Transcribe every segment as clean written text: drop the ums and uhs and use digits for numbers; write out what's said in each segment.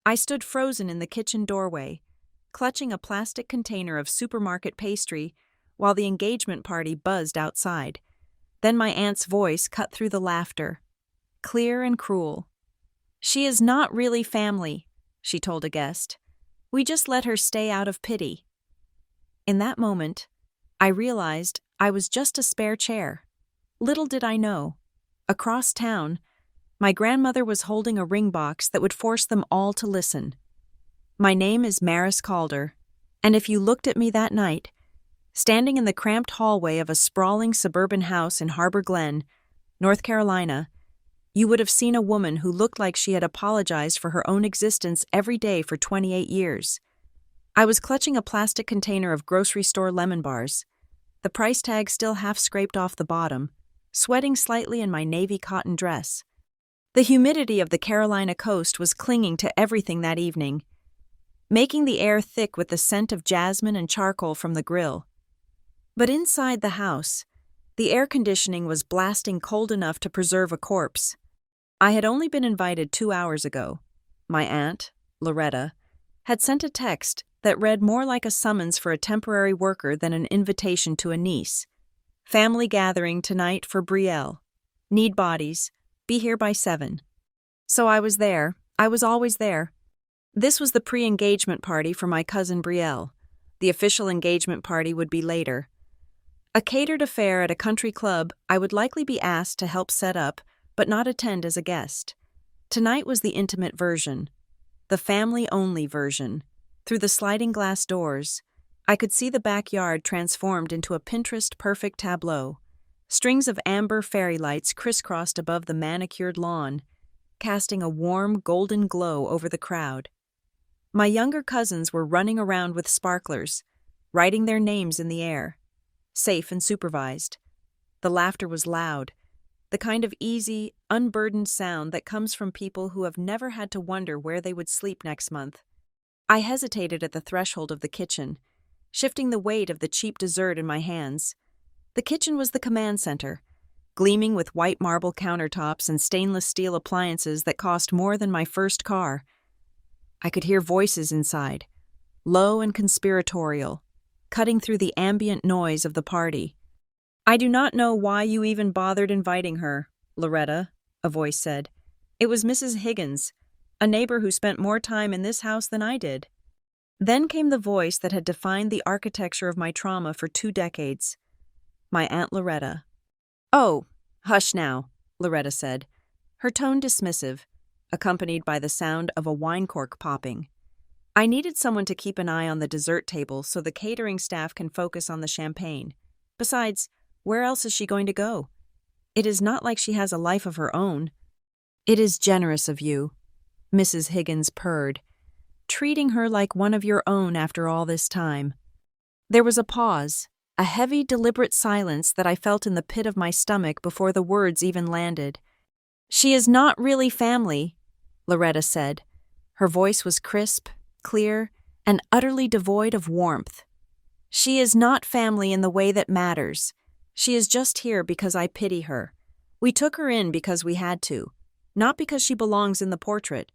I stood frozen in the kitchen doorway, clutching a plastic container of supermarket pastry while the engagement party buzzed outside. Then my aunt's voice cut through the laughter, clear and cruel. "She is not really family," she told a guest. "We just let her stay out of pity." In that moment, I realized I was just a spare chair. Little did I know, across town, my grandmother was holding a ring box that would force them all to listen. My name is Maris Calder, and if you looked at me that night, standing in the cramped hallway of a sprawling suburban house in Harbor Glen, North Carolina, you would have seen a woman who looked like she had apologized for her own existence every day for 28 years. I was clutching a plastic container of grocery store lemon bars, the price tag still half scraped off the bottom, sweating slightly in my navy cotton dress. The humidity of the Carolina coast was clinging to everything that evening, making the air thick with the scent of jasmine and charcoal from the grill. But inside the house, the air conditioning was blasting cold enough to preserve a corpse. I had only been invited 2 hours ago. My aunt, Loretta, had sent a text that read more like a summons for a temporary worker than an invitation to a niece. "Family gathering tonight for Brielle. Need bodies. Be here by 7. So I was there. I was always there. This was the pre-engagement party for my cousin Brielle. The official engagement party would be later. A catered affair at a country club I would likely be asked to help set up, but not attend as a guest. Tonight was the intimate version, the family-only version. Through the sliding glass doors, I could see the backyard transformed into a Pinterest-perfect tableau. Strings of amber fairy lights crisscrossed above the manicured lawn, casting a warm, golden glow over the crowd. My younger cousins were running around with sparklers, writing their names in the air, safe and supervised. The laughter was loud, the kind of easy, unburdened sound that comes from people who have never had to wonder where they would sleep next month. I hesitated at the threshold of the kitchen, shifting the weight of the cheap dessert in my hands. The kitchen was the command center, gleaming with white marble countertops and stainless steel appliances that cost more than my first car. I could hear voices inside, low and conspiratorial, cutting through the ambient noise of the party. "I do not know why you even bothered inviting her, Loretta," a voice said. "It was Mrs. Higgins, a neighbor who spent more time in this house than I did." Then came the voice that had defined the architecture of my trauma for 2 decades. My Aunt Loretta. "Oh, hush now," Loretta said, her tone dismissive, accompanied by the sound of a wine cork popping. "I needed someone to keep an eye on the dessert table so the catering staff can focus on the champagne. Besides, where else is she going to go? It is not like she has a life of her own." "It is generous of you," Mrs. Higgins purred, "treating her like one of your own after all this time." There was a pause, a heavy, deliberate silence that I felt in the pit of my stomach before the words even landed. "She is not really family," Loretta said. Her voice was crisp, clear, and utterly devoid of warmth. "She is not family in the way that matters. She is just here because I pity her. We took her in because we had to, not because she belongs in the portrait."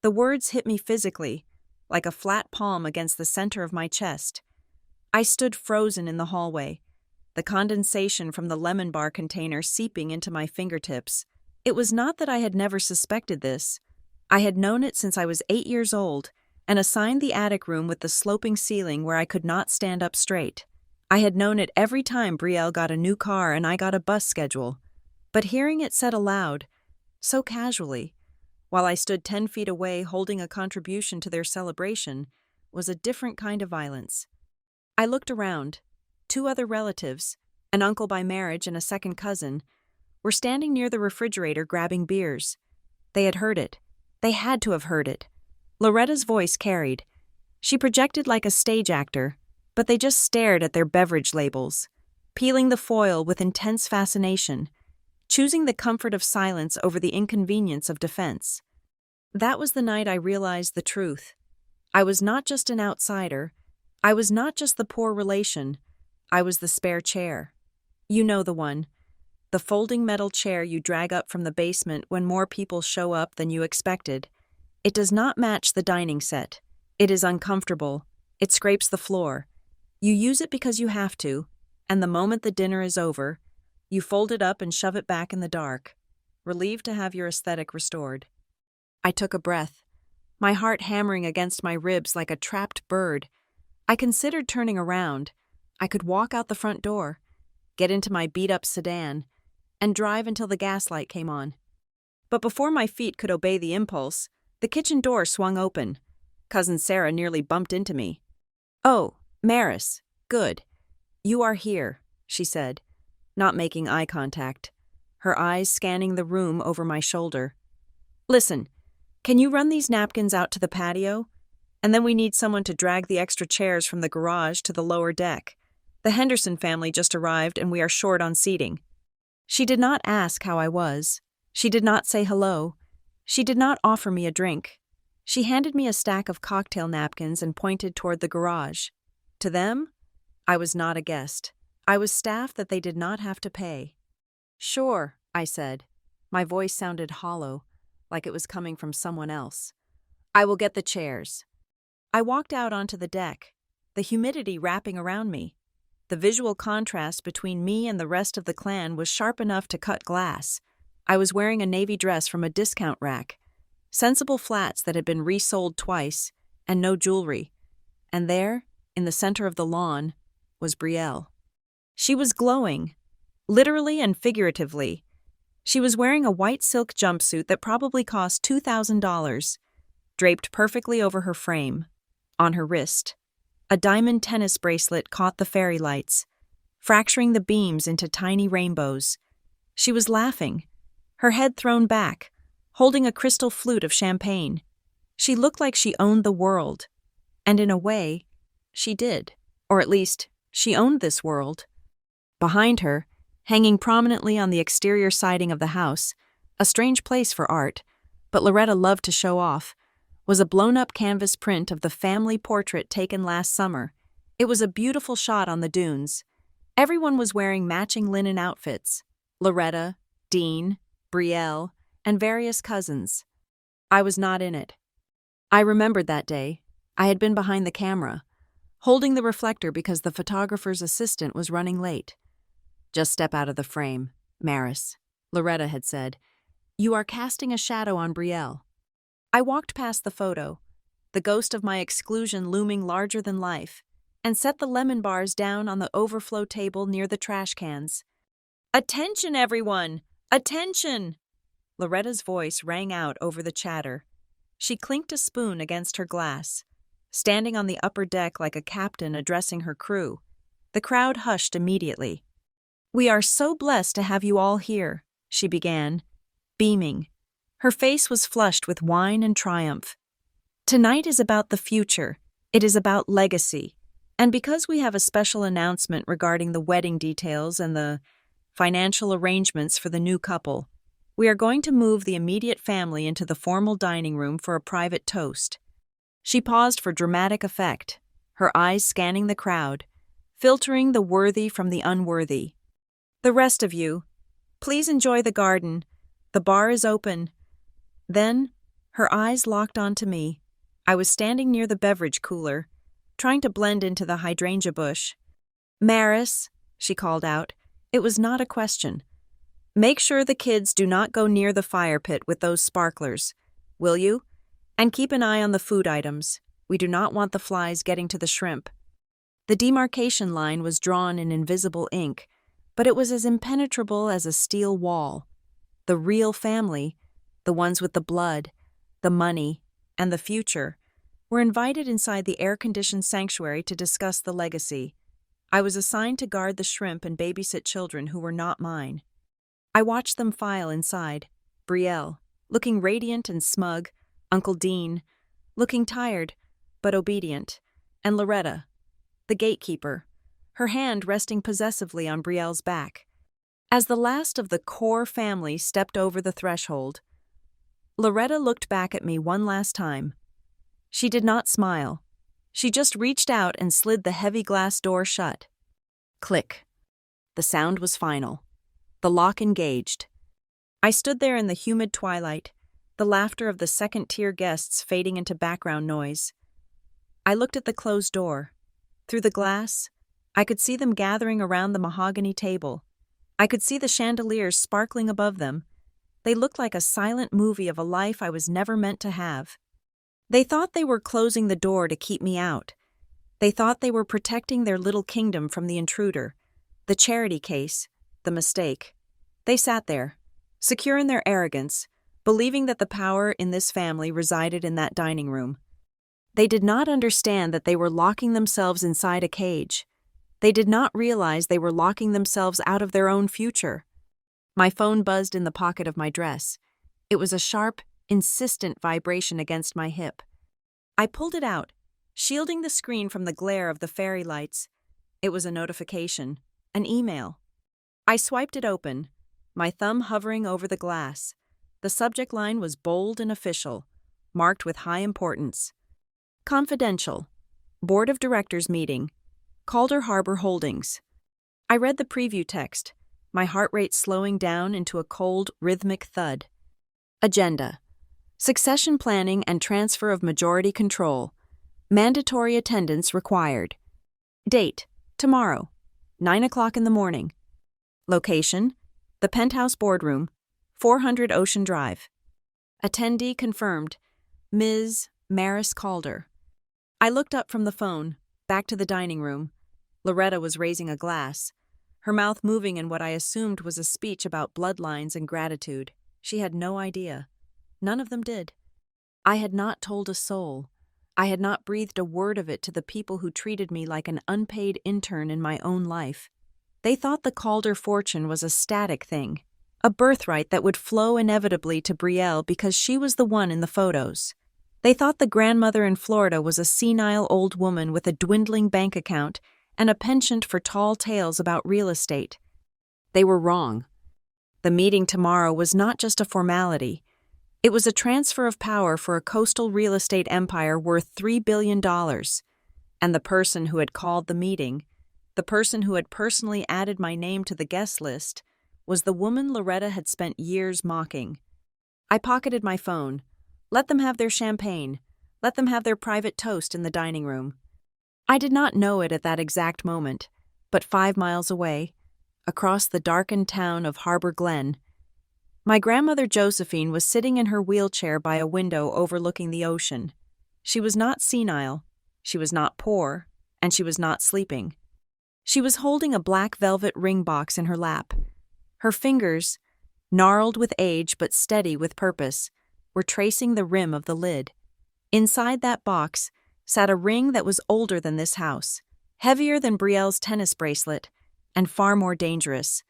The words hit me physically, like a flat palm against the center of my chest. I stood frozen in the hallway, the condensation from the lemon bar container seeping into my fingertips. It was not that I had never suspected this. I had known it since I was 8 years old and assigned the attic room with the sloping ceiling where I could not stand up straight. I had known it every time Brielle got a new car and I got a bus schedule. But hearing it said aloud, so casually, while I stood 10 feet away holding a contribution to their celebration, was a different kind of violence. I looked around. 2 other relatives, an uncle by marriage and a second cousin, were standing near the refrigerator grabbing beers. They had heard it. They had to have heard it. Loretta's voice carried. She projected like a stage actor, but they just stared at their beverage labels, peeling the foil with intense fascination, choosing the comfort of silence over the inconvenience of defense. That was the night I realized the truth. I was not just an outsider. I was not just the poor relation. I was the spare chair. You know the one. The folding metal chair you drag up from the basement when more people show up than you expected. It does not match the dining set. It is uncomfortable. It scrapes the floor. You use it because you have to, and the moment the dinner is over, you fold it up and shove it back in the dark, relieved to have your aesthetic restored. I took a breath, my heart hammering against my ribs like a trapped bird. I considered turning around. I could walk out the front door, get into my beat-up sedan, and drive until the gaslight came on. But before my feet could obey the impulse, the kitchen door swung open. Cousin Sarah nearly bumped into me. "Oh, Maris, good. You are here," she said, not making eye contact, her eyes scanning the room over my shoulder. "Listen, can you run these napkins out to the patio? And then we need someone to drag the extra chairs from the garage to the lower deck. The Henderson family just arrived and we are short on seating." She did not ask how I was. She did not say hello. She did not offer me a drink. She handed me a stack of cocktail napkins and pointed toward the garage. To them, I was not a guest. I was staff that they did not have to pay. "Sure," I said. My voice sounded hollow, like it was coming from someone else. "I will get the chairs." I walked out onto the deck, the humidity wrapping around me. The visual contrast between me and the rest of the clan was sharp enough to cut glass. I was wearing a navy dress from a discount rack, sensible flats that had been resold twice, and no jewelry. And there, in the center of the lawn, was Brielle. She was glowing, literally and figuratively. She was wearing a white silk jumpsuit that probably cost $2,000, draped perfectly over her frame. On her wrist, a diamond tennis bracelet caught the fairy lights, fracturing the beams into tiny rainbows. She was laughing, her head thrown back, holding a crystal flute of champagne. She looked like she owned the world. And in a way, she did. Or at least, she owned this world. Behind her, hanging prominently on the exterior siding of the house, a strange place for art, but Loretta loved to show off, was a blown-up canvas print of the family portrait taken last summer. It was a beautiful shot on the dunes. Everyone was wearing matching linen outfits. Loretta, Dean, Brielle, and various cousins. I was not in it. I remembered that day. I had been behind the camera, holding the reflector because the photographer's assistant was running late. "Just step out of the frame, Maris," Loretta had said. "You are casting a shadow on Brielle." I walked past the photo, the ghost of my exclusion looming larger than life, and set the lemon bars down on the overflow table near the trash cans. "Attention, everyone! Attention!" Loretta's voice rang out over the chatter. She clinked a spoon against her glass, standing on the upper deck like a captain addressing her crew. The crowd hushed immediately. "We are so blessed to have you all here," she began, beaming. Her face was flushed with wine and triumph. "Tonight is about the future. It is about legacy. And because we have a special announcement regarding the wedding details and the financial arrangements for the new couple, we are going to move the immediate family into the formal dining room for a private toast." She paused for dramatic effect, her eyes scanning the crowd, filtering the worthy from the unworthy. "The rest of you, please enjoy the garden. The bar is open." Then, her eyes locked onto me. I was standing near the beverage cooler, trying to blend into the hydrangea bush. "Maris," she called out. It was not a question. "Make sure the kids do not go near the fire pit with those sparklers, will you? And keep an eye on the food items. We do not want the flies getting to the shrimp." The demarcation line was drawn in invisible ink, but it was as impenetrable as a steel wall. The real family, the ones with the blood, the money, and the future, were invited inside the air-conditioned sanctuary to discuss the legacy. I was assigned to guard the shrimp and babysit children who were not mine. I watched them file inside. Brielle, looking radiant and smug, Uncle Dean, looking tired, but obedient, and Loretta, the gatekeeper, her hand resting possessively on Brielle's back. As the last of the core family stepped over the threshold, Loretta looked back at me one last time. She did not smile. She just reached out and slid the heavy glass door shut. Click. The sound was final. The lock engaged. I stood there in the humid twilight, the laughter of the second-tier guests fading into background noise. I looked at the closed door. Through the glass, I could see them gathering around the mahogany table. I could see the chandeliers sparkling above them. They looked like a silent movie of a life I was never meant to have. They thought they were closing the door to keep me out. They thought they were protecting their little kingdom from the intruder, the charity case, the mistake. They sat there, secure in their arrogance, believing that the power in this family resided in that dining room. They did not understand that they were locking themselves inside a cage. They did not realize they were locking themselves out of their own future. My phone buzzed in the pocket of my dress. It was a sharp, insistent vibration against my hip. I pulled it out, shielding the screen from the glare of the fairy lights. It was a notification, an email. I swiped it open, my thumb hovering over the glass. The subject line was bold and official, marked with high importance. Confidential. Board of Directors meeting. Calder Harbor Holdings. I read the preview text, my heart rate slowing down into a cold, rhythmic thud. Agenda. Succession planning and transfer of majority control. Mandatory attendance required. Date, tomorrow, 9 o'clock in the morning. Location, the Penthouse Boardroom, 400 Ocean Drive. Attendee confirmed, Ms. Maris Calder. I looked up from the phone, back to the dining room. Loretta was raising a glass, her mouth moving in what I assumed was a speech about bloodlines and gratitude. She had no idea. None of them did. I had not told a soul. I had not breathed a word of it to the people who treated me like an unpaid intern in my own life. They thought the Calder fortune was a static thing, a birthright that would flow inevitably to Brielle because she was the one in the photos. They thought the grandmother in Florida was a senile old woman with a dwindling bank account and a penchant for tall tales about real estate. They were wrong. The meeting tomorrow was not just a formality. It was a transfer of power for a coastal real estate empire worth $3 billion. And the person who had called the meeting, the person who had personally added my name to the guest list, was the woman Loretta had spent years mocking. I pocketed my phone. Let them have their champagne. Let them have their private toast in the dining room. I did not know it at that exact moment, but 5 miles away, across the darkened town of Harbor Glen, my grandmother Josephine was sitting in her wheelchair by a window overlooking the ocean. She was not senile, she was not poor, and she was not sleeping. She was holding a black velvet ring box in her lap. Her fingers, gnarled with age but steady with purpose, were tracing the rim of the lid. Inside that box sat a ring that was older than this house, heavier than Brielle's tennis bracelet, and far more dangerous.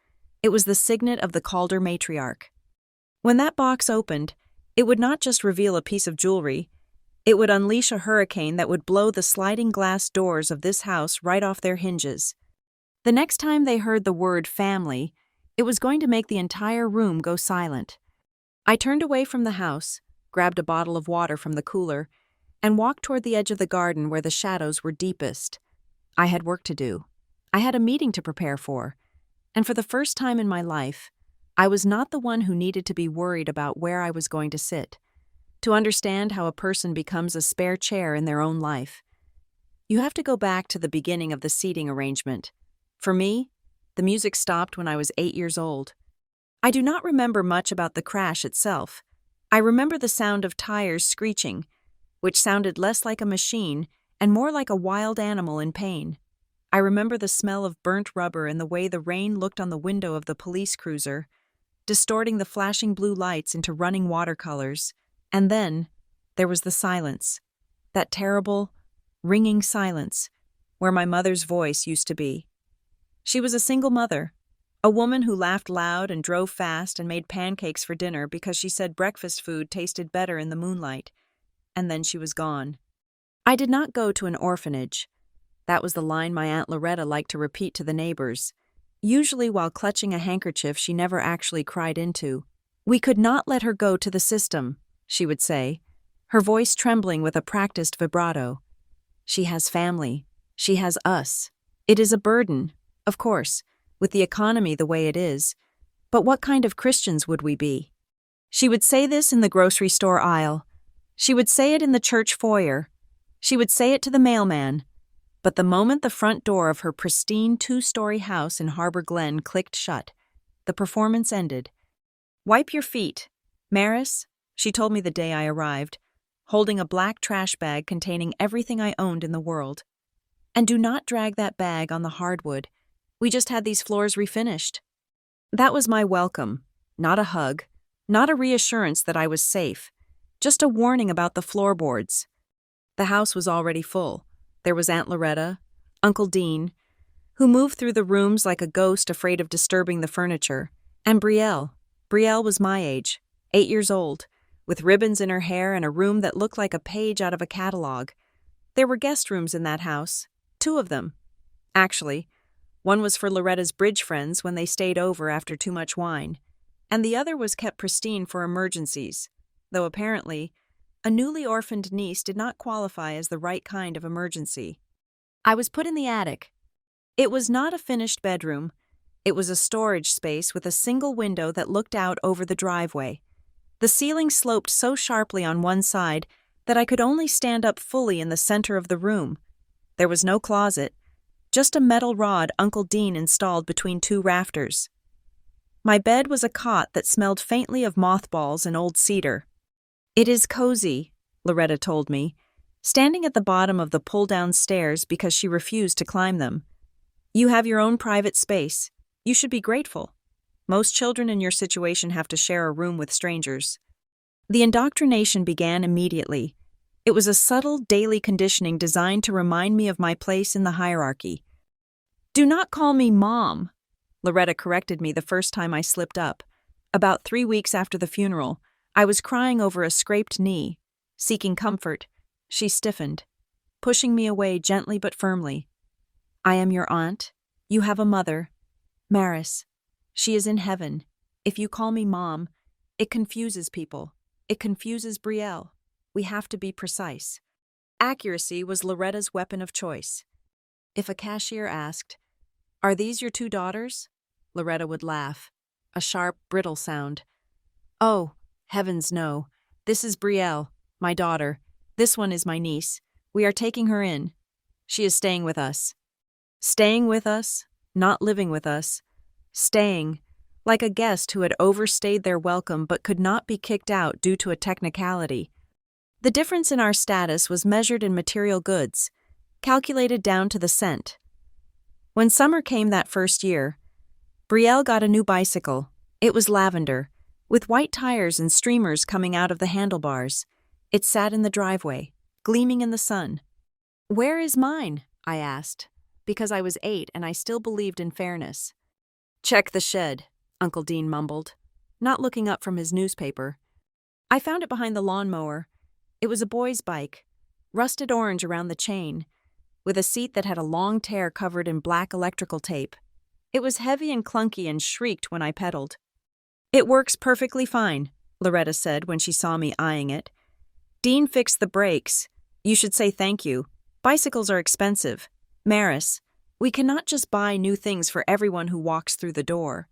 It was the signet of the Calder matriarch. When that box opened, it would not just reveal a piece of jewelry, it would unleash a hurricane that would blow the sliding glass doors of this house right off their hinges. The next time they heard the word family, it was going to make the entire room go silent. I turned away from the house, grabbed a bottle of water from the cooler, and walked toward the edge of the garden where the shadows were deepest. I had work to do. I had a meeting to prepare for, and for the first time in my life, I was not the one who needed to be worried about where I was going to sit, to understand how a person becomes a spare chair in their own life. You have to go back to the beginning of the seating arrangement. For me, the music stopped when I was 8 years old. I do not remember much about the crash itself. I remember the sound of tires screeching, which sounded less like a machine and more like a wild animal in pain. I remember the smell of burnt rubber and the way the rain looked on the window of the police cruiser, distorting the flashing blue lights into running watercolors. And then there was the silence, that terrible, ringing silence, where my mother's voice used to be. She was a single mother, a woman who laughed loud and drove fast and made pancakes for dinner because she said breakfast food tasted better in the moonlight. And then she was gone. I did not go to an orphanage. That was the line my Aunt Loretta liked to repeat to the neighbors, usually while clutching a handkerchief she never actually cried into. We could not let her go to the system, she would say, her voice trembling with a practiced vibrato. She has family. She has us. It is a burden, of course, with the economy the way it is. But what kind of Christians would we be? She would say this in the grocery store aisle. She would say it in the church foyer. She would say it to the mailman. But the moment the front door of her pristine 2-story house in Harbor Glen clicked shut, the performance ended. "Wipe your feet, Maris," she told me the day I arrived, holding a black trash bag containing everything I owned in the world. "And do not drag that bag on the hardwood. We just had these floors refinished." That was my welcome, not a hug, not a reassurance that I was safe, just a warning about the floorboards. The house was already full. There was Aunt Loretta, Uncle Dean, who moved through the rooms like a ghost afraid of disturbing the furniture, and Brielle. Brielle was my age, 8 years old, with ribbons in her hair and a room that looked like a page out of a catalog. There were guest rooms in that house, 2 of them. Actually, one was for Loretta's bridge friends when they stayed over after too much wine, and the other was kept pristine for emergencies, though apparently, a newly orphaned niece did not qualify as the right kind of emergency. I was put in the attic. It was not a finished bedroom. It was a storage space with a single window that looked out over the driveway. The ceiling sloped so sharply on one side that I could only stand up fully in the center of the room. There was no closet, just a metal rod Uncle Dean installed between 2 rafters. My bed was a cot that smelled faintly of mothballs and old cedar. "It is cozy," Loretta told me, standing at the bottom of the pull-down stairs because she refused to climb them. "You have your own private space. You should be grateful. Most children in your situation have to share a room with strangers." The indoctrination began immediately. It was a subtle daily conditioning designed to remind me of my place in the hierarchy. "Do not call me Mom," Loretta corrected me the first time I slipped up. About 3 weeks after the funeral, I was crying over a scraped knee. Seeking comfort, she stiffened, pushing me away gently but firmly. "I am your aunt. You have a mother. Maris. She is in heaven. If you call me Mom, it confuses people. It confuses Brielle. We have to be precise." Accuracy was Loretta's weapon of choice. If a cashier asked, "Are these your 2 daughters?" Loretta would laugh, a sharp, brittle sound. "Oh, heavens no. This is Brielle, my daughter. This one is my niece. We are taking her in. She is staying with us." Staying with us, not living with us. Staying, like a guest who had overstayed their welcome but could not be kicked out due to a technicality. The difference in our status was measured in material goods, calculated down to the cent. When summer came that first year, Brielle got a new bicycle. It was lavender, with white tires and streamers coming out of the handlebars. It sat in the driveway, gleaming in the sun. "Where is mine?" I asked, because I was 8 and I still believed in fairness. "Check the shed," Uncle Dean mumbled, not looking up from his newspaper. I found it behind the lawnmower. It was a boy's bike, rusted orange around the chain, with a seat that had a long tear covered in black electrical tape. It was heavy and clunky and shrieked when I pedaled. "It works perfectly fine," Loretta said when she saw me eyeing it. "Dean fixed the brakes. You should say thank you. Bicycles are expensive. Maris, we cannot just buy new things for everyone who walks through the door."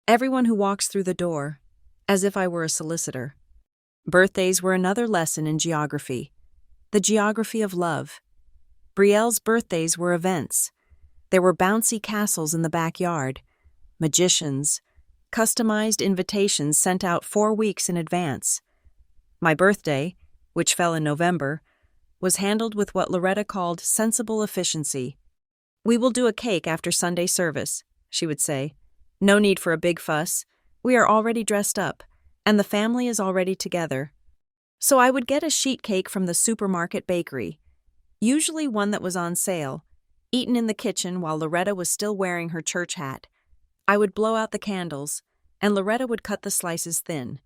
Everyone who walks through the door, as if I were a solicitor. Birthdays were another lesson in geography. The geography of love. Brielle's birthdays were events. There were bouncy castles in the backyard, magicians, customized invitations sent out 4 weeks in advance. My birthday, which fell in November, was handled with what Loretta called sensible efficiency. "We will do a cake after Sunday service," she would say. "No need for a big fuss. We are already dressed up, and the family is already together." So I would get a sheet cake from the supermarket bakery, usually one that was on sale, eaten in the kitchen while Loretta was still wearing her church hat. I would blow out the candles, and Loretta would cut the slices thin.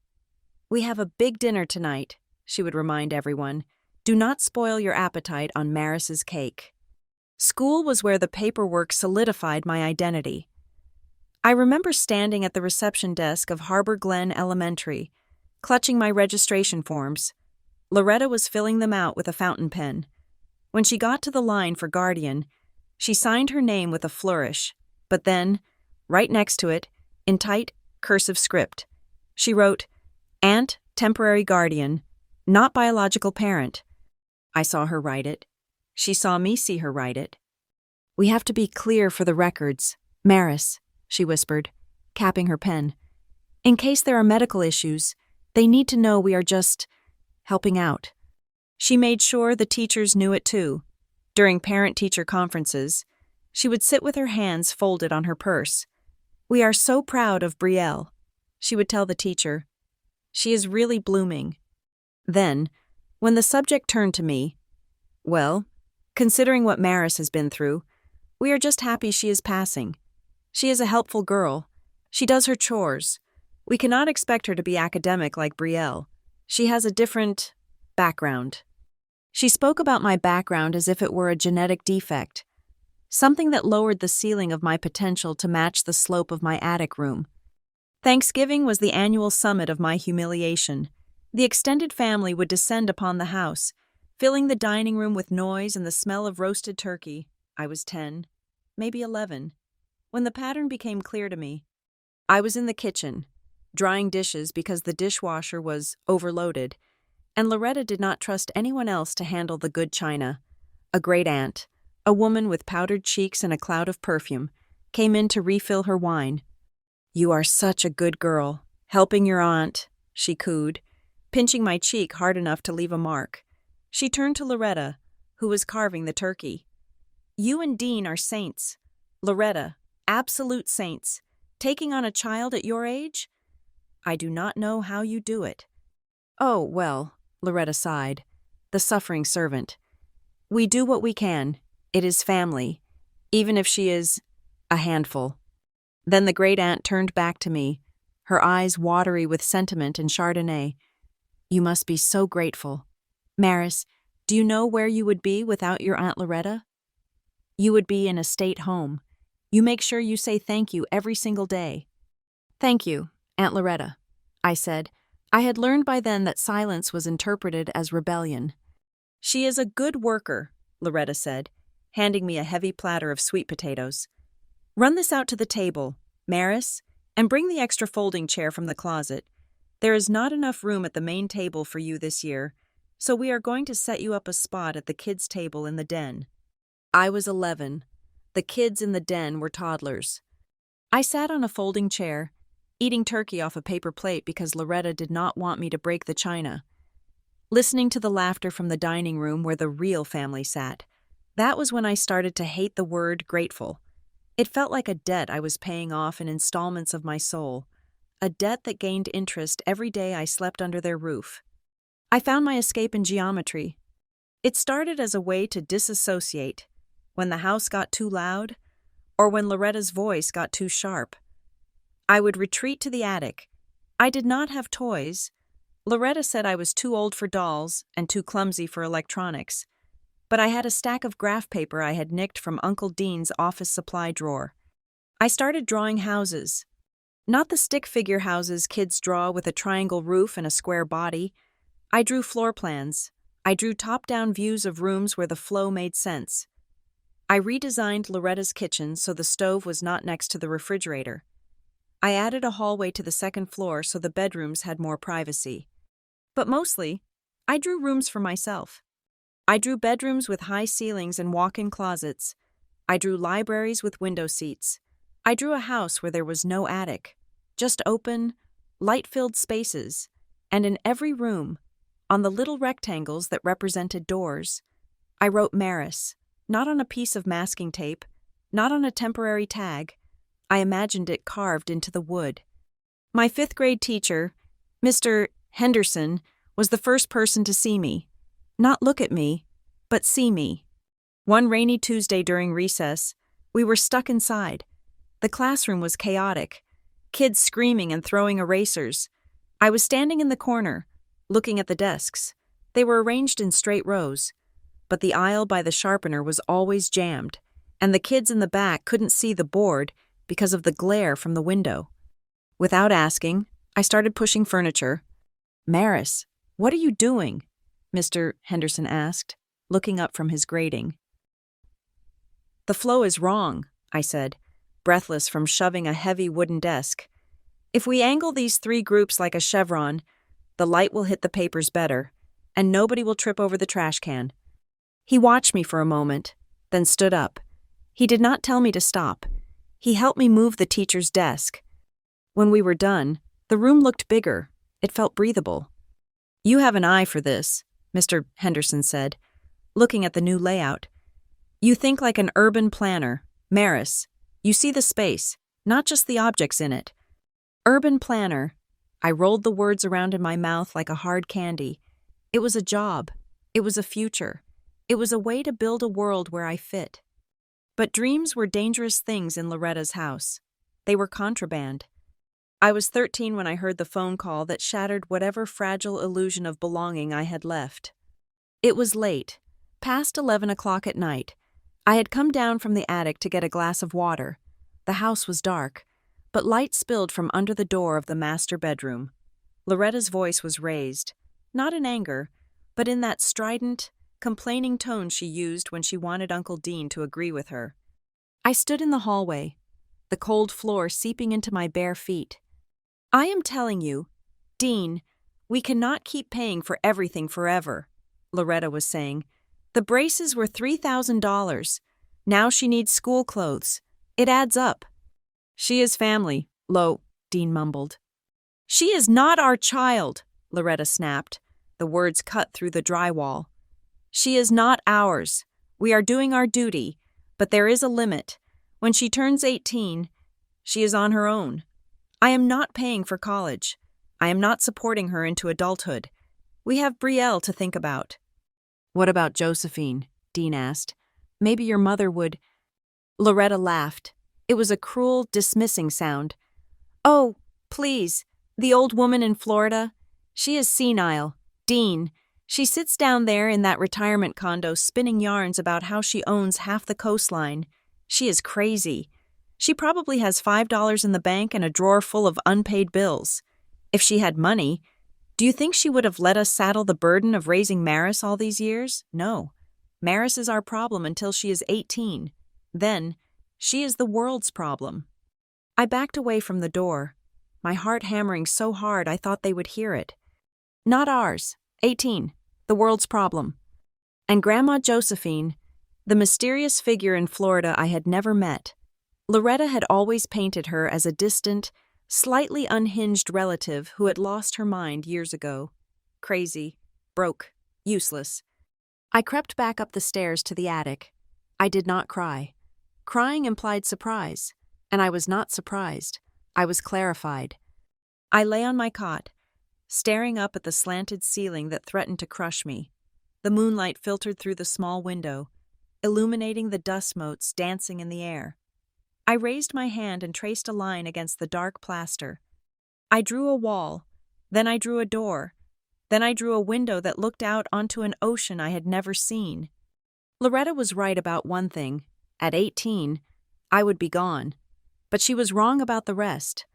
"We have a big dinner tonight," she would remind everyone. "Do not spoil your appetite on Maris's cake." School was where the paperwork solidified my identity. I remember standing at the reception desk of Harbor Glen Elementary, clutching my registration forms. Loretta was filling them out with a fountain pen. When she got to the line for guardian, she signed her name with a flourish, but then, right next to it, in tight, cursive script, she wrote, Aunt, temporary guardian, not biological parent. I saw her write it. She saw me see her write it. We have to be clear for the records. Maris, she whispered, capping her pen. In case there are medical issues, they need to know we are just helping out. She made sure the teachers knew it too. During parent-teacher conferences, she would sit with her hands folded on her purse. We are so proud of Brielle, she would tell the teacher. She is really blooming. Then, when the subject turned to me, well, considering what Maris has been through, we are just happy she is passing. She is a helpful girl. She does her chores. We cannot expect her to be academic like Brielle. She has a different background. She spoke about my background as if it were a genetic defect, something that lowered the ceiling of my potential to match the slope of my attic room. Thanksgiving was the annual summit of my humiliation. The extended family would descend upon the house, filling the dining room with noise and the smell of roasted turkey. I was 10, maybe 11, when the pattern became clear to me. I was in the kitchen, drying dishes because the dishwasher was overloaded, and Loretta did not trust anyone else to handle the good china. A great aunt, a woman with powdered cheeks and a cloud of perfume, came in to refill her wine. You are such a good girl, helping your aunt, she cooed, pinching my cheek hard enough to leave a mark. She turned to Loretta, who was carving the turkey. You and Dean are saints. Loretta, absolute saints. Taking on a child at your age? I do not know how you do it. Oh, well, Loretta sighed, the suffering servant. We do what we can. It is family, even if she is a handful. Then the great aunt turned back to me, her eyes watery with sentiment and Chardonnay. You must be so grateful. Maris, do you know where you would be without your Aunt Loretta? You would be in a state home. You make sure you say thank you every single day. Thank you, Aunt Loretta, I said. I had learned by then that silence was interpreted as rebellion. She is a good worker, Loretta said, handing me a heavy platter of sweet potatoes. Run this out to the table, Maris, and bring the extra folding chair from the closet. There is not enough room at the main table for you this year, so we are going to set you up a spot at the kids' table in the den. I was 11. The kids in the den were toddlers. I sat on a folding chair, eating turkey off a paper plate because Loretta did not want me to break the china. Listening to the laughter from the dining room where the real family sat, that was when I started to hate the word grateful. It felt like a debt I was paying off in installments of my soul, a debt that gained interest every day I slept under their roof. I found my escape in geometry. It started as a way to disassociate when the house got too loud or when Loretta's voice got too sharp. I would retreat to the attic. I did not have toys. Loretta said I was too old for dolls and too clumsy for electronics. But I had a stack of graph paper I had nicked from Uncle Dean's office supply drawer. I started drawing houses. Not the stick figure houses kids draw with a triangle roof and a square body. I drew floor plans. I drew top-down views of rooms where the flow made sense. I redesigned Loretta's kitchen so the stove was not next to the refrigerator. I added a hallway to the second floor so the bedrooms had more privacy. But mostly, I drew rooms for myself. I drew bedrooms with high ceilings and walk-in closets. I drew libraries with window seats. I drew a house where there was no attic, just open, light-filled spaces, and in every room, on the little rectangles that represented doors, I wrote Maris, not on a piece of masking tape, not on a temporary tag. I imagined it carved into the wood. My fifth-grade teacher, Mr. Henderson, was the first person to see me. Not look at me, but see me. One rainy Tuesday during recess, we were stuck inside. The classroom was chaotic, kids screaming and throwing erasers. I was standing in the corner, looking at the desks. They were arranged in straight rows, but the aisle by the sharpener was always jammed, and the kids in the back couldn't see the board because of the glare from the window. Without asking, I started pushing furniture. Maris, what are you doing? Mr. Henderson asked, looking up from his grating. The flow is wrong, I said, breathless from shoving a heavy wooden desk. If we angle these three groups like a chevron, The light will hit the papers better, and nobody will trip over the trash can. He watched me for a moment, then stood up. He did not tell me to stop. He helped me move the teacher's desk. When we were done, the room looked bigger. It felt breathable. "You have an eye for this," Mr. Henderson said, looking at the new layout. "You think like an urban planner, Maris. You see the space, not just the objects in it." Urban planner. I rolled the words around in my mouth like a hard candy. It was a job. It was a future. It was a way to build a world where I fit. But dreams were dangerous things in Loretta's house. They were contraband. I was 13 when I heard the phone call that shattered whatever fragile illusion of belonging I had left. It was late, past 11 o'clock at night. I had come down from the attic to get a glass of water. The house was dark, but light spilled from under the door of the master bedroom. Loretta's voice was raised, not in anger, but in that strident, complaining tone she used when she wanted Uncle Dean to agree with her. I stood in the hallway, the cold floor seeping into my bare feet. "I am telling you, Dean, we cannot keep paying for everything forever," Loretta was saying. "The braces were $3,000. Now she needs school clothes. It adds up." "She is family," Dean mumbled. "She is not our child," Loretta snapped. The words cut through the drywall. "She is not ours. We are doing our duty, but there is a limit. When she turns 18, she is on her own. I am not paying for college. I am not supporting her into adulthood. We have Brielle to think about." "What about Josephine?" Dean asked. "Maybe your mother would—" Loretta laughed. It was a cruel, dismissing sound. "Oh, please, the old woman in Florida. She is senile. Dean. She sits down there in that retirement condo spinning yarns about how she owns half the coastline. She is crazy. She probably has $5 in the bank and a drawer full of unpaid bills. If she had money, do you think she would have let us saddle the burden of raising Maris all these years? No. Maris is our problem until she is 18. Then, she is the world's problem." I backed away from the door, my heart hammering so hard I thought they would hear it. "Not ours. 18. The world's problem." And Grandma Josephine, the mysterious figure in Florida I had never met. Loretta had always painted her as a distant, slightly unhinged relative who had lost her mind years ago. Crazy, broke, useless. I crept back up the stairs to the attic. I did not cry. Crying implied surprise, and I was not surprised. I was clarified. I lay on my cot, staring up at the slanted ceiling that threatened to crush me. The moonlight filtered through the small window, illuminating the dust motes dancing in the air. I raised my hand and traced a line against the dark plaster. I drew a wall, then I drew a door, then I drew a window that looked out onto an ocean I had never seen. Loretta was right about one thing. At 18, I would be gone. But she was wrong about the rest.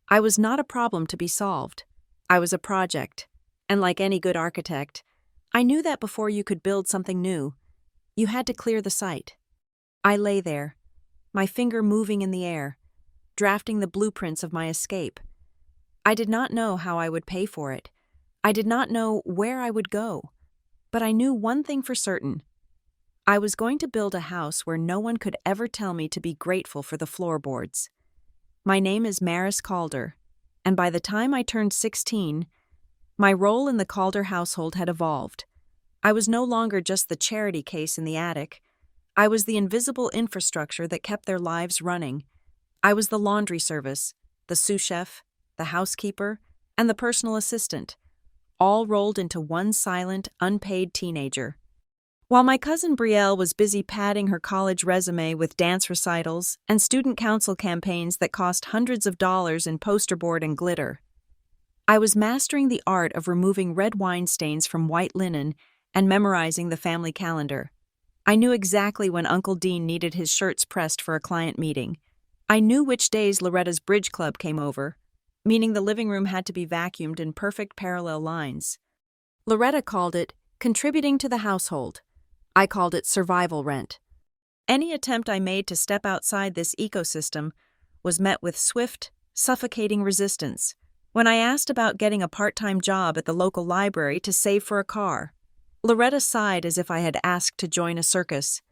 I was not a problem to be solved. I was a project. And like any good architect, I knew that before you could build something new, you had to clear the site. I lay there, my finger moving in the air, drafting the blueprints of my escape. I did not know how I would pay for it. I did not know where I would go. But I knew one thing for certain. I was going to build a house where no one could ever tell me to be grateful for the floorboards. My name is Maris Calder, and by the time I turned 16, my role in the Calder household had evolved. I was no longer just the charity case in the attic. I was the invisible infrastructure that kept their lives running. I was the laundry service, the sous chef, the housekeeper, and the personal assistant, all rolled into one silent, unpaid teenager. While my cousin Brielle was busy padding her college resume with dance recitals and student council campaigns that cost hundreds of dollars in poster board and glitter, I was mastering the art of removing red wine stains from white linen and memorizing the family calendar. I knew exactly when Uncle Dean needed his shirts pressed for a client meeting. I knew which days Loretta's bridge club came over, meaning the living room had to be vacuumed in perfect parallel lines. Loretta called it contributing to the household. I called it survival rent. Any attempt I made to step outside this ecosystem was met with swift, suffocating resistance. when I asked about getting a part-time job at the local library to save for a car. Loretta sighed as if I had asked to join a circus.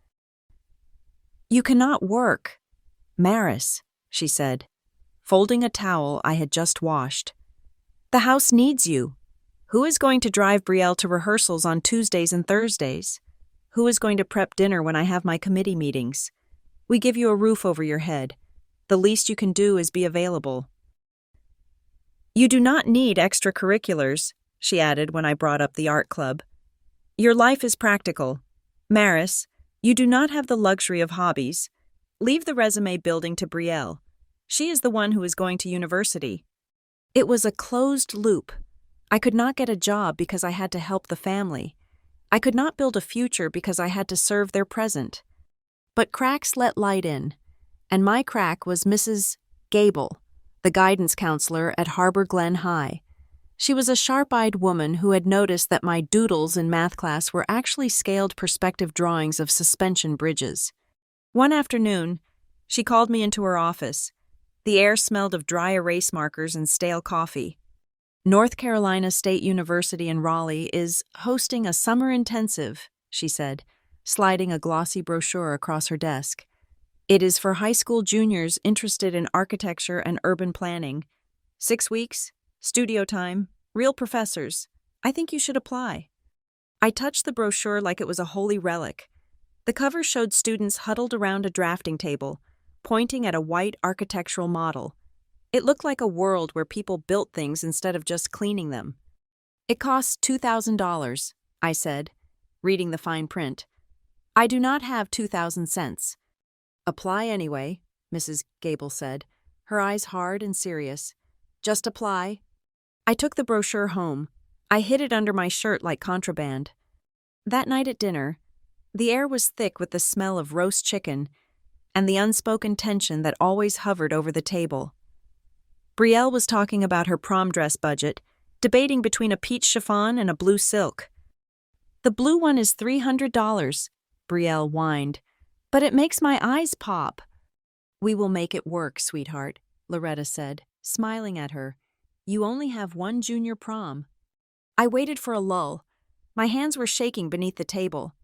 "You cannot work, Maris," she said, folding a towel I had just washed. "The house needs you. Who is going to drive Brielle to rehearsals on Tuesdays and Thursdays? Who is going to prep dinner when I have my committee meetings? We give you a roof over your head. The least you can do is be available." "You do not need extracurriculars," she added when I brought up the art club. "Your life is practical. Maris, you do not have the luxury of hobbies. Leave the resume building to Brielle. She is the one who is going to university." It was a closed loop. I could not get a job because I had to help the family. I could not build a future because I had to serve their present. But cracks let light in, and my crack was Mrs. Gable, the guidance counselor at Harbor Glen High. She was a sharp-eyed woman who had noticed that my doodles in math class were actually scaled perspective drawings of suspension bridges. One afternoon, she called me into her office. The air smelled of dry erase markers and stale coffee. "North Carolina State University in Raleigh is hosting a summer intensive," she said, sliding a glossy brochure across her desk. "It is for high school juniors interested in architecture and urban planning. 6 weeks, studio time, real professors. I think you should apply." I touched the brochure like it was a holy relic. The cover showed students huddled around a drafting table, pointing at a white architectural model. It looked like a world where people built things instead of just cleaning them. "It costs $2,000, I said, reading the fine print. "I do not have 2,000 cents. "Apply anyway," Mrs. Gable said, her eyes hard and serious. "Just apply." I took the brochure home. I hid it under my shirt like contraband. That night at dinner, the air was thick with the smell of roast chicken and the unspoken tension that always hovered over the table. Brielle was talking about her prom dress budget, debating between a peach chiffon and a blue silk. "The blue one is $300, Brielle whined, "but it makes my eyes pop." "We will make it work, sweetheart," Loretta said, smiling at her. "You only have one junior prom." I waited for a lull. My hands were shaking beneath the table.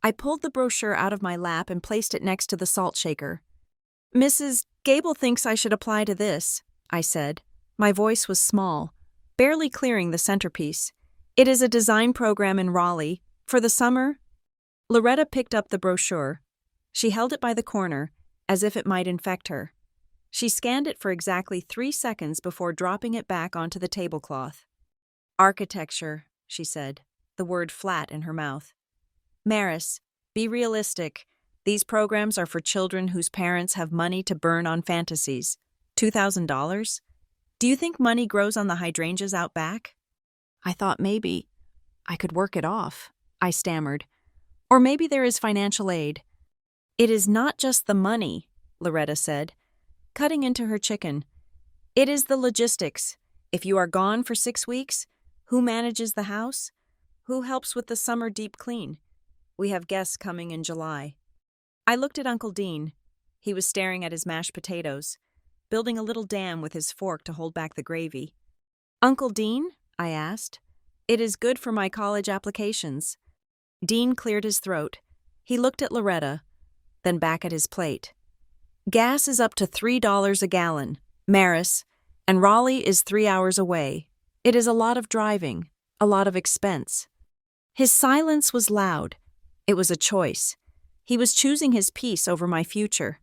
I pulled the brochure out of my lap and placed it next to the salt shaker. "Mrs. Gable thinks I should apply to this," I said. My voice was small, barely clearing the centerpiece. "It is a design program in Raleigh. For the summer." Loretta picked up the brochure. She held it by the corner, as if it might infect her. She scanned it for exactly 3 seconds before dropping it back onto the tablecloth. "Architecture," she said, the word flat in her mouth. "Maris, be realistic. These programs are for children whose parents have money to burn on fantasies. $2,000? Do you think money grows on the hydrangeas out back?" I thought maybe I could work it off, I stammered. "Or maybe there is financial aid." "It is not just the money," Loretta said, cutting into her chicken. "It is the logistics. If you are gone for 6 weeks, who manages the house? Who helps with the summer deep clean? We have guests coming in July." I looked at Uncle Dean. He was staring at his mashed potatoes, building a little dam with his fork to hold back the gravy. "Uncle Dean?" I asked. "It is good for my college applications." Dean cleared his throat. He looked at Loretta, then back at his plate. "Gas is up to $3 a gallon, Maris, and Raleigh is 3 hours away. It is a lot of driving, a lot of expense." His silence was loud. It was a choice. He was choosing his peace over my future.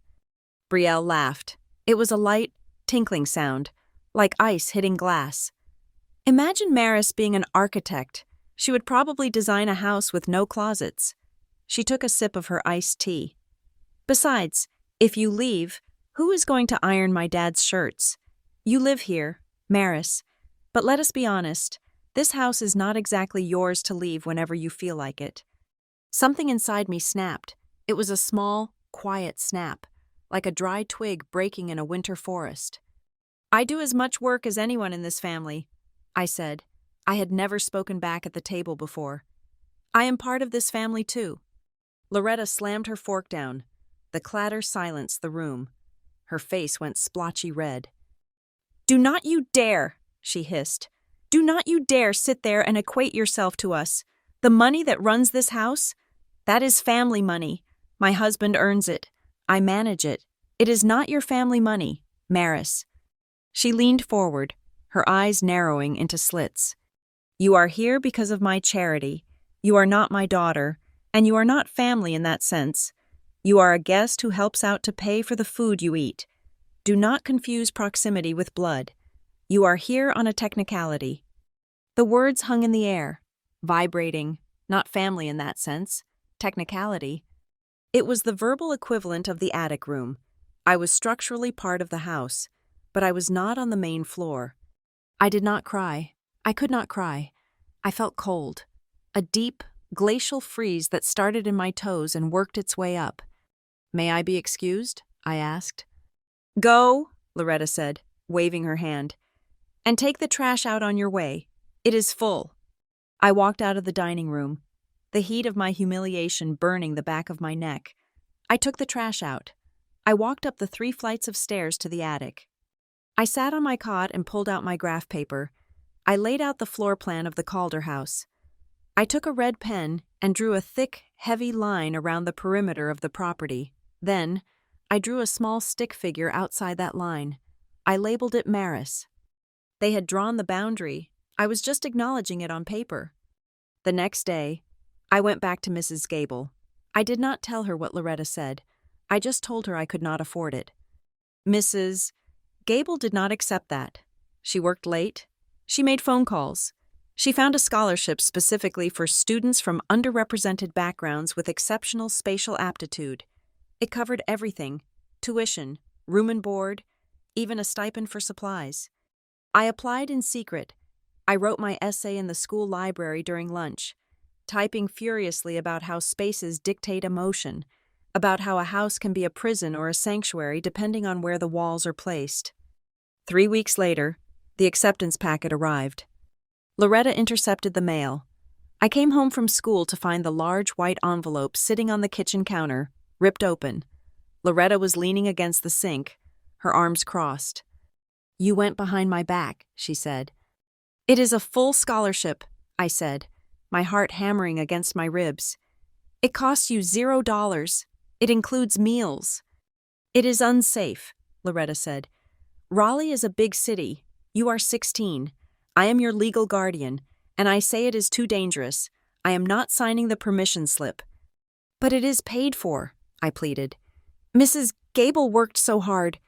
Brielle laughed. It was a light, tinkling sound, like ice hitting glass. "Imagine Maris being an architect. She would probably design a house with no closets." She took a sip of her iced tea. "Besides, if you leave, who is going to iron my dad's shirts? You live here, Maris, but let us be honest, this house is not exactly yours to leave whenever you feel like it." Something inside me snapped. It was a small, quiet snap, like a dry twig breaking in a winter forest. "I do as much work as anyone in this family," I said. I had never spoken back at the table before. "I am part of this family too." Loretta slammed her fork down. The clatter silenced the room. Her face went splotchy red. "Do not you dare!" she hissed. "Do not you dare sit there and equate yourself to us. The money that runs this house? That is family money. My husband earns it. I manage it. It is not your family money, Maris." She leaned forward, her eyes narrowing into slits. "You are here because of my charity. You are not my daughter, and you are not family in that sense. You are a guest who helps out to pay for the food you eat. Do not confuse proximity with blood. You are here on a technicality." The words hung in the air, vibrating, not family in that sense, technicality. It was the verbal equivalent of the attic room. I was structurally part of the house, but I was not on the main floor. I did not cry. I could not cry. I felt cold. A deep, glacial freeze that started in my toes and worked its way up. "May I be excused?" I asked. "Go," Loretta said, waving her hand, "and take the trash out on your way. It is full." I walked out of the dining room, the heat of my humiliation burning the back of my neck. I took the trash out. I walked up the 3 flights of stairs to the attic. I sat on my cot and pulled out my graph paper. I laid out the floor plan of the Calder house. I took a red pen and drew a thick, heavy line around the perimeter of the property. Then, I drew a small stick figure outside that line. I labeled it Maris. They had drawn the boundary. I was just acknowledging it on paper. The next day, I went back to Mrs. Gable. I did not tell her what Loretta said. I just told her I could not afford it. Mrs. Gable did not accept that. She worked late. She made phone calls. She found a scholarship specifically for students from underrepresented backgrounds with exceptional spatial aptitude. It covered everything: tuition, room and board, even a stipend for supplies. I applied in secret. I wrote my essay in the school library during lunch, typing furiously about how spaces dictate emotion, about how a house can be a prison or a sanctuary depending on where the walls are placed. 3 weeks later, the acceptance packet arrived. Loretta intercepted the mail. I came home from school to find the large white envelope sitting on the kitchen counter, ripped open. Loretta was leaning against the sink, her arms crossed. "You went behind my back," she said. "It is a full scholarship," I said, my heart hammering against my ribs. "It costs you $0. It includes meals." "It is unsafe," Loretta said. "Raleigh is a big city. You are 16. I am your legal guardian, and I say it is too dangerous. I am not signing the permission slip." "But it is paid for," I pleaded. "Mrs. Gable worked so hard."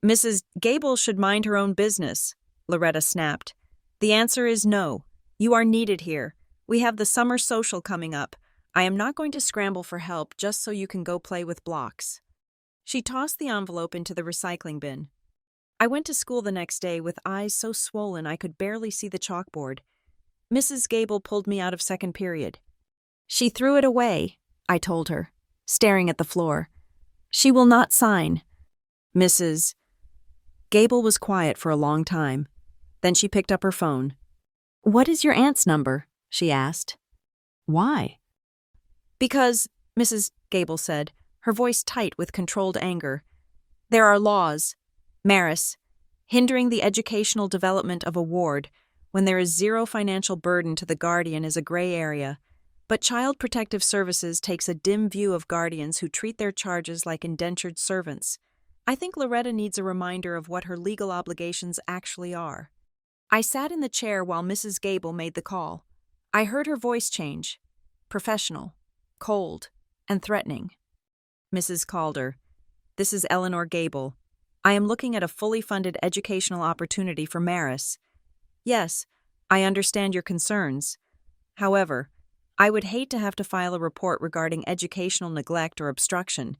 "Mrs. Gable should mind her own business," Loretta snapped. "The answer is no. You are needed here. We have the summer social coming up. I am not going to scramble for help just so you can go play with blocks." She tossed the envelope into the recycling bin. I went to school the next day with eyes so swollen I could barely see the chalkboard. Mrs. Gable pulled me out of second period. "She threw it away," I told her, staring at the floor. "She will not sign." Mrs. Gable was quiet for a long time. Then she picked up her phone. "What is your aunt's number?" she asked. "Why?" "Because," Mrs. Gable said, her voice tight with controlled anger, "there are laws, Maris, hindering the educational development of a ward. When there is zero financial burden to the guardian is a gray area. But Child Protective Services takes a dim view of guardians who treat their charges like indentured servants. I think Loretta needs a reminder of what her legal obligations actually are." I sat in the chair while Mrs. Gable made the call. I heard her voice change. Professional, cold, and threatening. "Mrs. Calder, this is Eleanor Gable. I am looking at a fully funded educational opportunity for Maris. Yes, I understand your concerns. However, I would hate to have to file a report regarding educational neglect or obstruction.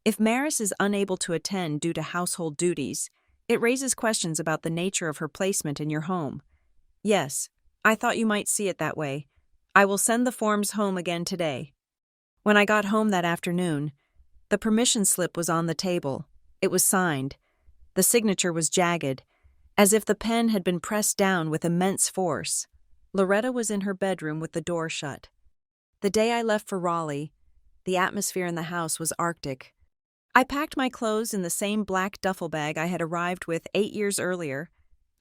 If Maris is unable to attend due to household duties, it raises questions about the nature of her placement in your home. Yes, I thought you might see it that way. I will send the forms home again today." When I got home that afternoon, the permission slip was on the table. It was signed. The signature was jagged, as if the pen had been pressed down with immense force. Loretta was in her bedroom with the door shut. The day I left for Raleigh, the atmosphere in the house was arctic. I packed my clothes in the same black duffel bag I had arrived with 8 years earlier.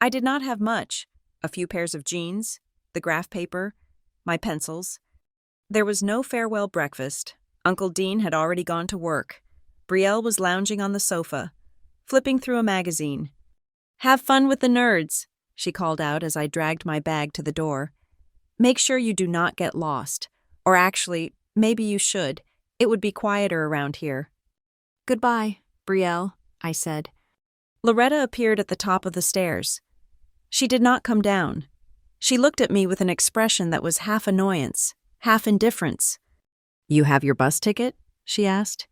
I did not have much: a few pairs of jeans, the graph paper, my pencils. There was no farewell breakfast. Uncle Dean had already gone to work. Brielle was lounging on the sofa, flipping through a magazine. "Have fun with the nerds," she called out as I dragged my bag to the door. "Make sure you do not get lost. Or actually, maybe you should. It would be quieter around here." "Goodbye, Brielle," I said. Loretta appeared at the top of the stairs. She did not come down. She looked at me with an expression that was half annoyance, half indifference. "You have your bus ticket?" she asked.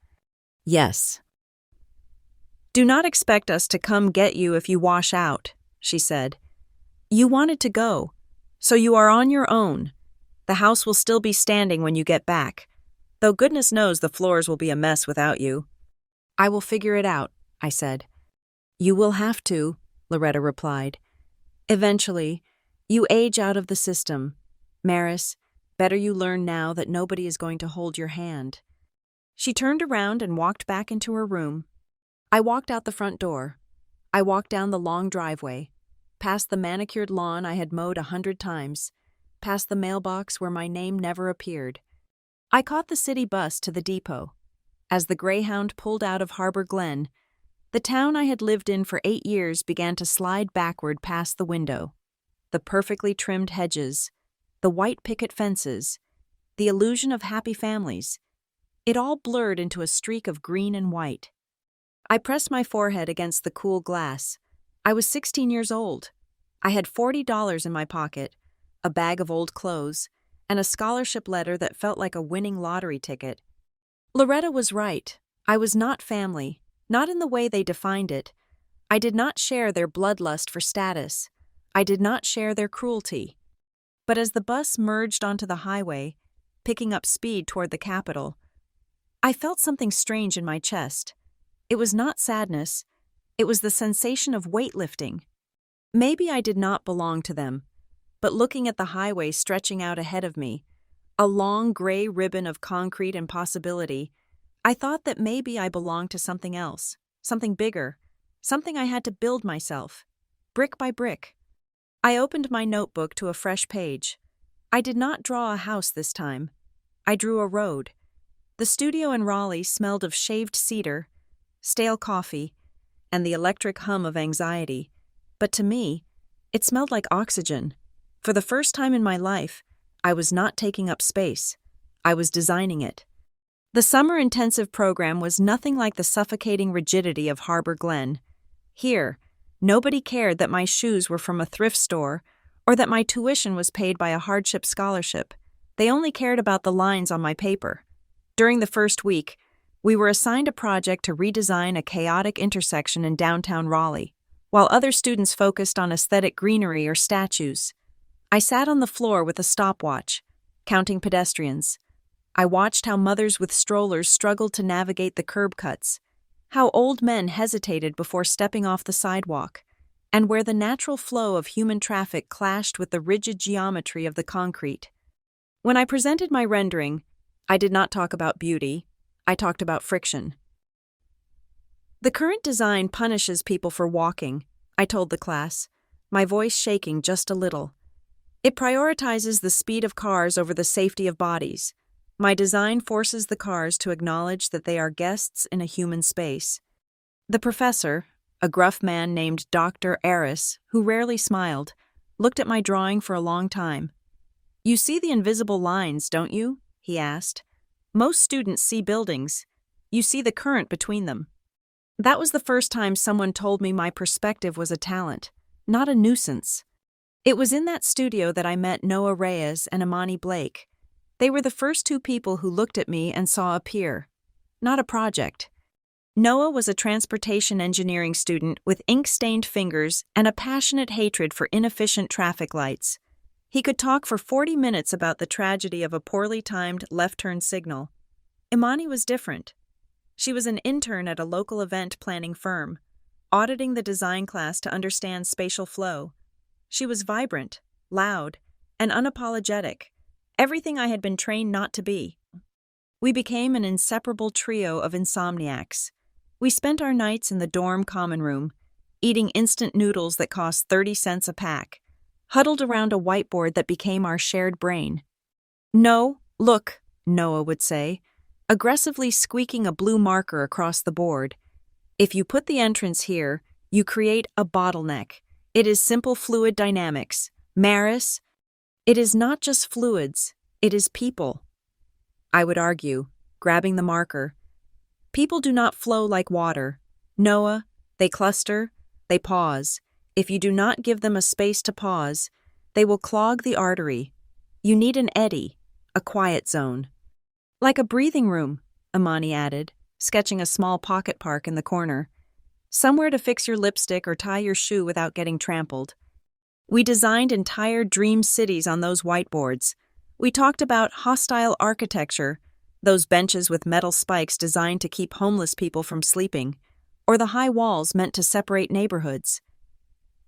"Yes." "Do not expect us to come get you if you wash out," she said. "You wanted to go, so you are on your own. The house will still be standing when you get back, though goodness knows the floors will be a mess without you." "I will figure it out," I said. "You will have to," Loretta replied. "Eventually, you age out of the system. Maris, better you learn now that nobody is going to hold your hand." She turned around and walked back into her room. I walked out the front door. I walked down the long driveway, past the manicured lawn I had mowed 100 times, past the mailbox where my name never appeared. I caught the city bus to the depot. As the Greyhound pulled out of Harbor Glen, the town I had lived in for 8 years began to slide backward past the window. The perfectly trimmed hedges, the white picket fences, the illusion of happy families. It all blurred into a streak of green and white. I pressed my forehead against the cool glass. I was 16 years old. I had $40 in my pocket, a bag of old clothes, and a scholarship letter that felt like a winning lottery ticket. Loretta was right. I was not family, not in the way they defined it. I did not share their bloodlust for status. I did not share their cruelty. But as the bus merged onto the highway, picking up speed toward the Capitol, I felt something strange in my chest. It was not sadness. It was the sensation of weightlifting. Maybe I did not belong to them, but looking at the highway stretching out ahead of me, a long gray ribbon of concrete and possibility, I thought that maybe I belonged to something else, something bigger, something I had to build myself, brick by brick. I opened my notebook to a fresh page. I did not draw a house this time. I drew a road. The studio in Raleigh smelled of shaved cedar, stale coffee, and the electric hum of anxiety. But to me, it smelled like oxygen. For the first time in my life, I was not taking up space. I was designing it. The summer intensive program was nothing like the suffocating rigidity of Harbor Glen. Here, nobody cared that my shoes were from a thrift store or that my tuition was paid by a hardship scholarship. They only cared about the lines on my paper. During the first week, we were assigned a project to redesign a chaotic intersection in downtown Raleigh, while other students focused on aesthetic greenery or statues. I sat on the floor with a stopwatch, counting pedestrians. I watched how mothers with strollers struggled to navigate the curb cuts, how old men hesitated before stepping off the sidewalk, and where the natural flow of human traffic clashed with the rigid geometry of the concrete. When I presented my rendering, I did not talk about beauty. I talked about friction. "The current design punishes people for walking," I told the class, my voice shaking just a little. "It prioritizes the speed of cars over the safety of bodies. My design forces the cars to acknowledge that they are guests in a human space." The professor, a gruff man named Dr. Aris, who rarely smiled, looked at my drawing for a long time. "You see the invisible lines, don't you?" he asked. "Most students see buildings. You see the current between them." That was the first time someone told me my perspective was a talent, not a nuisance. It was in that studio that I met Noah Reyes and Imani Blake. They were the first two people who looked at me and saw a peer, not a project. Noah was a transportation engineering student with ink-stained fingers and a passionate hatred for inefficient traffic lights. He could talk for 40 minutes about the tragedy of a poorly timed left-turn signal. Imani was different. She was an intern at a local event planning firm, auditing the design class to understand spatial flow. She was vibrant, loud, and unapologetic, everything I had been trained not to be. We became an inseparable trio of insomniacs. We spent our nights in the dorm common room, eating instant noodles that cost 30 cents a pack, huddled around a whiteboard that became our shared brain. "No, look," Noah would say, aggressively squeaking a blue marker across the board. "If you put the entrance here, you create a bottleneck. It is simple fluid dynamics. Maris, it is not just fluids, it is people." I would argue, grabbing the marker. "People do not flow like water. Noah, they cluster, they pause. If you do not give them a space to pause, they will clog the artery. You need an eddy, a quiet zone." "Like a breathing room," Imani added, sketching a small pocket park in the corner. "Somewhere to fix your lipstick or tie your shoe without getting trampled." We designed entire dream cities on those whiteboards. We talked about hostile architecture, those benches with metal spikes designed to keep homeless people from sleeping, or the high walls meant to separate neighborhoods.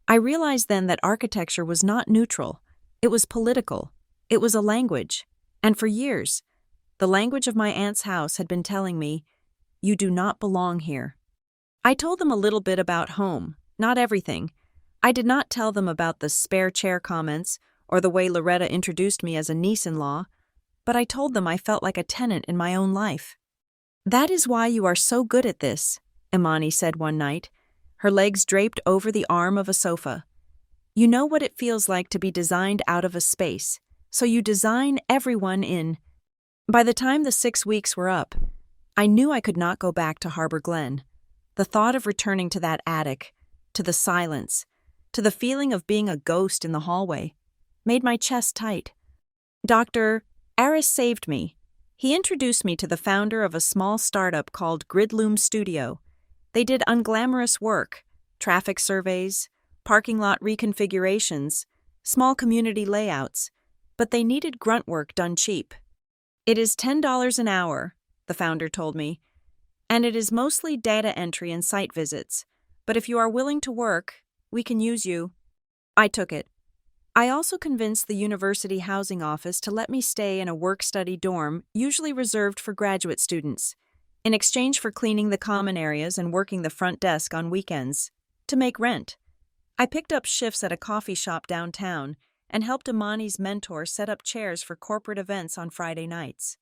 I realized then that architecture was not neutral. It was political. It was a language. And for years, the language of my aunt's house had been telling me, "You do not belong here." I told them a little bit about home, not everything. I did not tell them about the spare chair comments or the way Loretta introduced me as a niece-in-law, but I told them I felt like a tenant in my own life. "That is why you are so good at this," Imani said one night, her legs draped over the arm of a sofa. "You know what it feels like to be designed out of a space, so you design everyone in." By the time the 6 weeks were up, I knew I could not go back to Harbor Glen. The thought of returning to that attic, to the silence, to the feeling of being a ghost in the hallway, made my chest tight. Dr. Aris saved me. He introduced me to the founder of a small startup called Gridloom Studio. They did unglamorous work, traffic surveys, parking lot reconfigurations, small community layouts, but they needed grunt work done cheap. "It is $10 an hour," the founder told me, "and it is mostly data entry and site visits, but if you are willing to work, we can use you." I took it. I also convinced the university housing office to let me stay in a work-study dorm usually reserved for graduate students, in exchange for cleaning the common areas and working the front desk on weekends, to make rent. I picked up shifts at a coffee shop downtown and helped Imani's mentor set up chairs for corporate events on Friday nights.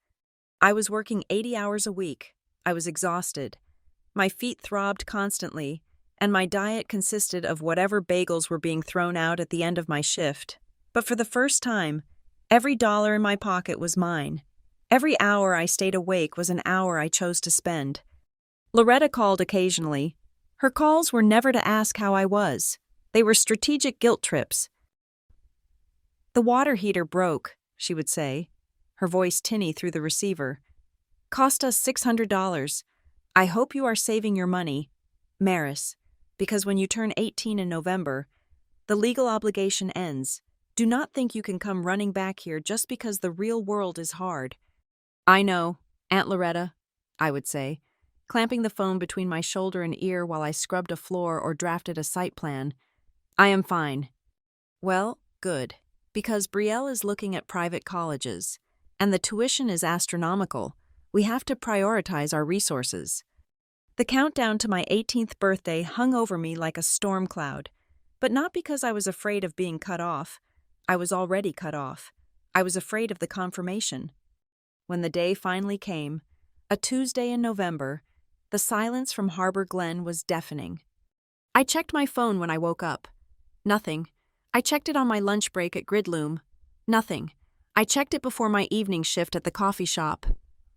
I was working 80 hours a week. I was exhausted. My feet throbbed constantly, and my diet consisted of whatever bagels were being thrown out at the end of my shift. But for the first time, every dollar in my pocket was mine. Every hour I stayed awake was an hour I chose to spend. Loretta called occasionally. Her calls were never to ask how I was. They were strategic guilt trips. "The water heater broke," she would say, her voice tinny through the receiver. "Cost us $600. I hope you are saving your money, Maris, because when you turn 18 in November, the legal obligation ends. Do not think you can come running back here just because the real world is hard." "I know, Aunt Loretta," I would say, clamping the phone between my shoulder and ear while I scrubbed a floor or drafted a site plan. "I am fine." "Well, good, because Brielle is looking at private colleges, and the tuition is astronomical. We have to prioritize our resources." The countdown to my 18th birthday hung over me like a storm cloud, but not because I was afraid of being cut off. I was already cut off. I was afraid of the confirmation. When the day finally came, a Tuesday in November, the silence from Harbor Glen was deafening. I checked my phone when I woke up. Nothing. I checked it on my lunch break at Gridloom. Nothing. I checked it before my evening shift at the coffee shop.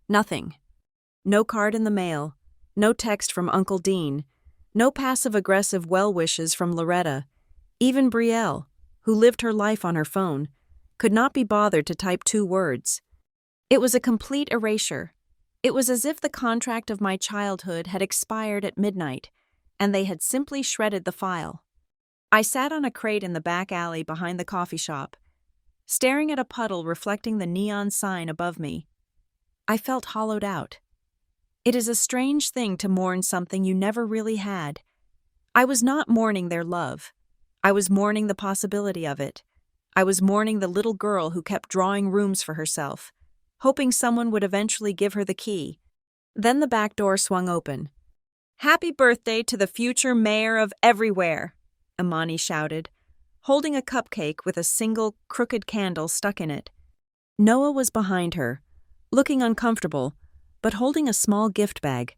Nothing. No card in the mail. No text from Uncle Dean. No passive-aggressive well wishes from Loretta. Even Brielle, who lived her life on her phone, could not be bothered to type 2 words. It was a complete erasure. It was as if the contract of my childhood had expired at midnight, and they had simply shredded the file. I sat on a crate in the back alley behind the coffee shop, staring at a puddle reflecting the neon sign above me. I felt hollowed out. It is a strange thing to mourn something you never really had. I was not mourning their love. I was mourning the possibility of it. I was mourning the little girl who kept drawing rooms for herself, hoping someone would eventually give her the key. Then the back door swung open. Happy birthday to the future mayor of everywhere, Imani shouted, holding a cupcake with a single crooked candle stuck in it. Noah was behind her, looking uncomfortable, but holding a small gift bag.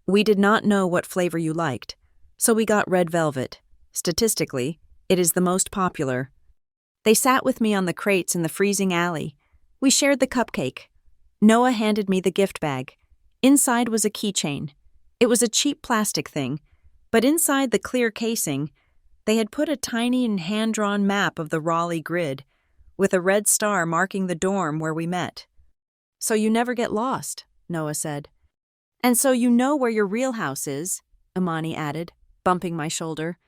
We did not know what flavor you liked, so we got red velvet. Statistically, it is the most popular. They sat with me on the crates in the freezing alley. We shared the cupcake. Noah handed me the gift bag. Inside was a keychain. It was a cheap plastic thing, but inside the clear casing, they had put a tiny and hand-drawn map of the Raleigh grid, with a red star marking the dorm where we met. "So you never get lost," Noah said. "And so you know where your real house is," Imani added, bumping my shoulder.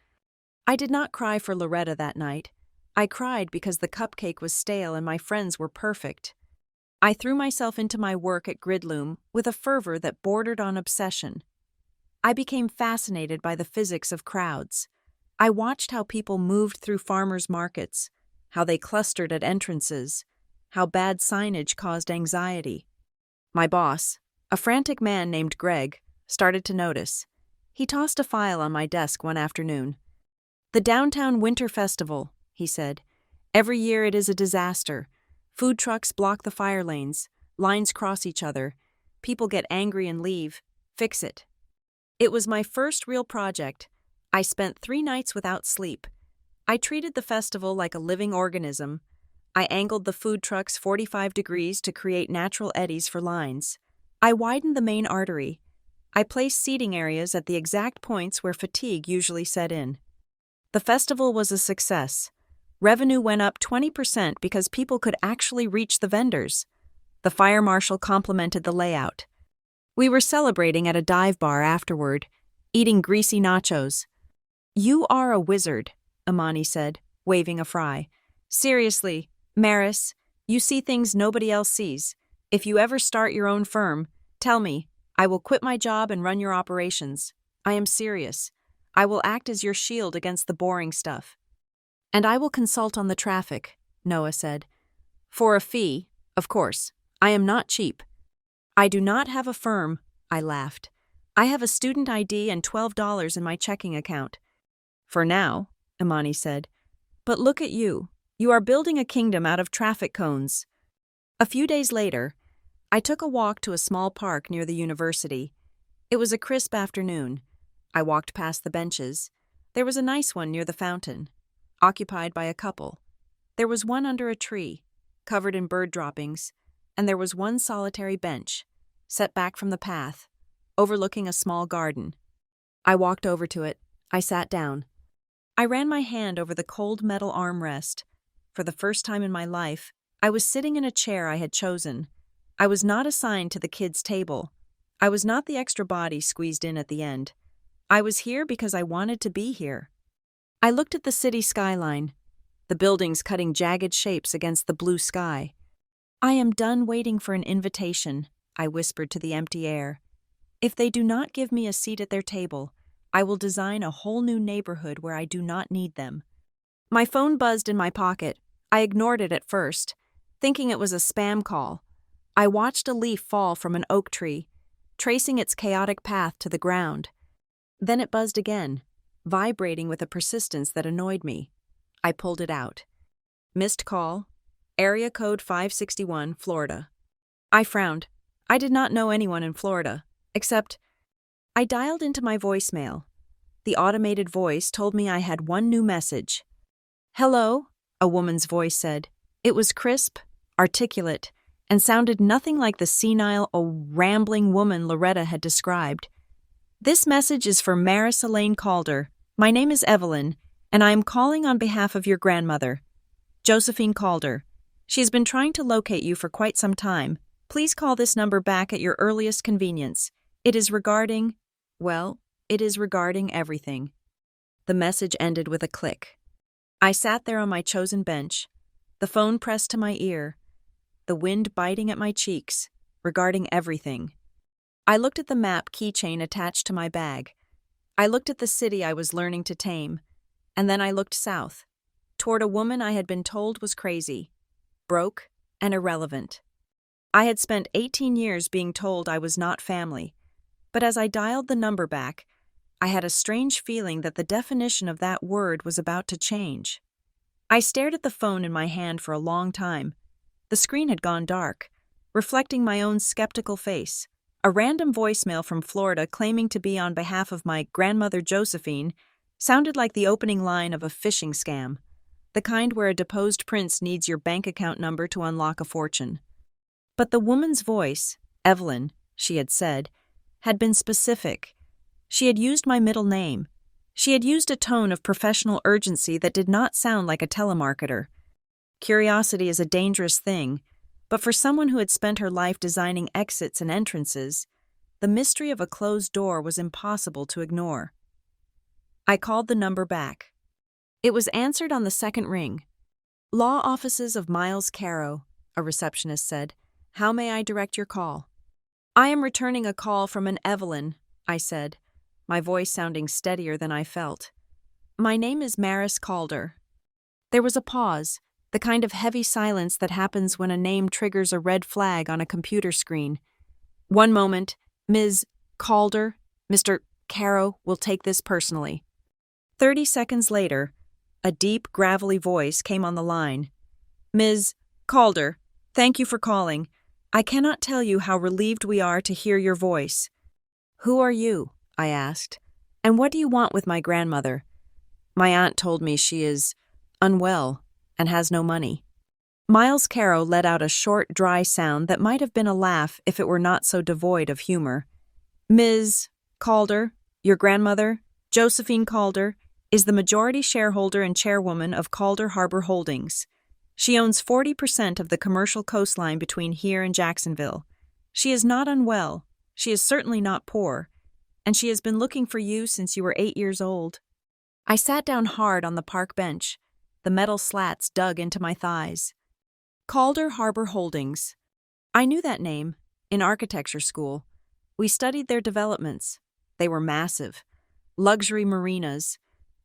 I did not cry for Loretta that night. I cried because the cupcake was stale and my friends were perfect. I threw myself into my work at Gridloom with a fervor that bordered on obsession. I became fascinated by the physics of crowds. I watched how people moved through farmers' markets, how they clustered at entrances, how bad signage caused anxiety. My boss, a frantic man named Greg, started to notice. He tossed a file on my desk one afternoon. "The Downtown Winter Festival," he said. "Every year it is a disaster. Food trucks block the fire lanes, lines cross each other, people get angry and leave. Fix it." It was my first real project. I spent 3 nights without sleep. I treated the festival like a living organism. I angled the food trucks 45 degrees to create natural eddies for lines. I widened the main artery. I placed seating areas at the exact points where fatigue usually set in. The festival was a success. Revenue went up 20% because people could actually reach the vendors. The fire marshal complimented the layout. We were celebrating at a dive bar afterward, eating greasy nachos. "You are a wizard," Imani said, waving a fry. "Seriously, Maris, you see things nobody else sees. If you ever start your own firm, tell me. I will quit my job and run your operations. I am serious. I will act as your shield against the boring stuff." "And I will consult on the traffic," Noah said. "For a fee, of course. I am not cheap." "I do not have a firm," I laughed. "I have a student ID and $12 in my checking account." "For now," Imani said. "But look at you. You are building a kingdom out of traffic cones." A few days later, I took a walk to a small park near the university. It was a crisp afternoon. I walked past the benches. There was a nice one near the fountain, occupied by a couple. There was one under a tree, covered in bird droppings, and there was one solitary bench, set back from the path, overlooking a small garden. I walked over to it. I sat down. I ran my hand over the cold metal armrest. For the first time in my life, I was sitting in a chair I had chosen. I was not assigned to the kids' table. I was not the extra body squeezed in at the end. I was here because I wanted to be here. I looked at the city skyline, the buildings cutting jagged shapes against the blue sky. "I am done waiting for an invitation," I whispered to the empty air. "If they do not give me a seat at their table, I will design a whole new neighborhood where I do not need them." My phone buzzed in my pocket. I ignored it at first, thinking it was a spam call. I watched a leaf fall from an oak tree, tracing its chaotic path to the ground. Then it buzzed again, vibrating with a persistence that annoyed me. I pulled it out. "Missed call. Area code 561, Florida." I frowned. I did not know anyone in Florida, except I dialed into my voicemail. The automated voice told me I had one new message. "Hello," a woman's voice said. It was crisp, articulate, and sounded nothing like the senile, rambling woman Loretta had described. "This message is for Maris Elaine Calder. My name is Evelyn, and I am calling on behalf of your grandmother, Josephine Calder. She has been trying to locate you for quite some time. Please call this number back at your earliest convenience. It is regarding everything." The message ended with a click. I sat there on my chosen bench, the phone pressed to my ear, the wind biting at my cheeks, regarding everything. I looked at the map keychain attached to my bag. I looked at the city I was learning to tame, and then I looked south, toward a woman I had been told was crazy, broke, and irrelevant. I had spent 18 years being told I was not family. But as I dialed the number back, I had a strange feeling that the definition of that word was about to change. I stared at the phone in my hand for a long time. The screen had gone dark, reflecting my own skeptical face. A random voicemail from Florida claiming to be on behalf of my grandmother Josephine sounded like the opening line of a phishing scam, the kind where a deposed prince needs your bank account number to unlock a fortune. But the woman's voice, Evelyn, she had said, had been specific. She had used my middle name. She had used a tone of professional urgency that did not sound like a telemarketer. Curiosity is a dangerous thing, but for someone who had spent her life designing exits and entrances, the mystery of a closed door was impossible to ignore. I called the number back. It was answered on the second ring. "Law offices of Miles Caro," a receptionist said. "How may I direct your call?" "I am returning a call from an Evelyn," I said, my voice sounding steadier than I felt. "My name is Maris Calder." There was a pause, the kind of heavy silence that happens when a name triggers a red flag on a computer screen. One moment, "Ms. Calder, Mr. Caro will take this personally." 30 seconds later, a deep, gravelly voice came on the line. "Ms. Calder, thank you for calling. I cannot tell you how relieved we are to hear your voice." "Who are you?" I asked. "And what do you want with my grandmother?" "My aunt told me she is unwell and has no money." Miles Caro let out a short, dry sound that might have been a laugh if it were not so devoid of humor. "Ms. Calder, your grandmother, Josephine Calder, is the majority shareholder and chairwoman of Calder Harbor Holdings. She owns 40% of the commercial coastline between here and Jacksonville. She is not unwell, she is certainly not poor, and she has been looking for you since you were 8 years old." I sat down hard on the park bench, the metal slats dug into my thighs. Calder Harbor Holdings. I knew that name, in architecture school. We studied their developments. They were massive. Luxury marinas,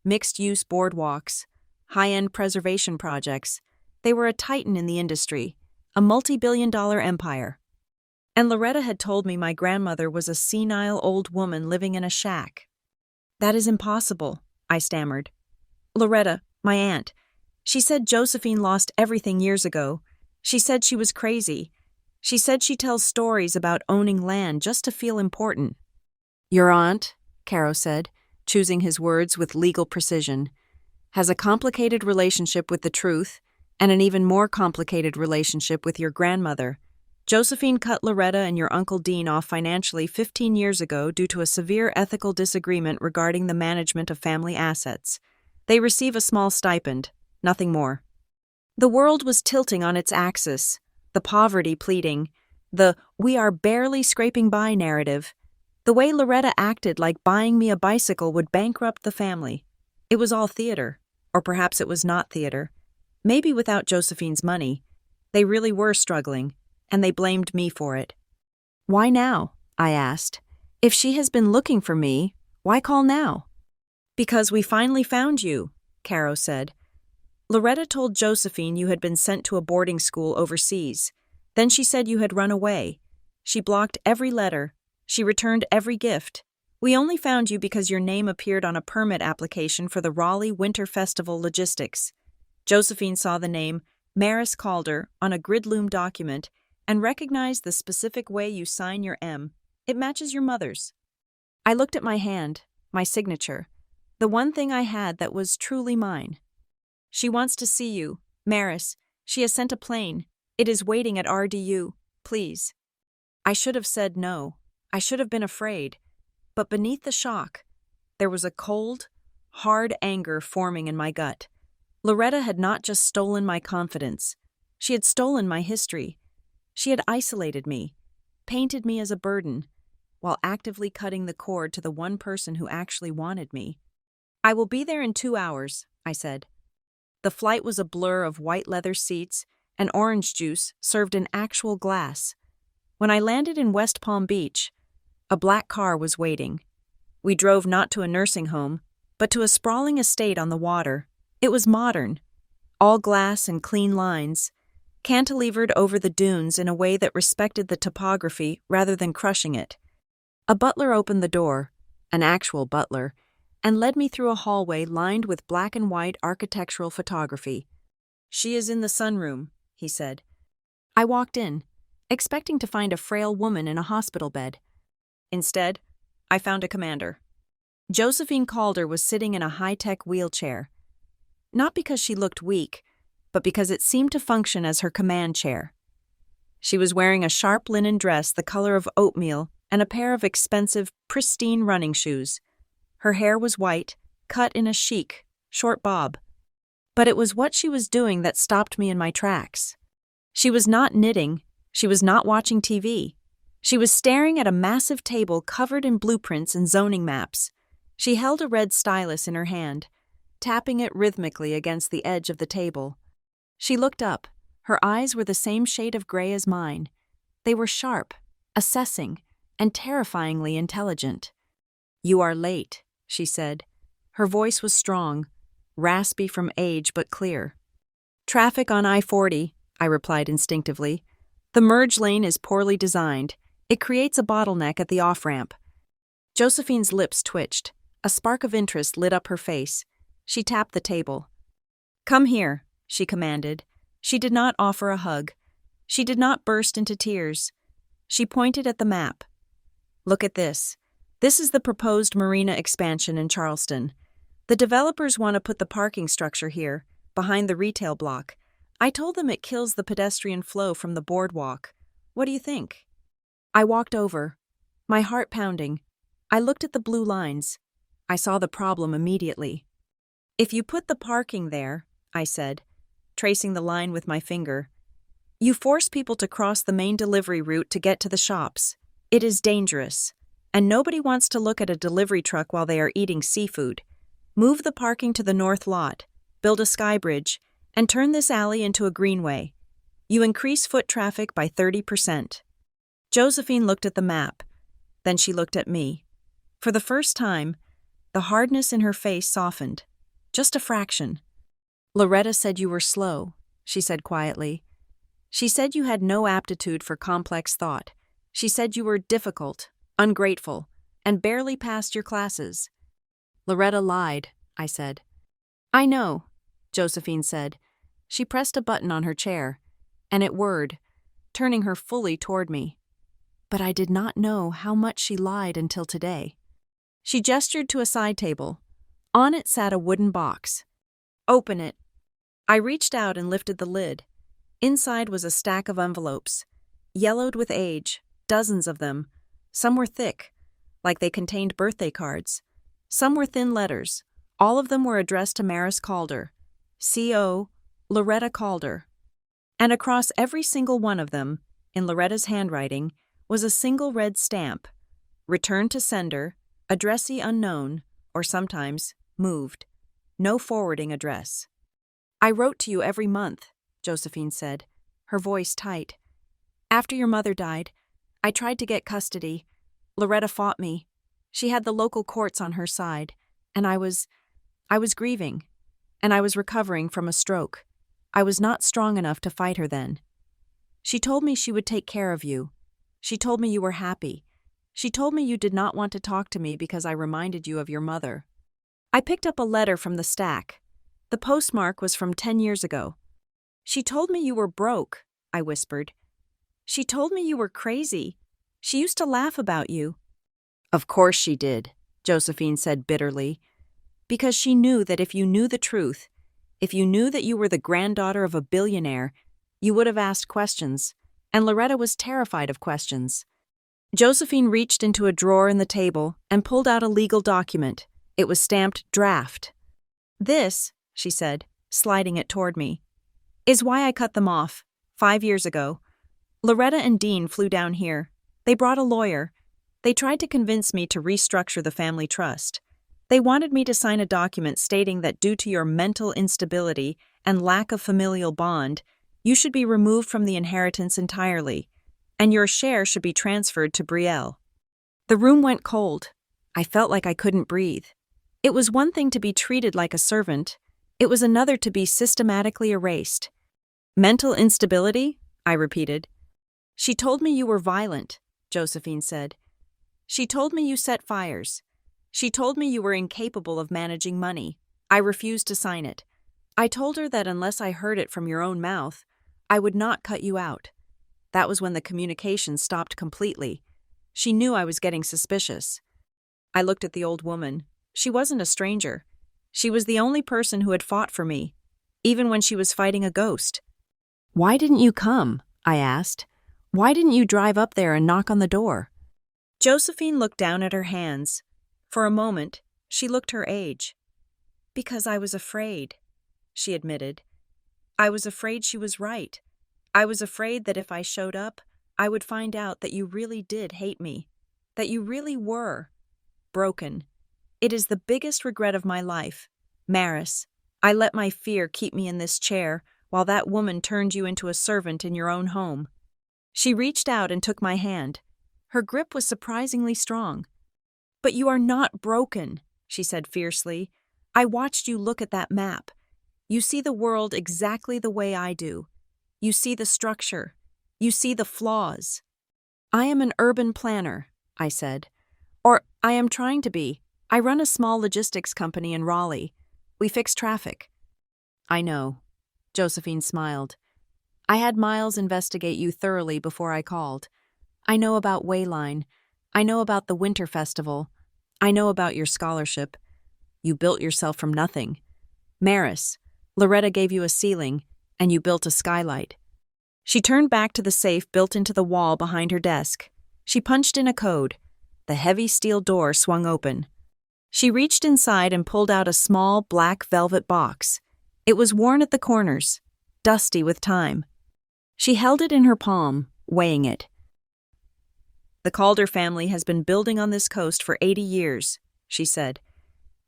mixed-use boardwalks, high-end preservation projects. They were a titan in the industry, a multi-billion-dollar empire. And Loretta had told me my grandmother was a senile old woman living in a shack. "That is impossible," I stammered. "Loretta, my aunt, she said Josephine lost everything years ago. She said she was crazy. She said she tells stories about owning land just to feel important." "Your aunt," Caro said, choosing his words with legal precision, "has a complicated relationship with the truth and an even more complicated relationship with your grandmother. Josephine cut Loretta and your Uncle Dean off financially 15 years ago due to a severe ethical disagreement regarding the management of family assets. They receive a small stipend, nothing more." The world was tilting on its axis, the poverty pleading, the "we are barely scraping by" narrative. The way Loretta acted like buying me a bicycle would bankrupt the family. It was all theater, or perhaps it was not theater. Maybe without Josephine's money, they really were struggling, and they blamed me for it. "Why now?" I asked. "If she has been looking for me, why call now?" "Because we finally found you," Caro said. "Loretta told Josephine you had been sent to a boarding school overseas. Then she said you had run away. She blocked every letter. She returned every gift. We only found you because your name appeared on a permit application for the Raleigh Winter Festival logistics. Josephine saw the name Maris Calder on a gridloom document and recognized the specific way you sign your M. It matches your mother's." I looked at my hand, my signature, the one thing I had that was truly mine. "She wants to see you, Maris. She has sent a plane. It is waiting at RDU. Please." I should have said no. I should have been afraid. But beneath the shock, there was a cold, hard anger forming in my gut. Loretta had not just stolen my confidence. She had stolen my history. She had isolated me, painted me as a burden, while actively cutting the cord to the one person who actually wanted me. "I will be there in 2 hours," I said. The flight was a blur of white leather seats and orange juice served in actual glass. When I landed in West Palm Beach, a black car was waiting. We drove not to a nursing home, but to a sprawling estate on the water. It was modern, all glass and clean lines, cantilevered over the dunes in a way that respected the topography rather than crushing it. A butler opened the door, an actual butler, and led me through a hallway lined with black and white architectural photography. "She is in the sunroom," he said. I walked in, expecting to find a frail woman in a hospital bed. Instead, I found a commander. Josephine Calder was sitting in a high-tech wheelchair. Not because she looked weak, but because it seemed to function as her command chair. She was wearing a sharp linen dress the color of oatmeal and a pair of expensive, pristine running shoes. Her hair was white, cut in a chic, short bob. But it was what she was doing that stopped me in my tracks. She was not knitting. She was not watching TV. She was staring at a massive table covered in blueprints and zoning maps. She held a red stylus in her hand, tapping it rhythmically against the edge of the table. She looked up. Her eyes were the same shade of gray as mine. They were sharp, assessing, and terrifyingly intelligent. "You are late," she said. Her voice was strong, raspy from age but clear. "Traffic on I-40, I replied instinctively. "The merge lane is poorly designed. It creates a bottleneck at the off-ramp." Josephine's lips twitched. A spark of interest lit up her face. She tapped the table. "Come here," she commanded. She did not offer a hug. She did not burst into tears. She pointed at the map. "Look at this. This is the proposed marina expansion in Charleston. The developers want to put the parking structure here, behind the retail block. I told them it kills the pedestrian flow from the boardwalk. What do you think?" I walked over, my heart pounding. I looked at the blue lines. I saw the problem immediately. "If you put the parking there," I said, tracing the line with my finger, "you force people to cross the main delivery route to get to the shops. It is dangerous, and nobody wants to look at a delivery truck while they are eating seafood. Move the parking to the north lot, build a sky bridge, and turn this alley into a greenway. You increase foot traffic by 30%. Josephine looked at the map. Then she looked at me. For the first time, the hardness in her face softened. Just a fraction. "Loretta said you were slow," she said quietly. "She said you had no aptitude for complex thought. She said you were difficult, ungrateful, and barely passed your classes." "Loretta lied," I said. "I know," Josephine said. She pressed a button on her chair, and it whirred, turning her fully toward me. But I did not know how much she lied until today. She gestured to a side table. On it sat a wooden box. "Open it." I reached out and lifted the lid. Inside was a stack of envelopes, yellowed with age, dozens of them. Some were thick, like they contained birthday cards. Some were thin letters. All of them were addressed to Maris Calder, C.O. Loretta Calder. And across every single one of them, in Loretta's handwriting, was a single red stamp. Return to sender, addressee unknown, or sometimes moved. No forwarding address. "I wrote to you every month," Josephine said, her voice tight. "After your mother died, I tried to get custody. Loretta fought me. She had the local courts on her side, and I was grieving, and I was recovering from a stroke. I was not strong enough to fight her then. She told me she would take care of you. She told me you were happy. She told me you did not want to talk to me because I reminded you of your mother." I picked up a letter from the stack. The postmark was from 10 years ago. "She told me you were broke," I whispered. "She told me you were crazy. She used to laugh about you." "Of course she did," Josephine said bitterly. "Because she knew that if you knew the truth, if you knew that you were the granddaughter of a billionaire, you would have asked questions, and Loretta was terrified of questions." Josephine reached into a drawer in the table and pulled out a legal document. It was stamped draft. "This," she said, sliding it toward me, "is why I cut them off, 5 years ago. Loretta and Dean flew down here. They brought a lawyer. They tried to convince me to restructure the family trust. They wanted me to sign a document stating that due to your mental instability and lack of familial bond, you should be removed from the inheritance entirely, and your share should be transferred to Brielle." The room went cold. I felt like I couldn't breathe. It was one thing to be treated like a servant. It was another to be systematically erased. "Mental instability?" I repeated. "She told me you were violent," Josephine said. She told me you set fires. She told me you were incapable of managing money. I refused to sign it. I told her that unless I heard it from your own mouth, I would not cut you out. That was when the communication stopped completely. She knew I was getting suspicious. I looked at the old woman. She wasn't a stranger. She was the only person who had fought for me, even when she was fighting a ghost. "Why didn't you come?" I asked. "Why didn't you drive up there and knock on the door?" Josephine looked down at her hands. For a moment, she looked her age. "Because I was afraid," she admitted. "I was afraid she was right. I was afraid that if I showed up, I would find out that you really did hate me, that you really were broken. It is the biggest regret of my life. Maris, I let my fear keep me in this chair while that woman turned you into a servant in your own home." She reached out and took my hand. Her grip was surprisingly strong. "But you are not broken," she said fiercely. "I watched you look at that map. You see the world exactly the way I do. You see the structure. You see the flaws." "I am an urban planner," I said. "Or I am trying to be. I run a small logistics company in Raleigh. We fix traffic." "I know." Josephine smiled. "I had Miles investigate you thoroughly before I called. I know about Wayline. I know about the Winter Festival. I know about your scholarship. You built yourself from nothing. Maris, Loretta gave you a ceiling, and you built a skylight." She turned back to the safe built into the wall behind her desk. She punched in a code. The heavy steel door swung open. She reached inside and pulled out a small black velvet box. It was worn at the corners, dusty with time. She held it in her palm, weighing it. "The Calder family has been building on this coast for 80 years, she said.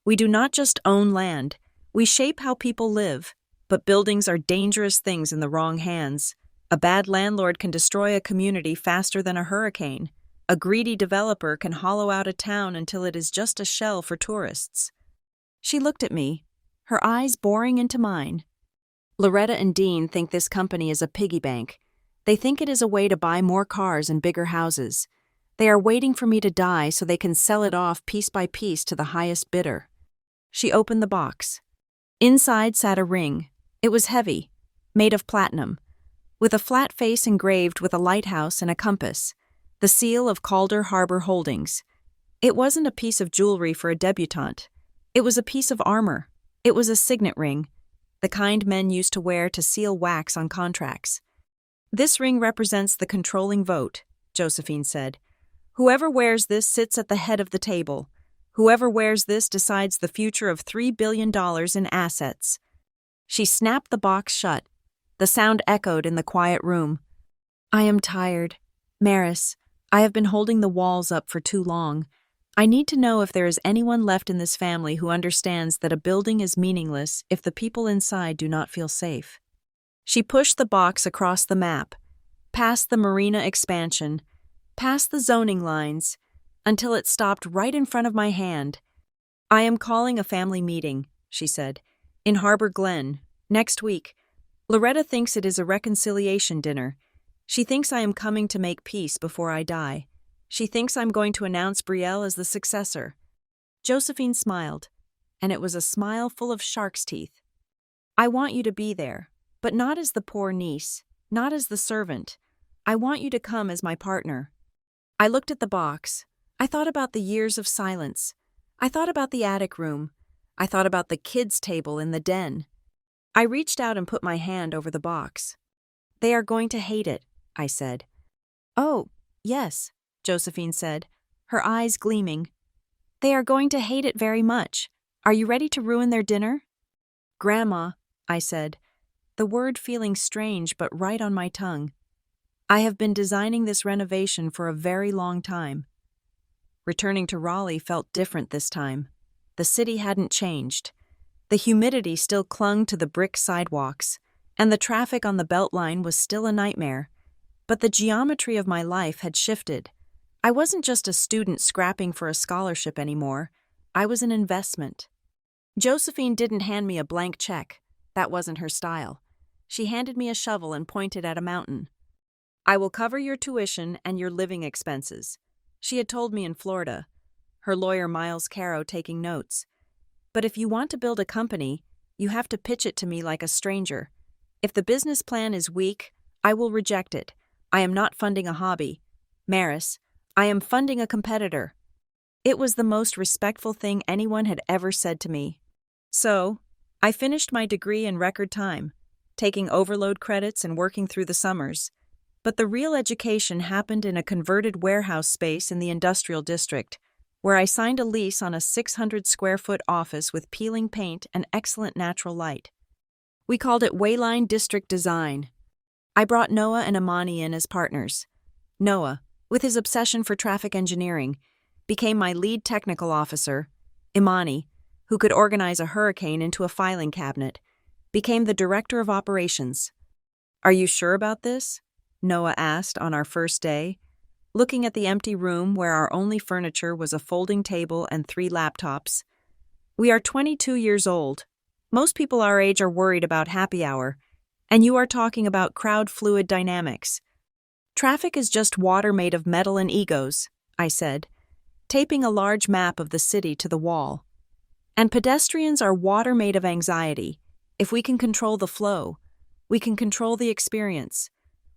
"We do not just own land. We shape how people live, but buildings are dangerous things in the wrong hands. A bad landlord can destroy a community faster than a hurricane. A greedy developer can hollow out a town until it is just a shell for tourists." She looked at me, her eyes boring into mine. "Loretta and Dean think this company is a piggy bank. They think it is a way to buy more cars and bigger houses. They are waiting for me to die so they can sell it off piece by piece to the highest bidder." She opened the box. Inside sat a ring. It was heavy, made of platinum, with a flat face engraved with a lighthouse and a compass, the seal of Calder Harbor Holdings. It wasn't a piece of jewelry for a debutante. It was a piece of armor. It was a signet ring, the kind men used to wear to seal wax on contracts. "This ring represents the controlling vote," Josephine said. "Whoever wears this sits at the head of the table. Whoever wears this decides the future of $3 billion in assets." She snapped the box shut. The sound echoed in the quiet room. "I am tired. Maris, I have been holding the walls up for too long. I need to know if there is anyone left in this family who understands that a building is meaningless if the people inside do not feel safe." She pushed the box across the map, past the marina expansion, past the zoning lines, until it stopped right in front of my hand. "I am calling a family meeting," she said, "in Harbor Glen, next week. Loretta thinks it is a reconciliation dinner. She thinks I am coming to make peace before I die. She thinks I'm going to announce Brielle as the successor." Josephine smiled, and it was a smile full of shark's teeth. "I want you to be there, but not as the poor niece, not as the servant. I want you to come as my partner." I looked at the box. I thought about the years of silence. I thought about the attic room. I thought about the kids' table in the den. I reached out and put my hand over the box. "They are going to hate it," I said. "Oh, yes," Josephine said, her eyes gleaming. "They are going to hate it very much. Are you ready to ruin their dinner?" "Grandma," I said, the word feeling strange but right on my tongue. "I have been designing this renovation for a very long time." Returning to Raleigh felt different this time. The city hadn't changed. The humidity still clung to the brick sidewalks, and the traffic on the Beltline was still a nightmare. But the geometry of my life had shifted. I wasn't just a student scrapping for a scholarship anymore. I was an investment. Josephine didn't hand me a blank check. That wasn't her style. She handed me a shovel and pointed at a mountain. "I will cover your tuition and your living expenses. She had told me in Florida, her lawyer Miles Caro taking notes. But if you want to build a company, you have to pitch it to me like a stranger. If the business plan is weak, I will reject it. I am not funding a hobby. Maris, I am funding a competitor. It was the most respectful thing anyone had ever said to me. So, I finished my degree in record time, taking overload credits and working through the summers. But the real education happened in a converted warehouse space in the industrial district, where I signed a lease on a 600-square-foot office with peeling paint and excellent natural light. We called it Wayline District Design. I brought Noah and Imani in as partners. Noah, with his obsession for traffic engineering, became my lead technical officer. Imani, who could organize a hurricane into a filing cabinet, became the director of operations. "Are you sure about this?" Noah asked on our first day, looking at the empty room where our only furniture was a folding table and 3 laptops. "We are 22 years old. Most people our age are worried about happy hour, and you are talking about crowd fluid dynamics. Traffic is just water made of metal and egos," I said, taping a large map of the city to the wall. "And pedestrians are water made of anxiety. If we can control the flow, we can control the experience.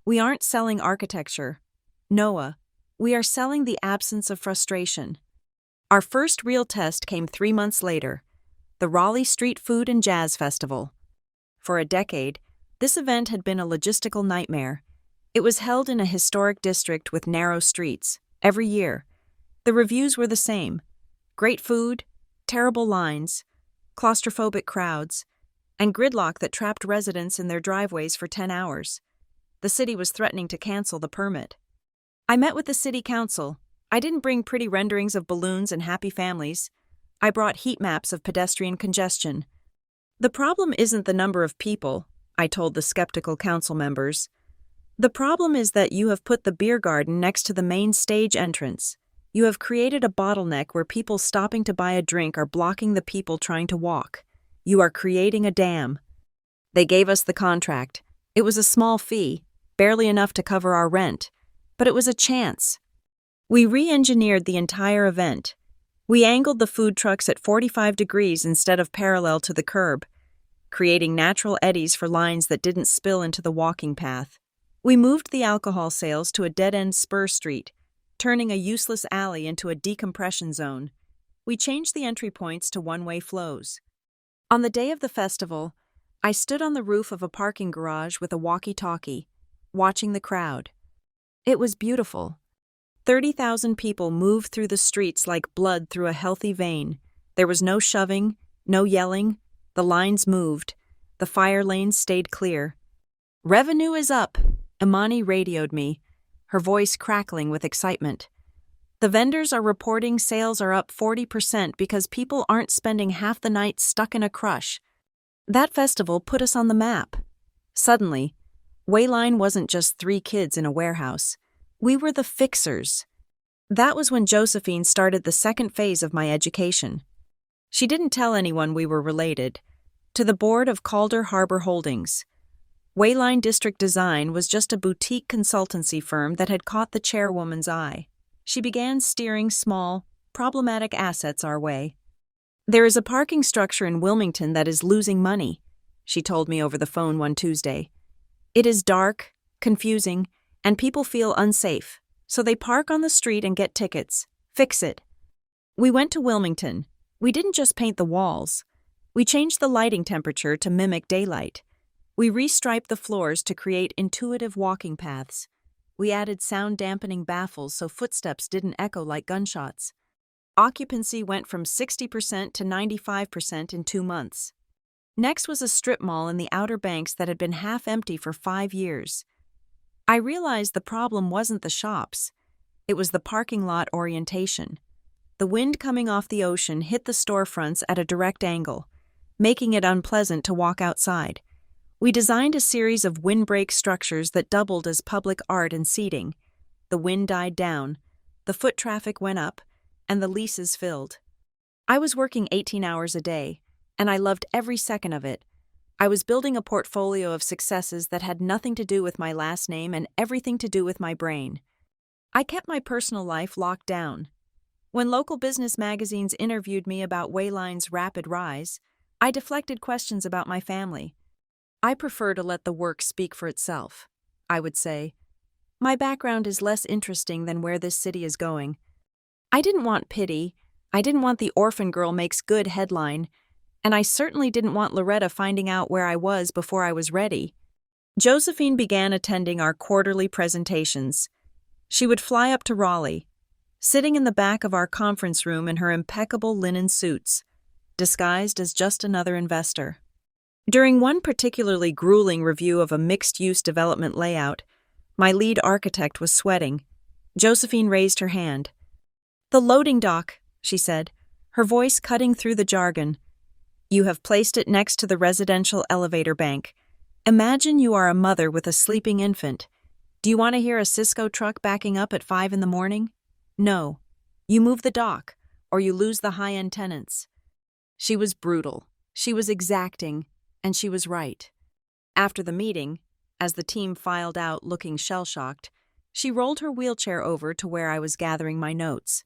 We aren't selling architecture. Noah, we are selling the absence of frustration." Our first real test came 3 months later, the Raleigh Street Food and Jazz Festival. For a decade, this event had been a logistical nightmare. It was held in a historic district with narrow streets, every year. The reviews were the same: great food, terrible lines, claustrophobic crowds, and gridlock that trapped residents in their driveways for 10 hours. The city was threatening to cancel the permit. I met with the city council. I didn't bring pretty renderings of balloons and happy families. I brought heat maps of pedestrian congestion. "The problem isn't the number of people," I told the skeptical council members. "The problem is that you have put the beer garden next to the main stage entrance. You have created a bottleneck where people stopping to buy a drink are blocking the people trying to walk. You are creating a dam." They gave us the contract. It was a small fee, barely enough to cover our rent, but it was a chance. We re-engineered the entire event. We angled the food trucks at 45 degrees instead of parallel to the curb, creating natural eddies for lines that didn't spill into the walking path. We moved the alcohol sales to a dead-end spur street, turning a useless alley into a decompression zone. We changed the entry points to one-way flows. On the day of the festival, I stood on the roof of a parking garage with a walkie-talkie, watching the crowd. It was beautiful. 30,000 people moved through the streets like blood through a healthy vein. There was no shoving, no yelling. The lines moved. The fire lanes stayed clear. "Revenue is up," Imani radioed me, her voice crackling with excitement. "The vendors are reporting sales are up 40% because people aren't spending half the night stuck in a crush." That festival put us on the map. Suddenly, Wayline wasn't just 3 kids in a warehouse. We were the fixers. That was when Josephine started the second phase of my education. She didn't tell anyone we were related. To the board of Calder Harbor Holdings. Wayline District Design was just a boutique consultancy firm that had caught the chairwoman's eye. She began steering small, problematic assets our way. "There is a parking structure in Wilmington that is losing money," she told me over the phone one Tuesday. "It is dark, confusing, and people feel unsafe, so they park on the street and get tickets. Fix it." We went to Wilmington. We didn't just paint the walls. We changed the lighting temperature to mimic daylight. We restriped the floors to create intuitive walking paths. We added sound-dampening baffles so footsteps didn't echo like gunshots. Occupancy went from 60% to 95% in 2 months. Next was a strip mall in the Outer Banks that had been half empty for 5 years. I realized the problem wasn't the shops. It was the parking lot orientation. The wind coming off the ocean hit the storefronts at a direct angle, making it unpleasant to walk outside. We designed a series of windbreak structures that doubled as public art and seating. The wind died down, the foot traffic went up, and the leases filled. I was working 18 hours a day, and I loved every second of it. I was building a portfolio of successes that had nothing to do with my last name and everything to do with my brain. I kept my personal life locked down. When local business magazines interviewed me about Wayline's rapid rise, I deflected questions about my family. I prefer to let the work speak for itself. I would say, my background is less interesting than where this city is going. I didn't want pity, I didn't want the orphan girl makes good headline, and I certainly didn't want Loretta finding out where I was before I was ready. Josephine began attending our quarterly presentations. She would fly up to Raleigh, sitting in the back of our conference room in her impeccable linen suits, disguised as just another investor. During one particularly grueling review of a mixed-use development layout, my lead architect was sweating. Josephine raised her hand. "The loading dock," she said, her voice cutting through the jargon. "You have placed it next to the residential elevator bank. Imagine you are a mother with a sleeping infant. Do you want to hear a Cisco truck backing up at 5 in the morning? No. You move the dock, or you lose the high-end tenants." She was brutal, she was exacting, and she was right. After the meeting, as the team filed out looking shell-shocked, she rolled her wheelchair over to where I was gathering my notes.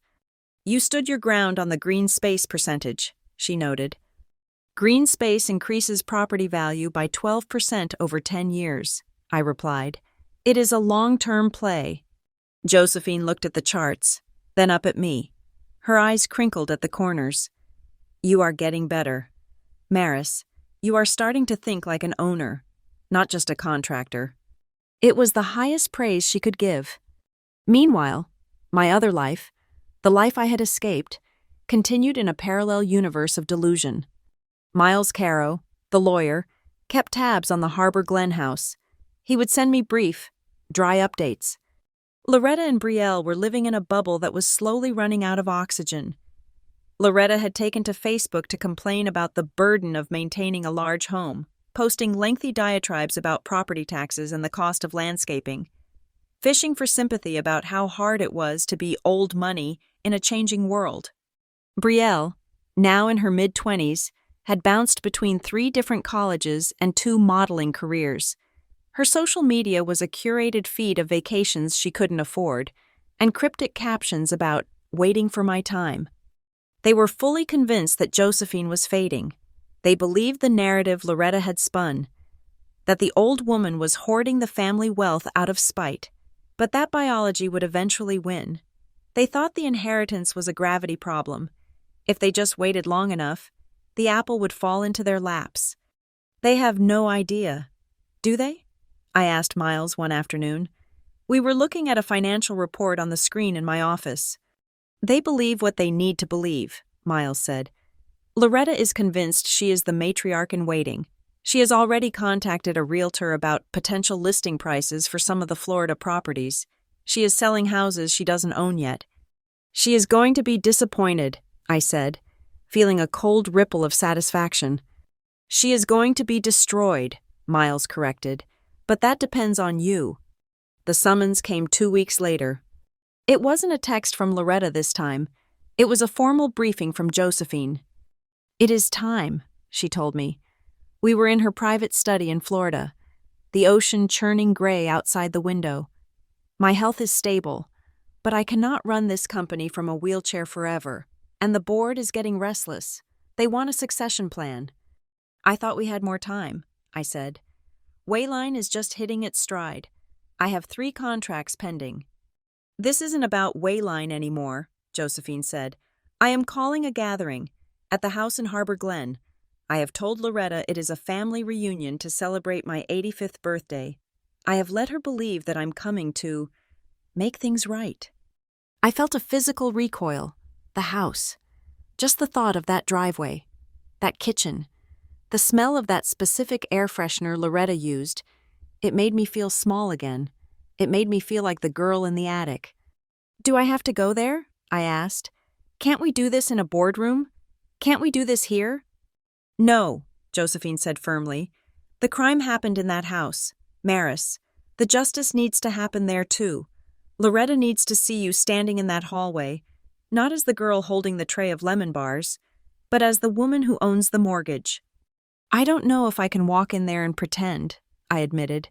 "You stood your ground on the green space percentage," she noted. "Green space increases property value by 12% over 10 years, I replied. "It is a long-term play." Josephine looked at the charts, then up at me. Her eyes crinkled at the corners. "You are getting better. Maris, you are starting to think like an owner, not just a contractor." It was the highest praise she could give. Meanwhile, my other life, the life I had escaped, continued in a parallel universe of delusion. Miles Caro, the lawyer, kept tabs on the Harbor Glen house. He would send me brief, dry updates. Loretta and Brielle were living in a bubble that was slowly running out of oxygen. Loretta had taken to Facebook to complain about the burden of maintaining a large home, posting lengthy diatribes about property taxes and the cost of landscaping, fishing for sympathy about how hard it was to be old money in a changing world. Brielle, now in her mid-20s, had bounced between 3 different colleges and 2 modeling careers. Her social media was a curated feed of vacations she couldn't afford, and cryptic captions about "waiting for my time." They were fully convinced that Josephine was fading. They believed the narrative Loretta had spun, that the old woman was hoarding the family wealth out of spite, but that biology would eventually win. They thought the inheritance was a gravity problem. If they just waited long enough, the apple would fall into their laps. They have no idea, do they? I asked Miles one afternoon. We were looking at a financial report on the screen in my office. "They believe what they need to believe," Miles said. "Loretta is convinced she is the matriarch in waiting. She has already contacted a realtor about potential listing prices for some of the Florida properties. She is selling houses she doesn't own yet." "She is going to be disappointed," I said, feeling a cold ripple of satisfaction. "She is going to be destroyed," Miles corrected, "but that depends on you." The summons came 2 weeks later. It wasn't a text from Loretta this time. It was a formal briefing from Josephine. "It is time," she told me. We were in her private study in Florida, the ocean churning gray outside the window. "My health is stable, but I cannot run this company from a wheelchair forever, and the board is getting restless. They want a succession plan." "I thought we had more time," I said. "Wayline is just hitting its stride. I have 3 contracts pending." "This isn't about Wayline anymore," Josephine said. "I am calling a gathering at the house in Harbor Glen. I have told Loretta it is a family reunion to celebrate my 85th birthday. I have let her believe that I'm coming to make things right." I felt a physical recoil. The house. Just the thought of that driveway, that kitchen, the smell of that specific air freshener Loretta used, it made me feel small again. It made me feel like the girl in the attic. "Do I have to go there?" I asked. "Can't we do this in a boardroom? Can't we do this here?" "No," Josephine said firmly. "The crime happened in that house, Maris. The justice needs to happen there too. Loretta needs to see you standing in that hallway, not as the girl holding the tray of lemon bars, but as the woman who owns the mortgage." "I don't know if I can walk in there and pretend," I admitted.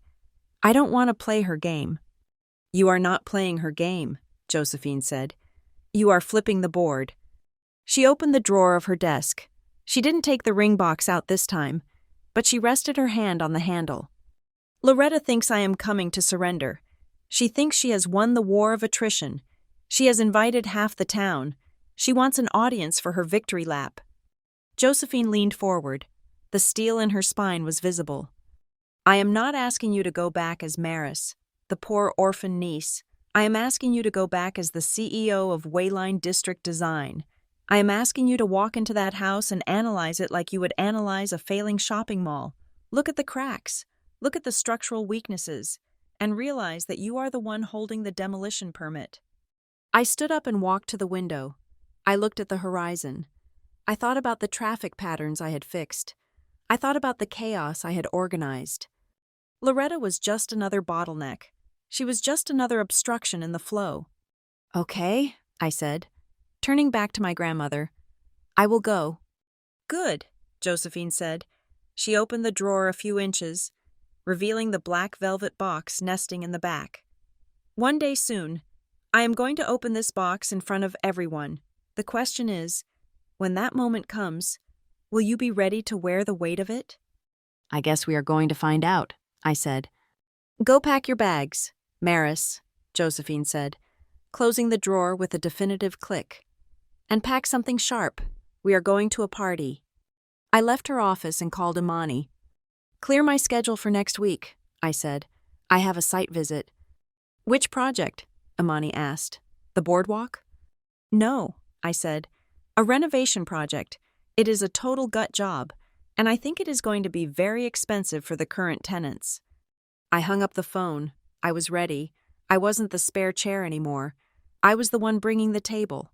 "I don't want to play her game." "You are not playing her game," Josephine said. "You are flipping the board." She opened the drawer of her desk. She didn't take the ring box out this time, but she rested her hand on the handle. "Loretta thinks I am coming to surrender. She thinks she has won the war of attrition. She has invited half the town. She wants an audience for her victory lap." Josephine leaned forward. The steel in her spine was visible. "I am not asking you to go back as Maris, the poor orphan niece. I am asking you to go back as the CEO of Wayline District Design. I am asking you to walk into that house and analyze it like you would analyze a failing shopping mall. Look at the cracks, look at the structural weaknesses, and realize that you are the one holding the demolition permit." I stood up and walked to the window. I looked at the horizon. I thought about the traffic patterns I had fixed. I thought about the chaos I had organized. Loretta was just another bottleneck. She was just another obstruction in the flow. "Okay," I said, turning back to my grandmother. "I will go." "Good," Josephine said. She opened the drawer a few inches, revealing the black velvet box nesting in the back. "One day soon, I am going to open this box in front of everyone. The question is, when that moment comes, will you be ready to wear the weight of it?" "I guess we are going to find out," I said. "Go pack your bags, Maris," Josephine said, closing the drawer with a definitive click. "And pack something sharp. We are going to a party." I left her office and called Imani. "Clear my schedule for next week," I said. "I have a site visit." "Which project?" Imani asked. "The boardwalk?" "No," I said. "A renovation project. It is a total gut job, and I think it is going to be very expensive for the current tenants." I hung up the phone. I was ready. I wasn't the spare chair anymore. I was the one bringing the table.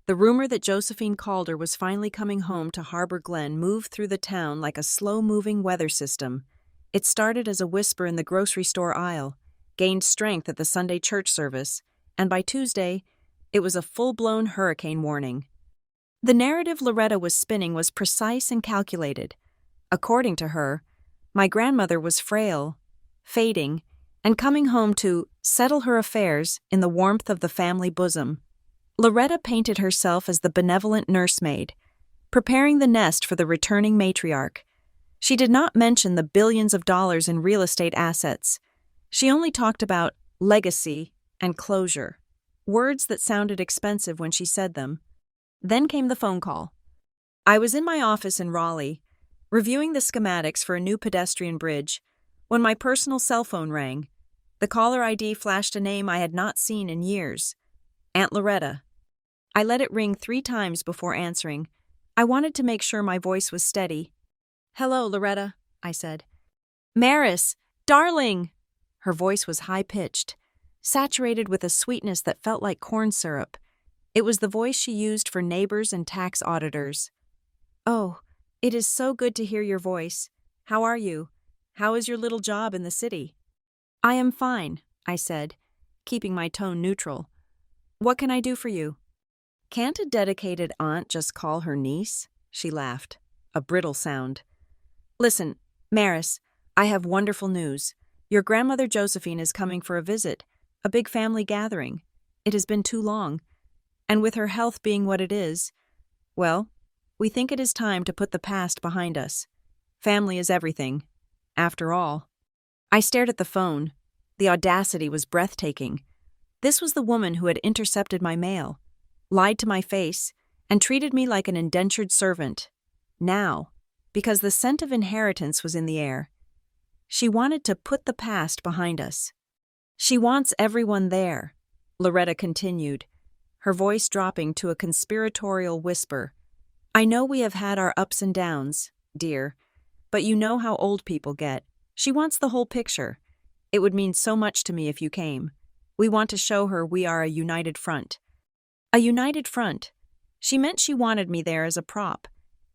The rumor that Josephine Calder was finally coming home to Harbor Glen moved through the town like a slow-moving weather system. It started as a whisper in the grocery store aisle, gained strength at the Sunday church service, and by Tuesday, it was a full-blown hurricane warning. The narrative Loretta was spinning was precise and calculated. According to her, my grandmother was frail, fading, and coming home to settle her affairs in the warmth of the family bosom. Loretta painted herself as the benevolent nursemaid, preparing the nest for the returning matriarch. She did not mention the billions of dollars in real estate assets. She only talked about legacy and closure, words that sounded expensive when she said them. Then came the phone call. I was in my office in Raleigh, reviewing the schematics for a new pedestrian bridge, when my personal cell phone rang. The caller ID flashed a name I had not seen in years. Aunt Loretta. I let it ring 3 times before answering. I wanted to make sure my voice was steady. "Hello, Loretta," I said. "Maris, darling!" Her voice was high-pitched, saturated with a sweetness that felt like corn syrup. It was the voice she used for neighbors and tax auditors. "Oh, it is so good to hear your voice. How are you? How is your little job in the city?" "I am fine," I said, keeping my tone neutral. "What can I do for you?" "Can't a dedicated aunt just call her niece?" She laughed, a brittle sound. "Listen, Maris, I have wonderful news. Your grandmother Josephine is coming for a visit, a big family gathering. It has been too long. And with her health being what it is, well, we think it is time to put the past behind us. Family is everything, after all." I stared at the phone. The audacity was breathtaking. This was the woman who had intercepted my mail, lied to my face, and treated me like an indentured servant. Now, because the scent of inheritance was in the air, she wanted to put the past behind us. "She wants everyone there," Loretta continued, her voice dropping to a conspiratorial whisper. "I know we have had our ups and downs, dear, but you know how old people get. She wants the whole picture. It would mean so much to me if you came. We want to show her we are a united front." A united front. She meant she wanted me there as a prop.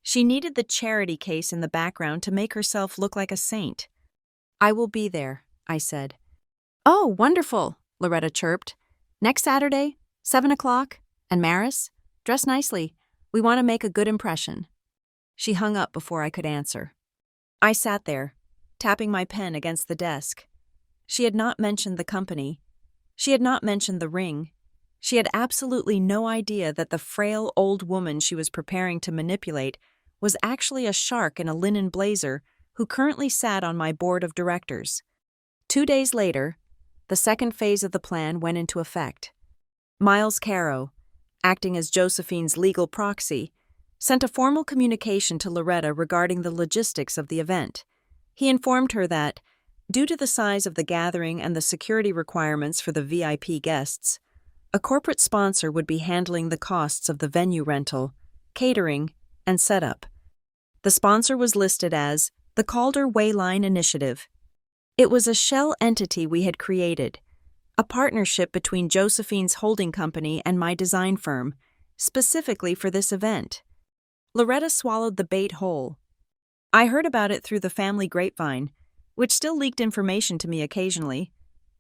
She needed the charity case in the background to make herself look like a saint. "I will be there," I said. "Oh, wonderful," Loretta chirped. "Next Saturday, 7 o'clock, and Maris, dress nicely. We want to make a good impression." She hung up before I could answer. I sat there, tapping my pen against the desk. She had not mentioned the company. She had not mentioned the ring. She had absolutely no idea that the frail old woman she was preparing to manipulate was actually a shark in a linen blazer who currently sat on my board of directors. 2 days later, the second phase of the plan went into effect. Miles Caro, acting as Josephine's legal proxy, sent a formal communication to Loretta regarding the logistics of the event. He informed her that, due to the size of the gathering and the security requirements for the VIP guests, a corporate sponsor would be handling the costs of the venue rental, catering, and setup. The sponsor was listed as the Calder Wayline Initiative. It was a shell entity we had created, a partnership between Josephine's holding company and my design firm, specifically for this event. Loretta swallowed the bait whole. I heard about it through the family grapevine, which still leaked information to me occasionally.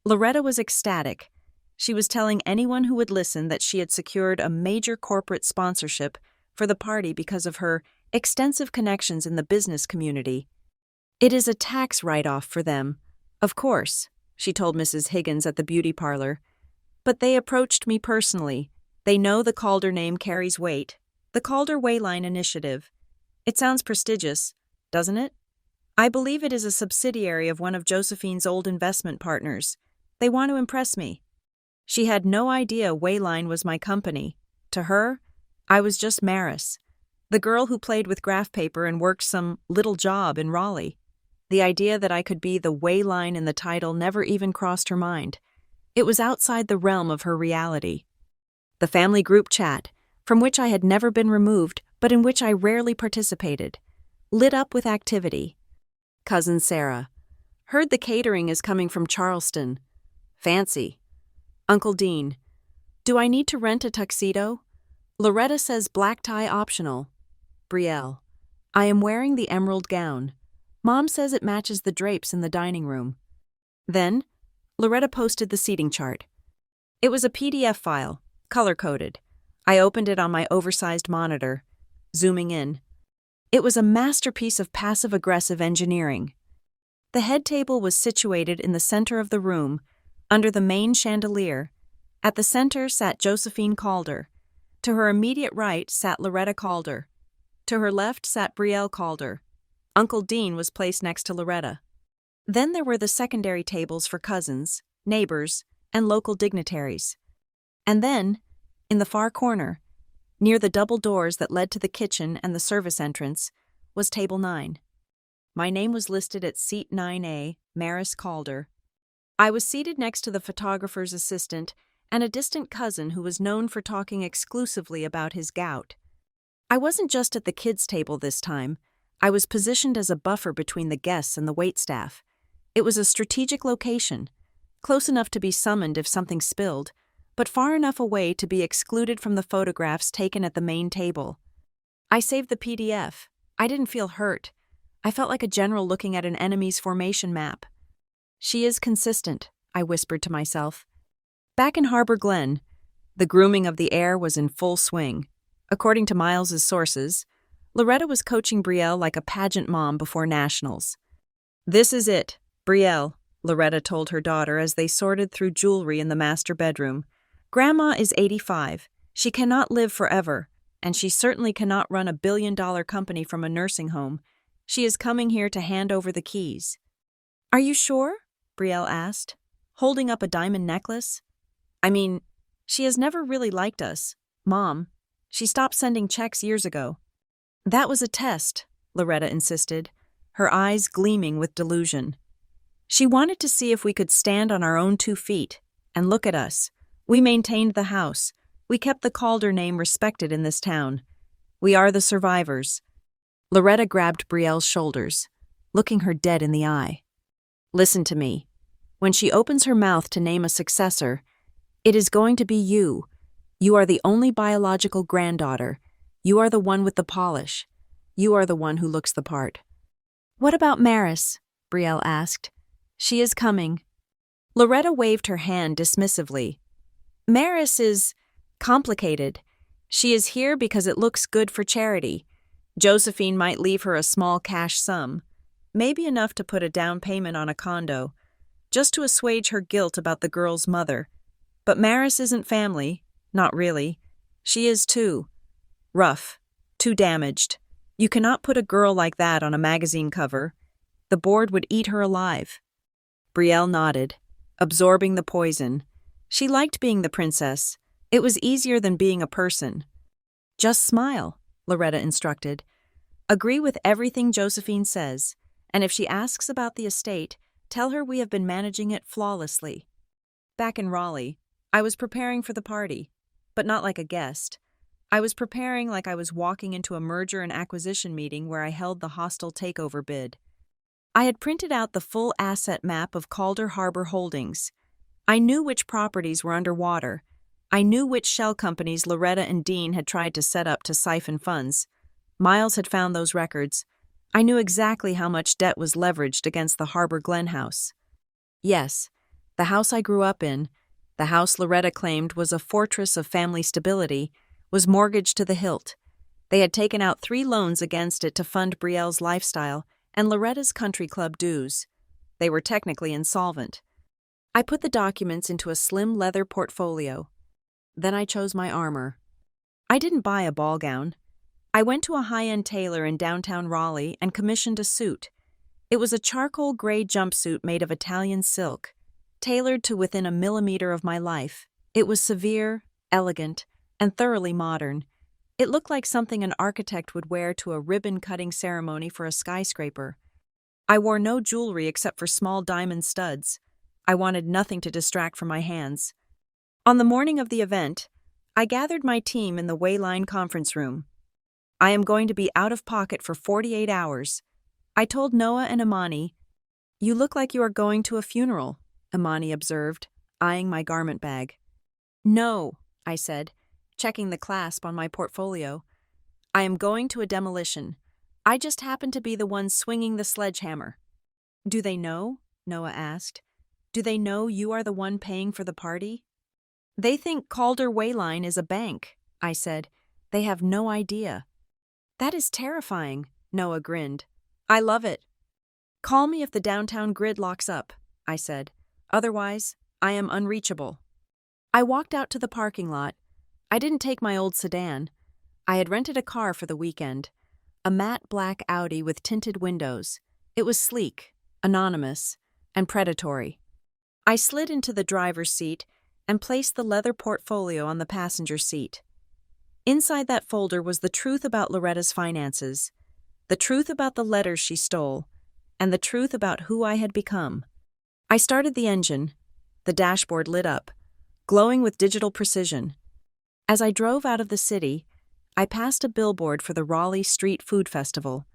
Loretta was ecstatic. She was telling anyone who would listen that she had secured a major corporate sponsorship for the party because of her extensive connections in the business community. It is a tax write-off for them, of course, she told Mrs. Higgins at the beauty parlor. But they approached me personally. They know the Calder name carries weight. The Calder Wayline Initiative. It sounds prestigious, doesn't it? I believe it is a subsidiary of one of Josephine's old investment partners. They want to impress me. She had no idea Wayline was my company. To her, I was just Maris, the girl who played with graph paper and worked some little job in Raleigh. The idea that I could be the Wayline in the title never even crossed her mind. It was outside the realm of her reality. The family group chat, from which I had never been removed but in which I rarely participated, lit up with activity. Cousin Sarah. Heard the catering is coming from Charleston. Fancy. Uncle Dean. Do I need to rent a tuxedo? Loretta says black tie optional. Brielle. I am wearing the emerald gown. Mom says it matches the drapes in the dining room. Then, Loretta posted the seating chart. It was a PDF file, color-coded. I opened it on my oversized monitor, zooming in. It was a masterpiece of passive-aggressive engineering. The head table was situated in the center of the room, under the main chandelier. At the center sat Josephine Calder. To her immediate right sat Loretta Calder. To her left sat Brielle Calder. Uncle Dean was placed next to Loretta. Then there were the secondary tables for cousins, neighbors, and local dignitaries. And then, in the far corner, near the double doors that led to the kitchen and the service entrance, was Table 9. My name was listed at Seat 9A, Maris Calder. I was seated next to the photographer's assistant and a distant cousin who was known for talking exclusively about his gout. I wasn't just at the kids' table this time. I was positioned as a buffer between the guests and the waitstaff. It was a strategic location, close enough to be summoned if something spilled, but far enough away to be excluded from the photographs taken at the main table. I saved the PDF. I didn't feel hurt. I felt like a general looking at an enemy's formation map. She is consistent, I whispered to myself. Back in Harbor Glen, the grooming of the heir was in full swing. According to Miles's sources, Loretta was coaching Brielle like a pageant mom before nationals. This is it, Brielle, Loretta told her daughter as they sorted through jewelry in the master bedroom. Grandma is 85. She cannot live forever, and she certainly cannot run a billion-dollar company from a nursing home. She is coming here to hand over the keys. Are you sure? Brielle asked, holding up a diamond necklace. I mean, she has never really liked us, Mom. She stopped sending checks years ago. That was a test, Loretta insisted, her eyes gleaming with delusion. She wanted to see if we could stand on our own 2 feet, and look at us. We maintained the house. We kept the Calder name respected in this town. We are the survivors. Loretta grabbed Brielle's shoulders, looking her dead in the eye. Listen to me. When she opens her mouth to name a successor, it is going to be you. You are the only biological granddaughter. You are the one with the polish. You are the one who looks the part. What about Maris? Brielle asked. She is coming. Loretta waved her hand dismissively. Maris is complicated. She is here because it looks good for charity. Josephine might leave her a small cash sum, maybe enough to put a down payment on a condo, just to assuage her guilt about the girl's mother. But Maris isn't family. Not really. She is too rough, too damaged. You cannot put a girl like that on a magazine cover. The board would eat her alive. Brielle nodded, absorbing the poison. She liked being the princess. It was easier than being a person. Just smile, Loretta instructed. Agree with everything Josephine says, and if she asks about the estate, tell her we have been managing it flawlessly. Back in Raleigh, I was preparing for the party, but not like a guest. I was preparing like I was walking into a merger and acquisition meeting where I held the hostile takeover bid. I had printed out the full asset map of Calder Harbor Holdings. I knew which properties were underwater. I knew which shell companies Loretta and Dean had tried to set up to siphon funds. Miles had found those records. I knew exactly how much debt was leveraged against the Harbor Glen house. Yes, the house I grew up in, the house Loretta claimed was a fortress of family stability, was mortgaged to the hilt. They had taken out 3 loans against it to fund Brielle's lifestyle and Loretta's country club dues. They were technically insolvent. I put the documents into a slim leather portfolio. Then I chose my armor. I didn't buy a ball gown. I went to a high-end tailor in downtown Raleigh and commissioned a suit. It was a charcoal gray jumpsuit made of Italian silk, tailored to within a millimeter of my life. It was severe, elegant, and thoroughly modern. It looked like something an architect would wear to a ribbon-cutting ceremony for a skyscraper. I wore no jewelry except for small diamond studs. I wanted nothing to distract from my hands. On the morning of the event, I gathered my team in the Wayline conference room. I am going to be out of pocket for 48 hours. I told Noah and Imani. You look like you are going to a funeral, Imani observed, eyeing my garment bag. No, I said, checking the clasp on my portfolio. I am going to a demolition. I just happen to be the one swinging the sledgehammer. Do they know? Noah asked. Do they know you are the one paying for the party? They think Calder Wayline is a bank, I said. They have no idea. That is terrifying, Noah grinned. I love it. Call me if the downtown grid locks up, I said. Otherwise, I am unreachable. I walked out to the parking lot. I didn't take my old sedan. I had rented a car for the weekend. A matte black Audi with tinted windows. It was sleek, anonymous, and predatory. I slid into the driver's seat and placed the leather portfolio on the passenger seat. Inside that folder was the truth about Loretta's finances, the truth about the letters she stole, and the truth about who I had become. I started the engine. The dashboard lit up, glowing with digital precision. As I drove out of the city, I passed a billboard for the Raleigh Street Food Festival.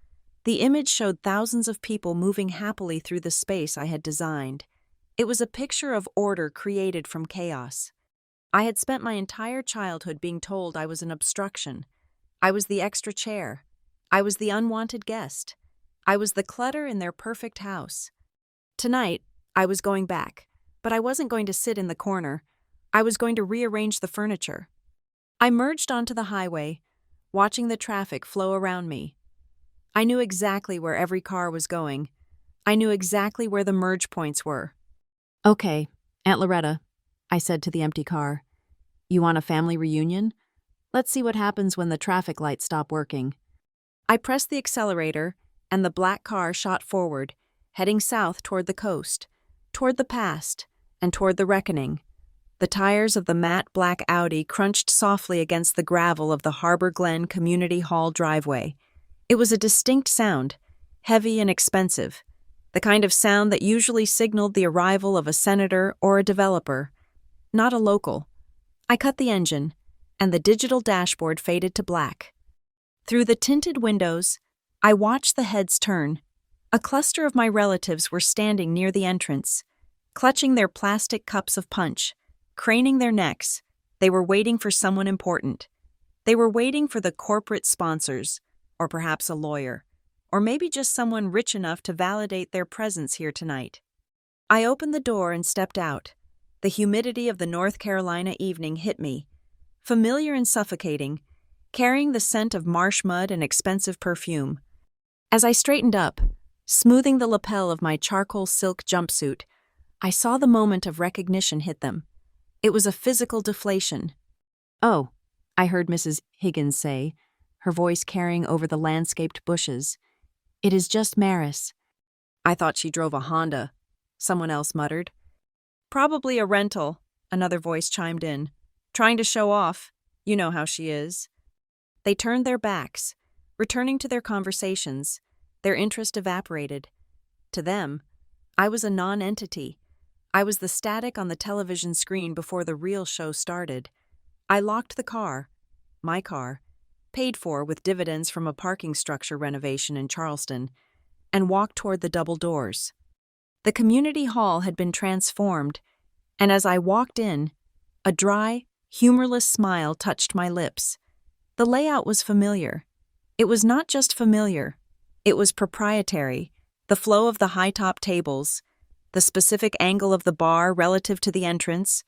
The image showed thousands of people moving happily through the space I had designed. It was a picture of order created from chaos. I had spent my entire childhood being told I was an obstruction. I was the extra chair. I was the unwanted guest. I was the clutter in their perfect house. Tonight, I was going back, but I wasn't going to sit in the corner. I was going to rearrange the furniture. I merged onto the highway, watching the traffic flow around me. I knew exactly where every car was going. I knew exactly where the merge points were. Okay, Aunt Loretta, I said to the empty car. You want a family reunion? Let's see what happens when the traffic lights stop working. I pressed the accelerator, and the black car shot forward, heading south toward the coast, toward the past, and toward the reckoning. The tires of the matte black Audi crunched softly against the gravel of the Harbor Glen Community Hall driveway. It was a distinct sound, heavy and expensive, the kind of sound that usually signaled the arrival of a senator or a developer, not a local. I cut the engine, and the digital dashboard faded to black. Through the tinted windows, I watched the heads turn. A cluster of my relatives were standing near the entrance, clutching their plastic cups of punch, craning their necks. They were waiting for someone important. They were waiting for the corporate sponsors, or perhaps a lawyer, or maybe just someone rich enough to validate their presence here tonight. I opened the door and stepped out. The humidity of the North Carolina evening hit me, familiar and suffocating, carrying the scent of marsh mud and expensive perfume. As I straightened up, smoothing the lapel of my charcoal silk jumpsuit, I saw the moment of recognition hit them. It was a physical deflation. "Oh," I heard Mrs. Higgins say, her voice carrying over the landscaped bushes. "It is just Maris." "I thought she drove a Honda," someone else muttered. "Probably a rental," another voice chimed in. "Trying to show off. You know how she is." They turned their backs, returning to their conversations. Their interest evaporated. To them, I was a non-entity. I was the static on the television screen before the real show started. I locked the car, my car, paid for with dividends from a parking structure renovation in Charleston, and walked toward the double doors. The community hall had been transformed, and as I walked in, a dry, humorless smile touched my lips. The layout was familiar. It was not just familiar, it was proprietary. The flow of the high-top tables, the specific angle of the bar relative to the entrance,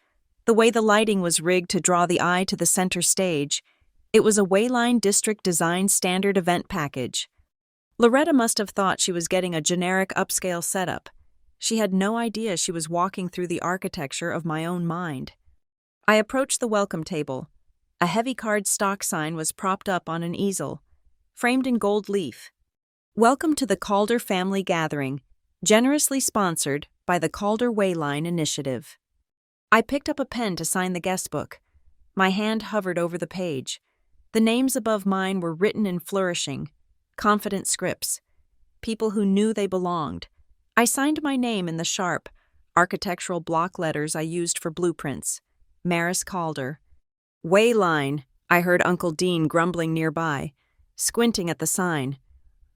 the way the lighting was rigged to draw the eye to the center stage. It was a Wayline District Design Standard event package. Loretta must have thought she was getting a generic upscale setup. She had no idea she was walking through the architecture of my own mind. I approached the welcome table. A heavy card stock sign was propped up on an easel, framed in gold leaf. "Welcome to the Calder Family Gathering, generously sponsored by the Calder Wayline Initiative." I picked up a pen to sign the guest book. My hand hovered over the page. The names above mine were written in flourishing, confident scripts. People who knew they belonged. I signed my name in the sharp, architectural block letters I used for blueprints. Maris Calder. "Wayline," I heard Uncle Dean grumbling nearby, squinting at the sign.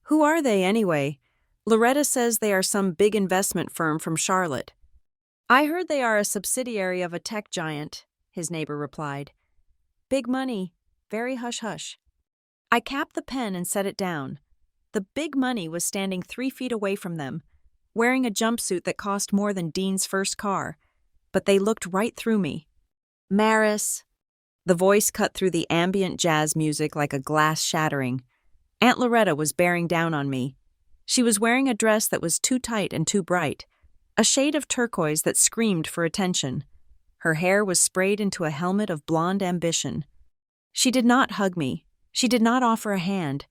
"Who are they, anyway? Loretta says they are some big investment firm from Charlotte." "I heard they are a subsidiary of a tech giant," his neighbor replied. "Big money, very hush-hush." I capped the pen and set it down. The big money was standing 3 feet away from them, wearing a jumpsuit that cost more than Dean's first car, but they looked right through me. "Maris." The voice cut through the ambient jazz music like a glass shattering. Aunt Loretta was bearing down on me. She was wearing a dress that was too tight and too bright, a shade of turquoise that screamed for attention. Her hair was sprayed into a helmet of blonde ambition. She did not hug me. She did not offer a hand.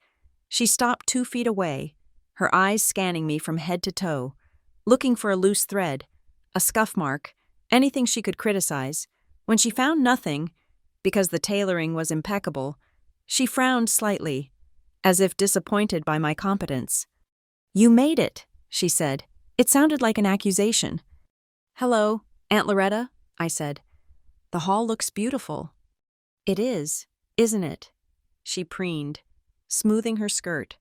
She stopped 2 feet away, her eyes scanning me from head to toe, looking for a loose thread, a scuff mark, anything she could criticize. When she found nothing, because the tailoring was impeccable, she frowned slightly, as if disappointed by my competence. "You made it," she said. It sounded like an accusation. "Hello, Aunt Loretta," I said. "The hall looks beautiful." "It is, isn't it?" she preened, smoothing her skirt.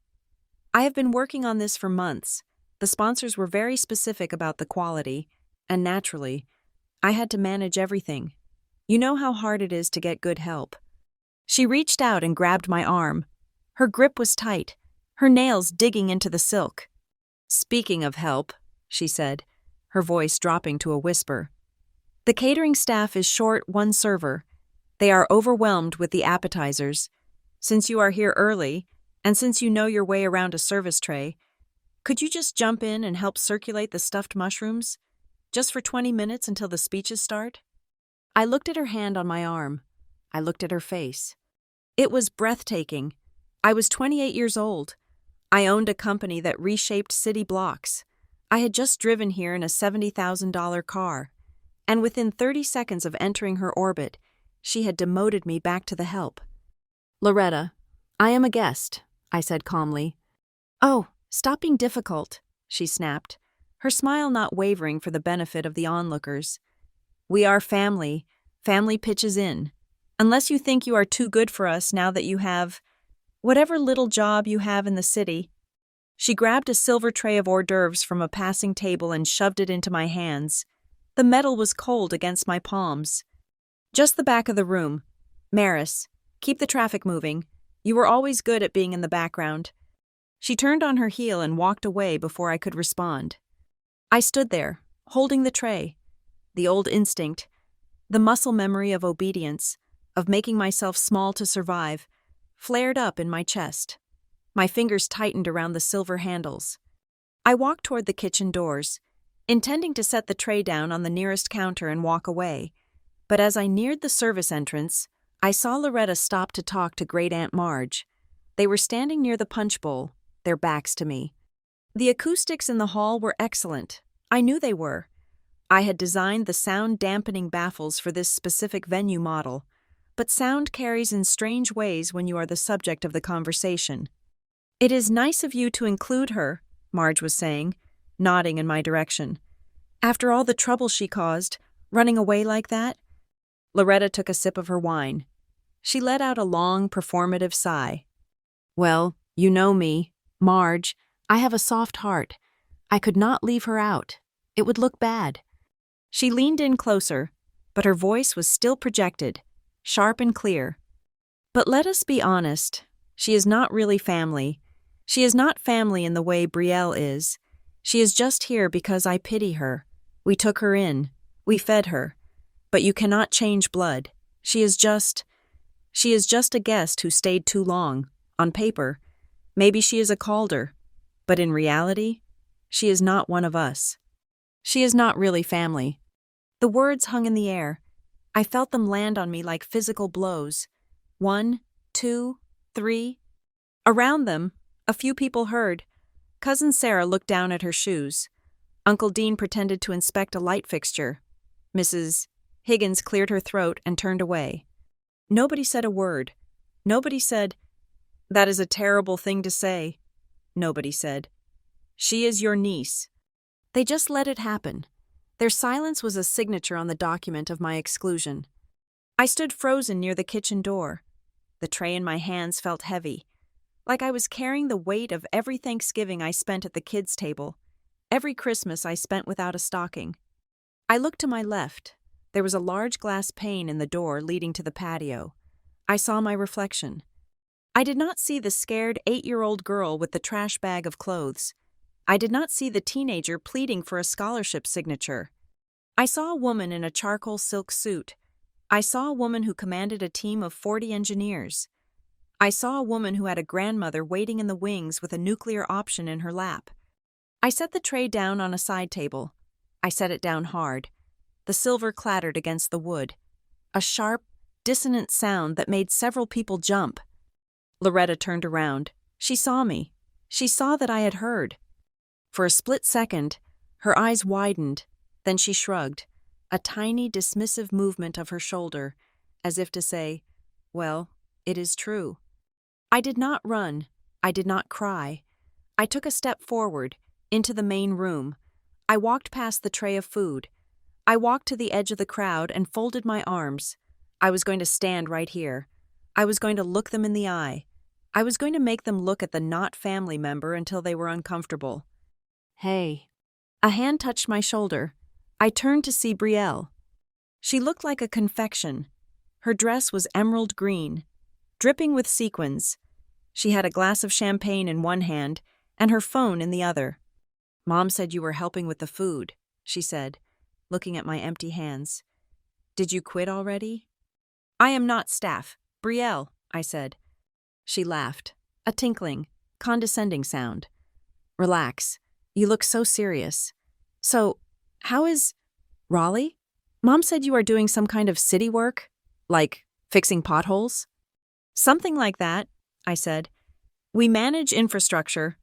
"I have been working on this for months. The sponsors were very specific about the quality, and naturally, I had to manage everything. You know how hard it is to get good help." She reached out and grabbed my arm. Her grip was tight, her nails digging into the silk. "Speaking of help," she said, her voice dropping to a whisper, "the catering staff is short one server. They are overwhelmed with the appetizers. Since you are here early, and since you know your way around a service tray, could you just jump in and help circulate the stuffed mushrooms? Just for 20 minutes until the speeches start?" I looked at her hand on my arm. I looked at her face. It was breathtaking. I was 28 years old. I owned a company that reshaped city blocks. I had just driven here in a $70,000 car, and within 30 seconds of entering her orbit, she had demoted me back to the help. "Loretta, I am a guest," I said calmly. "Oh, stop being difficult," she snapped, her smile not wavering for the benefit of the onlookers. "We are family. Family pitches in. Unless you think you are too good for us now that you have whatever little job you have in the city." She grabbed a silver tray of hors d'oeuvres from a passing table and shoved it into my hands. The metal was cold against my palms. "Just the back of the room. Maris, keep the traffic moving. You were always good at being in the background." She turned on her heel and walked away before I could respond. I stood there, holding the tray. The old instinct, the muscle memory of obedience, of making myself small to survive, flared up in my chest. My fingers tightened around the silver handles. I walked toward the kitchen doors, intending to set the tray down on the nearest counter and walk away. But as I neared the service entrance, I saw Loretta stop to talk to Great Aunt Marge. They were standing near the punch bowl, their backs to me. The acoustics in the hall were excellent. I knew they were. I had designed the sound-dampening baffles for this specific venue model, but sound carries in strange ways when you are the subject of the conversation. "It is nice of you to include her," Marge was saying, nodding in my direction. "After all the trouble she caused, running away like that." Loretta took a sip of her wine. She let out a long, performative sigh. "Well, you know me, Marge. I have a soft heart. I could not leave her out. It would look bad." She leaned in closer, but her voice was still projected, sharp and clear. "But let us be honest. She is not really family. She is not family in the way Brielle is. She is just here because I pity her. We took her in. We fed her. But you cannot change blood. She is just a guest who stayed too long. On paper, maybe she is a Calder. But in reality, she is not one of us. She is not really family." The words hung in the air. I felt them land on me like physical blows. 1, 2, 3. Around them, a few people heard. Cousin Sarah looked down at her shoes. Uncle Dean pretended to inspect a light fixture. Mrs. Higgins cleared her throat and turned away. Nobody said a word. Nobody said, "That is a terrible thing to say." Nobody said, "She is your niece." They just let it happen. Their silence was a signature on the document of my exclusion. I stood frozen near the kitchen door. The tray in my hands felt heavy, like I was carrying the weight of every Thanksgiving I spent at the kids' table, every Christmas I spent without a stocking. I looked to my left. There was a large glass pane in the door leading to the patio. I saw my reflection. I did not see the scared 8-year-old girl with the trash bag of clothes. I did not see the teenager pleading for a scholarship signature. I saw a woman in a charcoal silk suit. I saw a woman who commanded a team of 40 engineers. I saw a woman who had a grandmother waiting in the wings with a nuclear option in her lap. I set the tray down on a side table. I set it down hard. The silver clattered against the wood. A sharp, dissonant sound that made several people jump. Loretta turned around. She saw me. She saw that I had heard. For a split second, her eyes widened, then she shrugged, a tiny dismissive movement of her shoulder, as if to say, "Well, it is true." I did not run. I did not cry. I took a step forward, into the main room. I walked past the tray of food. I walked to the edge of the crowd and folded my arms. I was going to stand right here. I was going to look them in the eye. I was going to make them look at the not family member until they were uncomfortable. "Hey." A hand touched my shoulder. I turned to see Brielle. She looked like a confection. Her dress was emerald green, dripping with sequins. She had a glass of champagne in one hand and her phone in the other. "Mom said you were helping with the food," she said, looking at my empty hands. "Did you quit already?" "I am not staff. Brielle," I said. She laughed, a tinkling, condescending sound. "Relax. You look so serious. So, how is Raleigh? Mom said you are doing some kind of city work, like fixing potholes?" "Something like that," I said. "We manage infrastructure."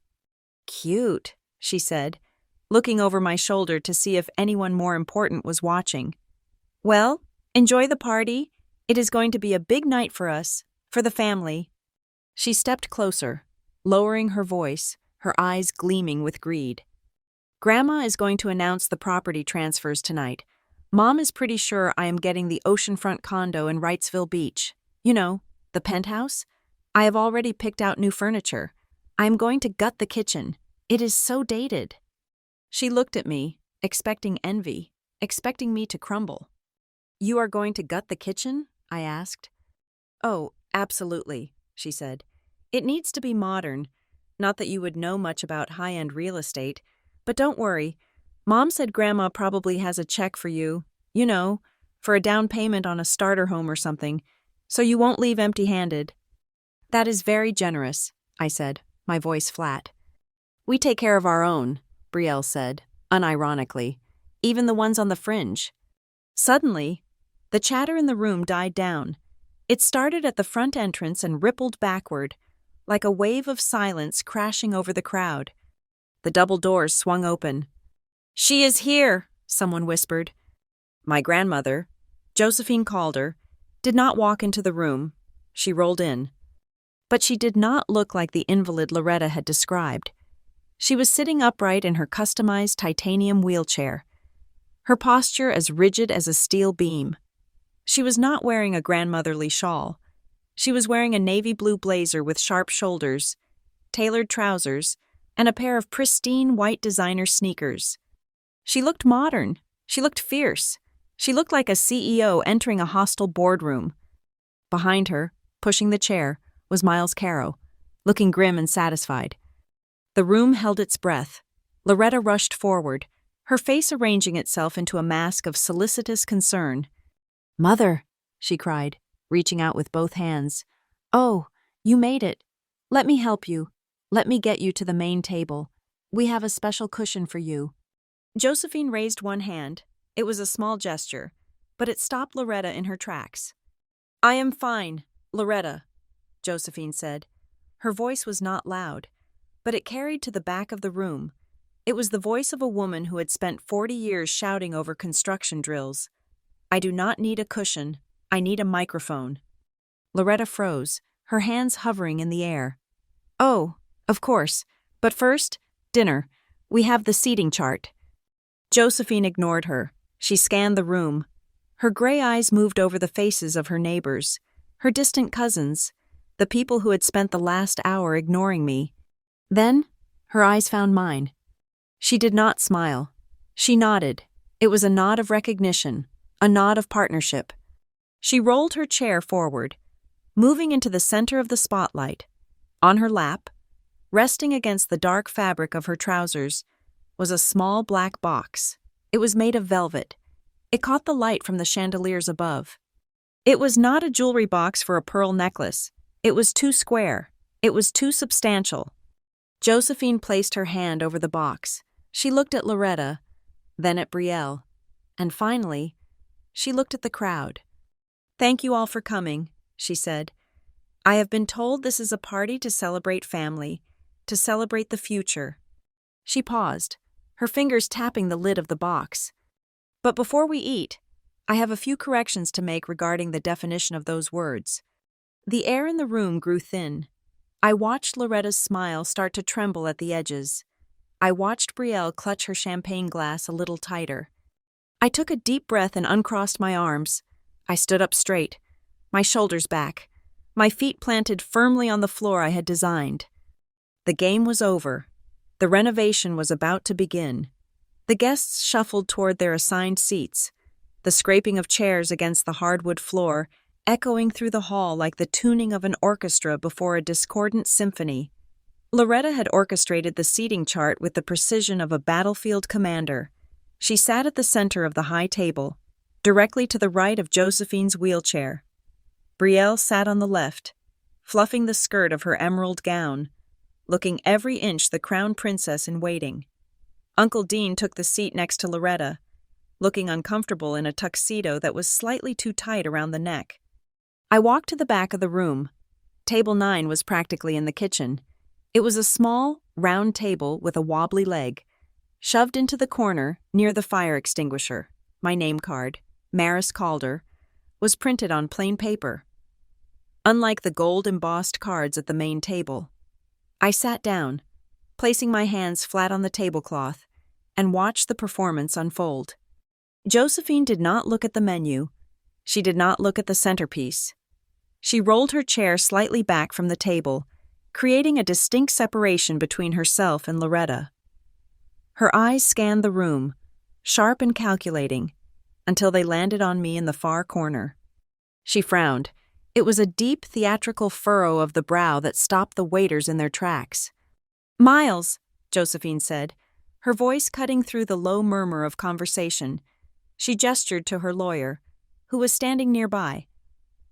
"Cute," she said, looking over my shoulder to see if anyone more important was watching. "Well, enjoy the party. It is going to be a big night for us, for the family." She stepped closer, lowering her voice, her eyes gleaming with greed. "Grandma is going to announce the property transfers tonight. Mom is pretty sure I am getting the oceanfront condo in Wrightsville Beach. You know, the penthouse. I have already picked out new furniture. I am going to gut the kitchen. It is so dated." She looked at me, expecting envy, expecting me to crumble. "You are going to gut the kitchen?" I asked. "Oh, absolutely," she said. "It needs to be modern. Not that you would know much about high-end real estate, but don't worry. Mom said Grandma probably has a check for you, you know, for a down payment on a starter home or something, so you won't leave empty-handed." "That is very generous," I said, my voice flat. "We take care of our own," Brielle said, unironically, "even the ones on the fringe." Suddenly, the chatter in the room died down. It started at the front entrance and rippled backward, like a wave of silence crashing over the crowd. The double doors swung open. "She is here," someone whispered. My grandmother, Josephine Calder, did not walk into the room. She rolled in. But she did not look like the invalid Loretta had described. She was sitting upright in her customized titanium wheelchair, her posture as rigid as a steel beam. She was not wearing a grandmotherly shawl. She was wearing a navy blue blazer with sharp shoulders, tailored trousers, and a pair of pristine white designer sneakers. She looked modern. She looked fierce. She looked like a CEO entering a hostile boardroom. Behind her, pushing the chair, was Miles Caro, looking grim and satisfied. The room held its breath. Loretta rushed forward, her face arranging itself into a mask of solicitous concern. "Mother," she cried, reaching out with both hands. "Oh, you made it. Let me help you. Let me get you to the main table. We have a special cushion for you." Josephine raised one hand. It was a small gesture, but it stopped Loretta in her tracks. "I am fine, Loretta," Josephine said. Her voice was not loud, but it carried to the back of the room. It was the voice of a woman who had spent 40 years shouting over construction drills. "I do not need a cushion. I need a microphone." Loretta froze, her hands hovering in the air. "Oh, of course. But first, dinner. We have the seating chart." Josephine ignored her. She scanned the room. Her gray eyes moved over the faces of her neighbors, her distant cousins, the people who had spent the last hour ignoring me. Then, her eyes found mine. She did not smile. She nodded. It was a nod of recognition, a nod of partnership. She rolled her chair forward, moving into the center of the spotlight. On her lap, resting against the dark fabric of her trousers, was a small black box. It was made of velvet. It caught the light from the chandeliers above. It was not a jewelry box for a pearl necklace. It was too square. It was too substantial. Josephine placed her hand over the box. She looked at Loretta, then at Brielle, and finally, she looked at the crowd. "Thank you all for coming," she said. "I have been told this is a party to celebrate family, to celebrate the future." She paused, her fingers tapping the lid of the box. "But before we eat, I have a few corrections to make regarding the definition of those words." The air in the room grew thin. I watched Loretta's smile start to tremble at the edges. I watched Brielle clutch her champagne glass a little tighter. I took a deep breath and uncrossed my arms. I stood up straight, my shoulders back, my feet planted firmly on the floor I had designed. The game was over. The renovation was about to begin. The guests shuffled toward their assigned seats, the scraping of chairs against the hardwood floor echoing through the hall like the tuning of an orchestra before a discordant symphony. Loretta had orchestrated the seating chart with the precision of a battlefield commander. She sat at the center of the high table, directly to the right of Josephine's wheelchair. Brielle sat on the left, fluffing the skirt of her emerald gown, looking every inch the crown princess in waiting. Uncle Dean took the seat next to Loretta, looking uncomfortable in a tuxedo that was slightly too tight around the neck. I walked to the back of the room. Table 9 was practically in the kitchen. It was a small, round table with a wobbly leg. Shoved into the corner, near the fire extinguisher, my name card, Maris Calder, was printed on plain paper. Unlike the gold-embossed cards at the main table. I sat down, placing my hands flat on the tablecloth, and watched the performance unfold. Josephine did not look at the menu. She did not look at the centerpiece. She rolled her chair slightly back from the table, creating a distinct separation between herself and Loretta. Her eyes scanned the room, sharp and calculating, until they landed on me in the far corner. She frowned. It was a deep theatrical furrow of the brow that stopped the waiters in their tracks. "Miles," Josephine said, her voice cutting through the low murmur of conversation. She gestured to her lawyer, who was standing nearby.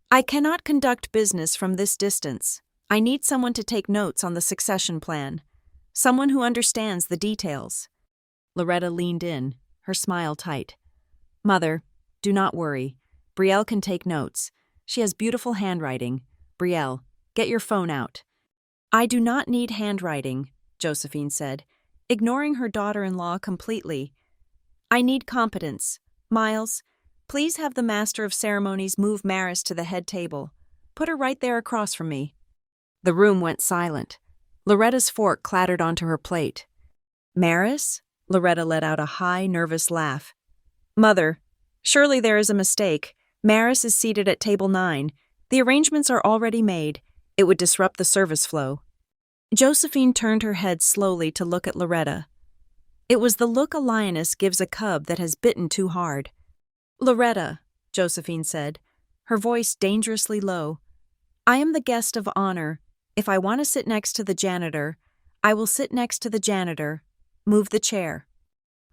"I cannot conduct business from this distance. I need someone to take notes on the succession plan, someone who understands the details." Loretta leaned in, her smile tight. "Mother, do not worry. Brielle can take notes. She has beautiful handwriting. Brielle, get your phone out. I do not need handwriting, Josephine said, ignoring her daughter-in-law completely. I need competence. Miles, please have the master of ceremonies move Maris to the head table. Put her right there across from me. The room went silent. Loretta's fork clattered onto her plate. Maris? Loretta let out a high, nervous laugh. Mother, surely there is a mistake. Maris is seated at table 9. The arrangements are already made. It would disrupt the service flow. Josephine turned her head slowly to look at Loretta. It was the look a lioness gives a cub that has bitten too hard. Loretta, Josephine said, her voice dangerously low, I am the guest of honor. If I want to sit next to the janitor, I will sit next to the janitor. Move the chair.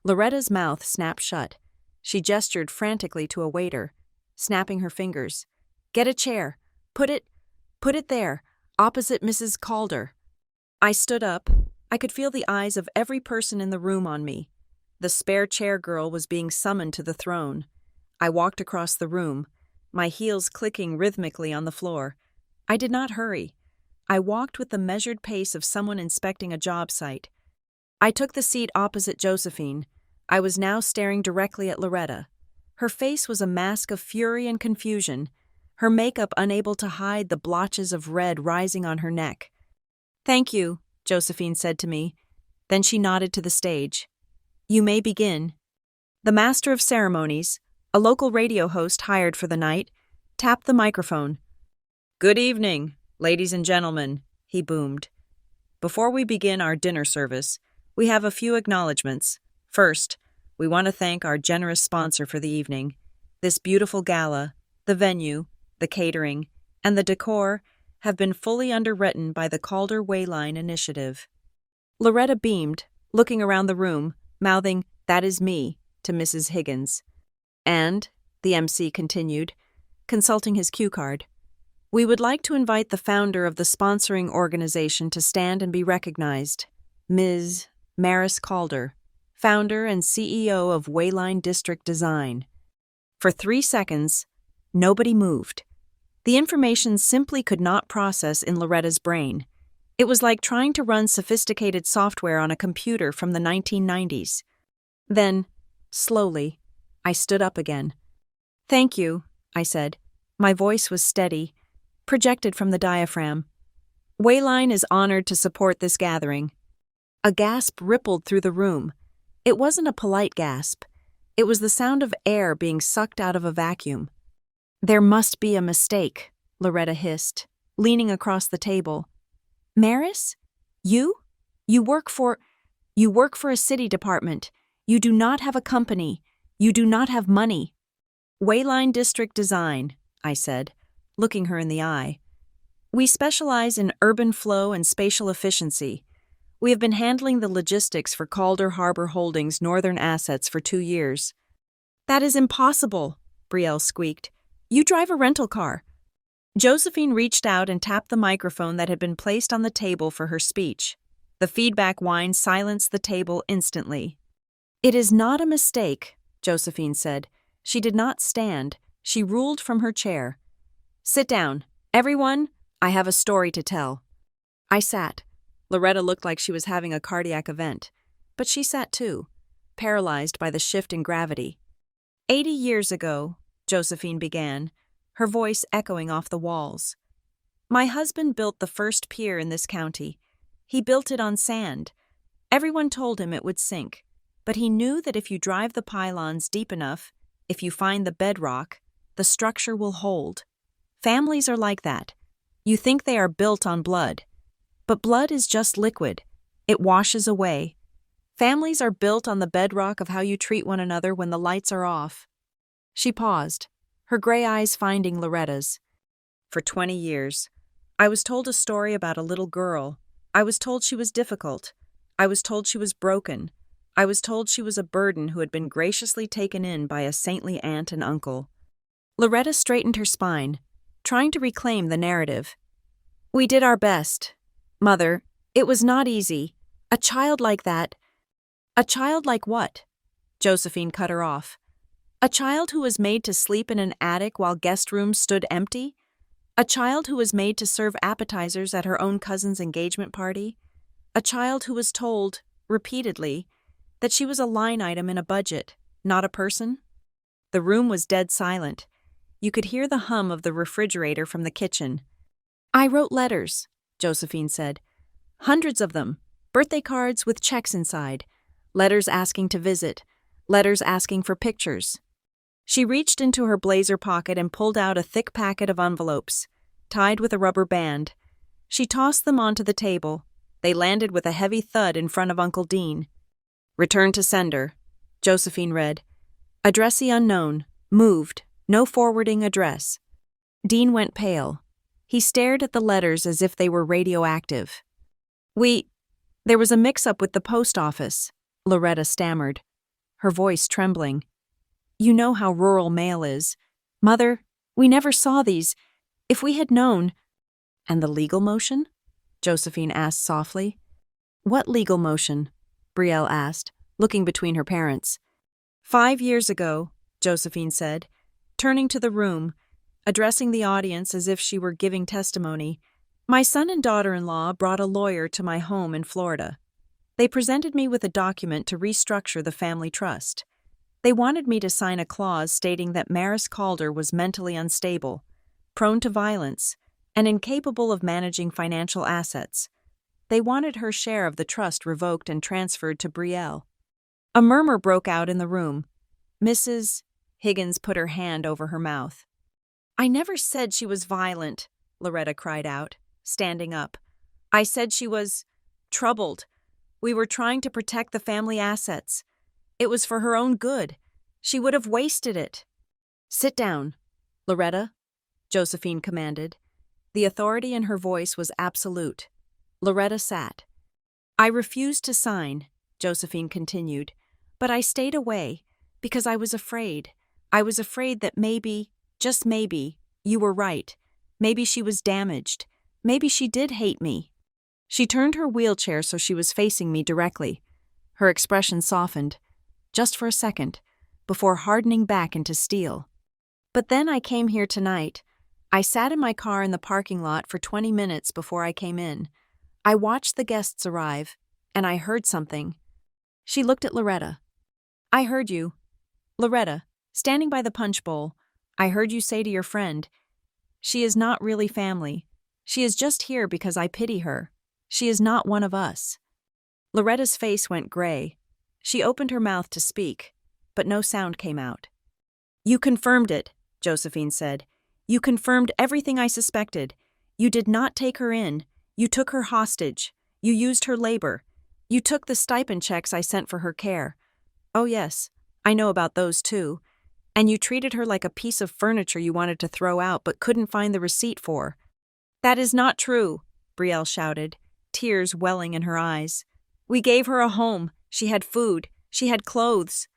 Loretta's mouth snapped shut. She gestured frantically to a waiter, snapping her fingers. Get a chair. Put it there, opposite Mrs. Calder. I stood up. I could feel the eyes of every person in the room on me. The spare chair girl was being summoned to the throne. I walked across the room, my heels clicking rhythmically on the floor. I did not hurry. I walked with the measured pace of someone inspecting a job site. I took the seat opposite Josephine. I was now staring directly at Loretta. Her face was a mask of fury and confusion, her makeup unable to hide the blotches of red rising on her neck. Thank you, Josephine said to me. Then she nodded to the stage. You may begin. The master of ceremonies, a local radio host hired for the night, tapped the microphone. Good evening, ladies and gentlemen, he boomed. Before we begin our dinner service, we have a few acknowledgments. First, we want to thank our generous sponsor for the evening. This beautiful gala, the venue, the catering, and the decor have been fully underwritten by the Calder Wayline Initiative. Loretta beamed, looking around the room, mouthing, That is me, to Mrs. Higgins. And, the MC continued, consulting his cue card, we would like to invite the founder of the sponsoring organization to stand and be recognized, Ms. Maris Calder, founder and CEO of Wayline District Design. For 3 seconds, nobody moved. The information simply could not process in Loretta's brain. It was like trying to run sophisticated software on a computer from the 1990s. Then, slowly, I stood up again. Thank you, I said. My voice was steady, projected from the diaphragm. Wayline is honored to support this gathering. A gasp rippled through the room. It wasn't a polite gasp. It was the sound of air being sucked out of a vacuum. There must be a mistake, Loretta hissed, leaning across the table. Maris? You? You work for a city department. You do not have a company. You do not have money. Wayline District Design, I said, looking her in the eye. We specialize in urban flow and spatial efficiency. We have been handling the logistics for Calder Harbor Holdings' northern assets for 2 years. That is impossible, Brielle squeaked. You drive a rental car. Josephine reached out and tapped the microphone that had been placed on the table for her speech. The feedback whine silenced the table instantly. It is not a mistake, Josephine said. She did not stand. She ruled from her chair. Sit down. Everyone, I have a story to tell. I sat. Loretta looked like she was having a cardiac event, but she sat too, paralyzed by the shift in gravity. 80 years ago, Josephine began, her voice echoing off the walls. My husband built the first pier in this county. He built it on sand. Everyone told him it would sink, but he knew that if you drive the pylons deep enough, if you find the bedrock, the structure will hold. Families are like that. You think they are built on blood. But blood is just liquid. It washes away. Families are built on the bedrock of how you treat one another when the lights are off. She paused, her gray eyes finding Loretta's. For 20 years, I was told a story about a little girl. I was told she was difficult. I was told she was broken. I was told she was a burden who had been graciously taken in by a saintly aunt and uncle. Loretta straightened her spine, trying to reclaim the narrative. We did our best. Mother, it was not easy. A child like that. A child like what? Josephine cut her off. A child who was made to sleep in an attic while guest rooms stood empty? A child who was made to serve appetizers at her own cousin's engagement party? A child who was told, repeatedly, that she was a line item in a budget, not a person? The room was dead silent. You could hear the hum of the refrigerator from the kitchen. "I wrote letters," Josephine said. "Hundreds of them. Birthday cards with checks inside. Letters asking to visit. Letters asking for pictures." She reached into her blazer pocket and pulled out a thick packet of envelopes, tied with a rubber band. She tossed them onto the table. They landed with a heavy thud in front of Uncle Dean. "Return to sender," Josephine read. "Addressee unknown. Moved. No forwarding address." Dean went pale. He stared at the letters as if they were radioactive. There was a mix-up with the post office," Loretta stammered, her voice trembling. "You know how rural mail is. Mother, we never saw these. If we had known—" "And the legal motion?" Josephine asked softly. "What legal motion?" Brielle asked, looking between her parents. 5 years ago," Josephine said, turning to the room, addressing the audience as if she were giving testimony, "my son and daughter-in-law brought a lawyer to my home in Florida. They presented me with a document to restructure the family trust. They wanted me to sign a clause stating that Maris Calder was mentally unstable, prone to violence, and incapable of managing financial assets. They wanted her share of the trust revoked and transferred to Brielle." A murmur broke out in the room. Mrs. Higgins put her hand over her mouth. "I never said she was violent," Loretta cried out, standing up. "I said she was troubled. We were trying to protect the family assets. It was for her own good. She would have wasted it." "Sit down, Loretta," Josephine commanded. The authority in her voice was absolute. Loretta sat. "I refused to sign," Josephine continued, "but I stayed away because I was afraid. I was afraid that maybe, just maybe, you were right. Maybe she was damaged. Maybe she did hate me." She turned her wheelchair so she was facing me directly. Her expression softened, just for a second, before hardening back into steel. "But then I came here tonight. I sat in my car in the parking lot for 20 minutes before I came in. I watched the guests arrive, and I heard something." She looked at Loretta. "I heard you. Loretta, standing by the punch bowl, I heard you say to your friend, 'She is not really family. She is just here because I pity her. She is not one of us.'" Loretta's face went gray. She opened her mouth to speak, but no sound came out. "You confirmed it," Josephine said. "You confirmed everything I suspected. You did not take her in. You took her hostage. You used her labor. You took the stipend checks I sent for her care. Oh yes, I know about those too. And you treated her like a piece of furniture you wanted to throw out but couldn't find the receipt for." "That is not true," Brielle shouted, tears welling in her eyes. "We gave her a home. She had food. She had clothes."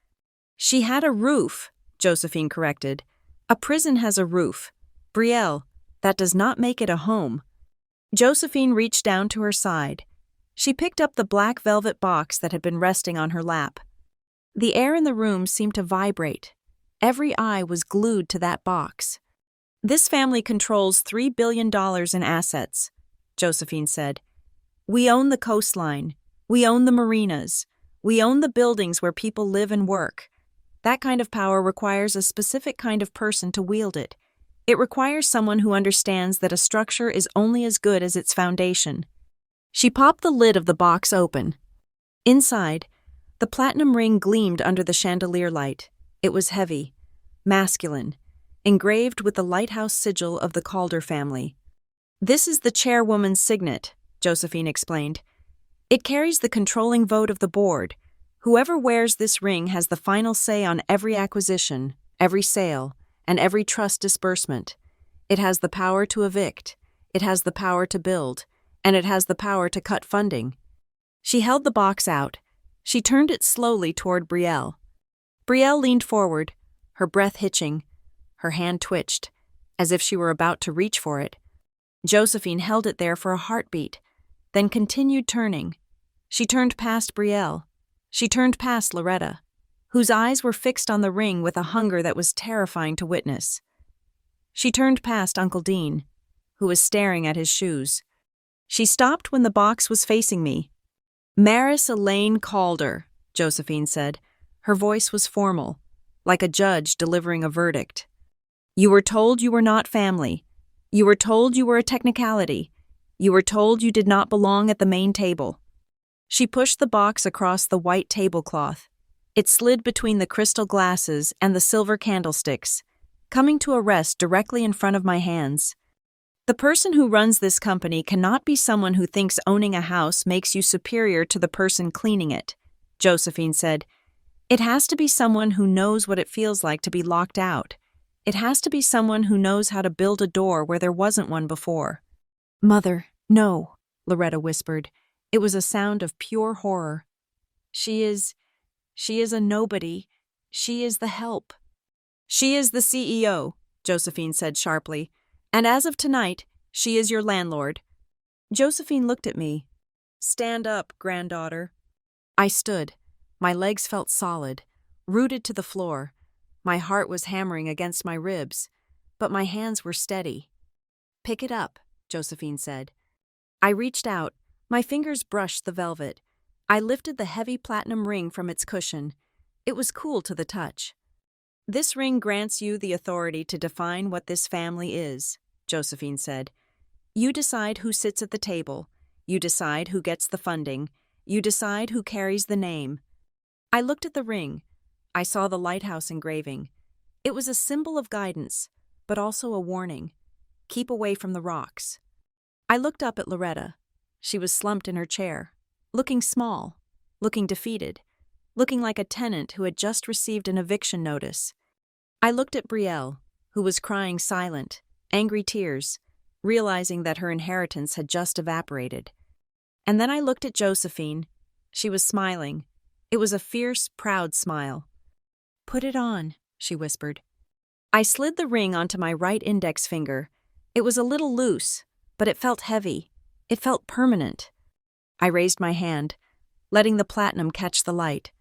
"She had a roof," Josephine corrected. "A prison has a roof. Brielle, that does not make it a home." Josephine reached down to her side. She picked up the black velvet box that had been resting on her lap. The air in the room seemed to vibrate. Every eye was glued to that box. "This family controls $3 billion in assets," Josephine said. "We own the coastline. We own the marinas. We own the buildings where people live and work. That kind of power requires a specific kind of person to wield it. It requires someone who understands that a structure is only as good as its foundation." She popped the lid of the box open. Inside, the platinum ring gleamed under the chandelier light. It was heavy, masculine, engraved with the lighthouse sigil of the Calder family. "This is the chairwoman's signet," Josephine explained. "It carries the controlling vote of the board. Whoever wears this ring has the final say on every acquisition, every sale, and every trust disbursement. It has the power to evict. It has the power to build. And it has the power to cut funding." She held the box out. She turned it slowly toward Brielle. Brielle leaned forward, her breath hitching. Her hand twitched, as if she were about to reach for it. Josephine held it there for a heartbeat, then continued turning. She turned past Brielle. She turned past Loretta, whose eyes were fixed on the ring with a hunger that was terrifying to witness. She turned past Uncle Dean, who was staring at his shoes. She stopped when the box was facing me. "Maris Elaine Calder," Josephine said. Her voice was formal, like a judge delivering a verdict. "You were told you were not family. You were told you were a technicality. You were told you did not belong at the main table." She pushed the box across the white tablecloth. It slid between the crystal glasses and the silver candlesticks, coming to a rest directly in front of my hands. "The person who runs this company cannot be someone who thinks owning a house makes you superior to the person cleaning it," Josephine said. "It has to be someone who knows what it feels like to be locked out. It has to be someone who knows how to build a door where there wasn't one before." "Mother, no," Loretta whispered. It was a sound of pure horror. She is a nobody. She is the help." "She is the CEO," Josephine said sharply. "And as of tonight, she is your landlord." Josephine looked at me. "Stand up, granddaughter." I stood. My legs felt solid, rooted to the floor. My heart was hammering against my ribs, but my hands were steady. "Pick it up," Josephine said. I reached out. My fingers brushed the velvet. I lifted the heavy platinum ring from its cushion. It was cool to the touch. "This ring grants you the authority to define what this family is," Josephine said. "You decide who sits at the table. You decide who gets the funding. You decide who carries the name." I looked at the ring. I saw the lighthouse engraving. It was a symbol of guidance, but also a warning. Keep away from the rocks. I looked up at Loretta. She was slumped in her chair, looking small, looking defeated, looking like a tenant who had just received an eviction notice. I looked at Brielle, who was crying silent, angry tears, realizing that her inheritance had just evaporated. And then I looked at Josephine. She was smiling. It was a fierce, proud smile. "Put it on," she whispered. I slid the ring onto my right index finger. It was a little loose, but it felt heavy. It felt permanent. I raised my hand, letting the platinum catch the light.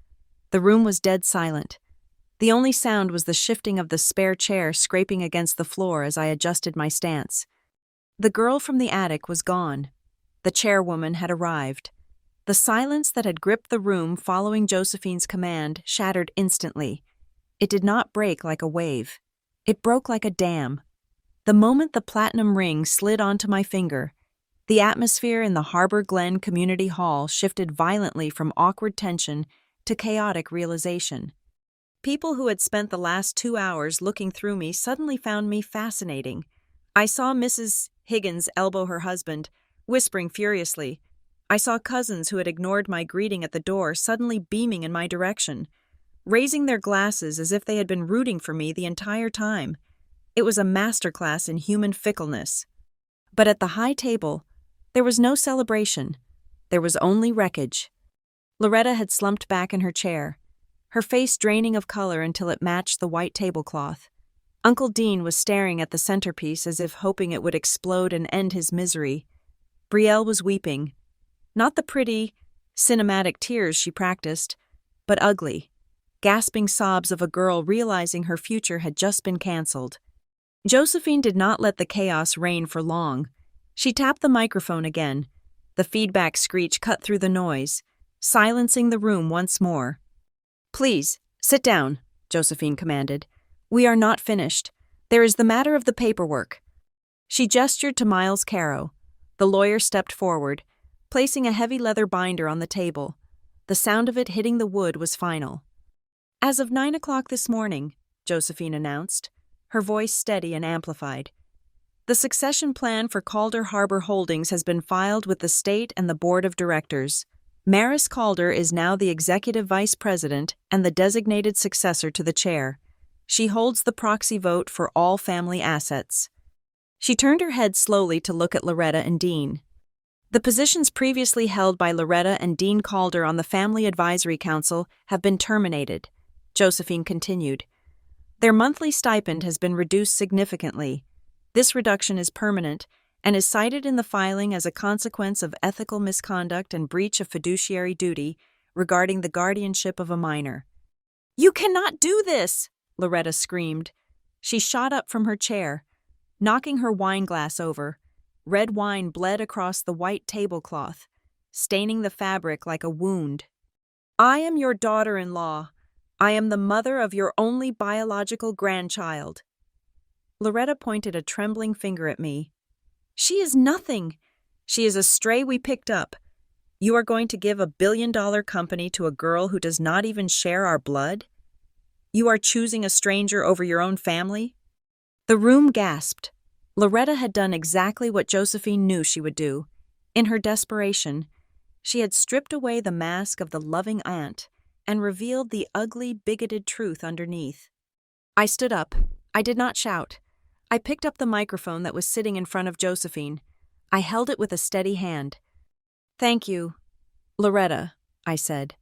The room was dead silent. The only sound was the shifting of the spare chair scraping against the floor as I adjusted my stance. The girl from the attic was gone. The chairwoman had arrived. The silence that had gripped the room following Josephine's command shattered instantly. It did not break like a wave. It broke like a dam. The moment the platinum ring slid onto my finger, the atmosphere in the Harbor Glen Community Hall shifted violently from awkward tension to chaotic realization. People who had spent the last 2 hours looking through me suddenly found me fascinating. I saw Mrs. Higgins elbow her husband, whispering furiously. I saw cousins who had ignored my greeting at the door suddenly beaming in my direction, raising their glasses as if they had been rooting for me the entire time. It was a masterclass in human fickleness. But at the high table, there was no celebration. There was only wreckage. Loretta had slumped back in her chair, her face draining of color until it matched the white tablecloth. Uncle Dean was staring at the centerpiece as if hoping it would explode and end his misery. Brielle was weeping. Not the pretty, cinematic tears she practiced, but ugly, gasping sobs of a girl realizing her future had just been canceled. Josephine did not let the chaos reign for long. She tapped the microphone again. The feedback screech cut through the noise, silencing the room once more. "Please, sit down," Josephine commanded. "We are not finished. There is the matter of the paperwork." She gestured to Miles Caro. The lawyer stepped forward, placing a heavy leather binder on the table. The sound of it hitting the wood was final. "As of 9 o'clock this morning," Josephine announced, her voice steady and amplified, "the succession plan for Calder Harbor Holdings has been filed with the state and the board of directors. Maris Calder is now the executive vice president and the designated successor to the chair. She holds the proxy vote for all family assets." She turned her head slowly to look at Loretta and Dean. "The positions previously held by Loretta and Dean Calder on the Family Advisory Council have been terminated," Josephine continued. "Their monthly stipend has been reduced significantly. This reduction is permanent and is cited in the filing as a consequence of ethical misconduct and breach of fiduciary duty regarding the guardianship of a minor." "You cannot do this!" Loretta screamed. She shot up from her chair, knocking her wine glass over. Red wine bled across the white tablecloth, staining the fabric like a wound. "I am your daughter-in-law. I am the mother of your only biological grandchild." Loretta pointed a trembling finger at me. "She is nothing. She is a stray we picked up. You are going to give $1 billion company to a girl who does not even share our blood? You are choosing a stranger over your own family?" The room gasped. Loretta had done exactly what Josephine knew she would do. In her desperation, she had stripped away the mask of the loving aunt and revealed the ugly, bigoted truth underneath. I stood up. I did not shout. I picked up the microphone that was sitting in front of Josephine. I held it with a steady hand. "Thank you, Loretta," I said.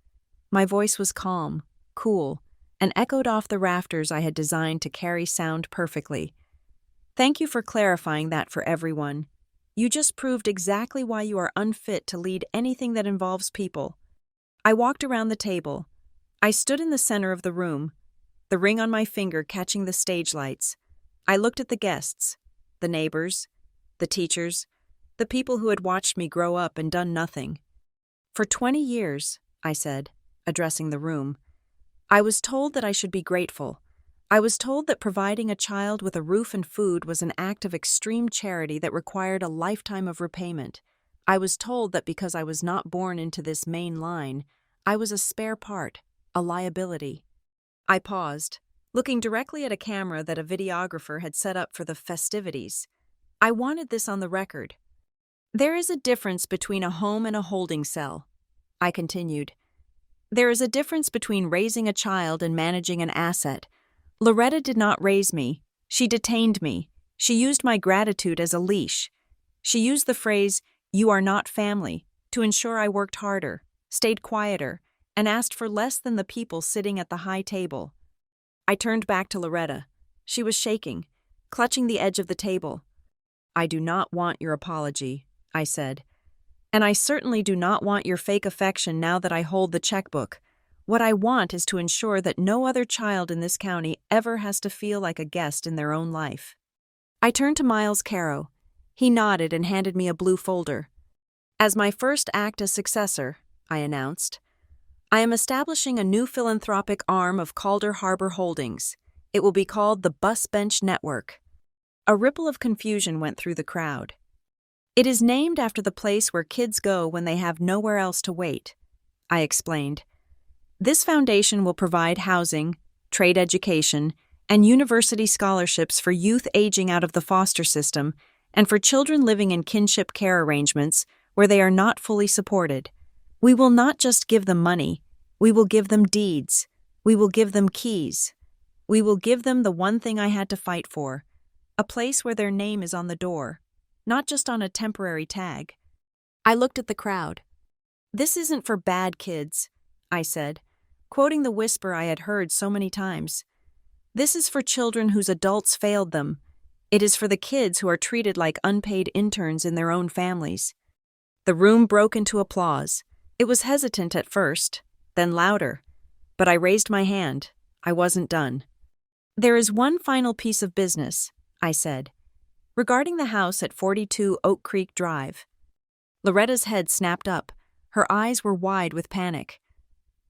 My voice was calm, cool, and echoed off the rafters I had designed to carry sound perfectly. "Thank you for clarifying that for everyone. You just proved exactly why you are unfit to lead anything that involves people." I walked around the table. I stood in the center of the room, the ring on my finger catching the stage lights. I looked at the guests, the neighbors, the teachers, the people who had watched me grow up and done nothing. "For 20 years, I said, addressing the room, "I was told that I should be grateful. I was told that providing a child with a roof and food was an act of extreme charity that required a lifetime of repayment. I was told that because I was not born into this main line, I was a spare part, a liability." I paused, looking directly at a camera that a videographer had set up for the festivities. I wanted this on the record. "There is a difference between a home and a holding cell," I continued. "There is a difference between raising a child and managing an asset. Loretta did not raise me. She detained me. She used my gratitude as a leash. She used the phrase, 'You are not family,' to ensure I worked harder, stayed quieter, and asked for less than the people sitting at the high table." I turned back to Loretta. She was shaking, clutching the edge of the table. "I do not want your apology," I said. "And I certainly do not want your fake affection now that I hold the checkbook. What I want is to ensure that no other child in this county ever has to feel like a guest in their own life." I turned to Miles Caro. He nodded and handed me a blue folder. "As my first act as successor," I announced, "I am establishing a new philanthropic arm of Calder Harbor Holdings. It will be called the Bus Bench Network." A ripple of confusion went through the crowd. "It is named after the place where kids go when they have nowhere else to wait," I explained. "This foundation will provide housing, trade education, and university scholarships for youth aging out of the foster system and for children living in kinship care arrangements where they are not fully supported. We will not just give them money, we will give them deeds. We will give them keys. We will give them the one thing I had to fight for, a place where their name is on the door, not just on a temporary tag." I looked at the crowd. "This isn't for bad kids," I said, quoting the whisper I had heard so many times. "This is for children whose adults failed them. It is for the kids who are treated like unpaid interns in their own families." The room broke into applause. It was hesitant at first, then louder. But I raised my hand. I wasn't done. "There is one final piece of business," I said, "regarding the house at 42 Oak Creek Drive." Loretta's head snapped up. Her eyes were wide with panic.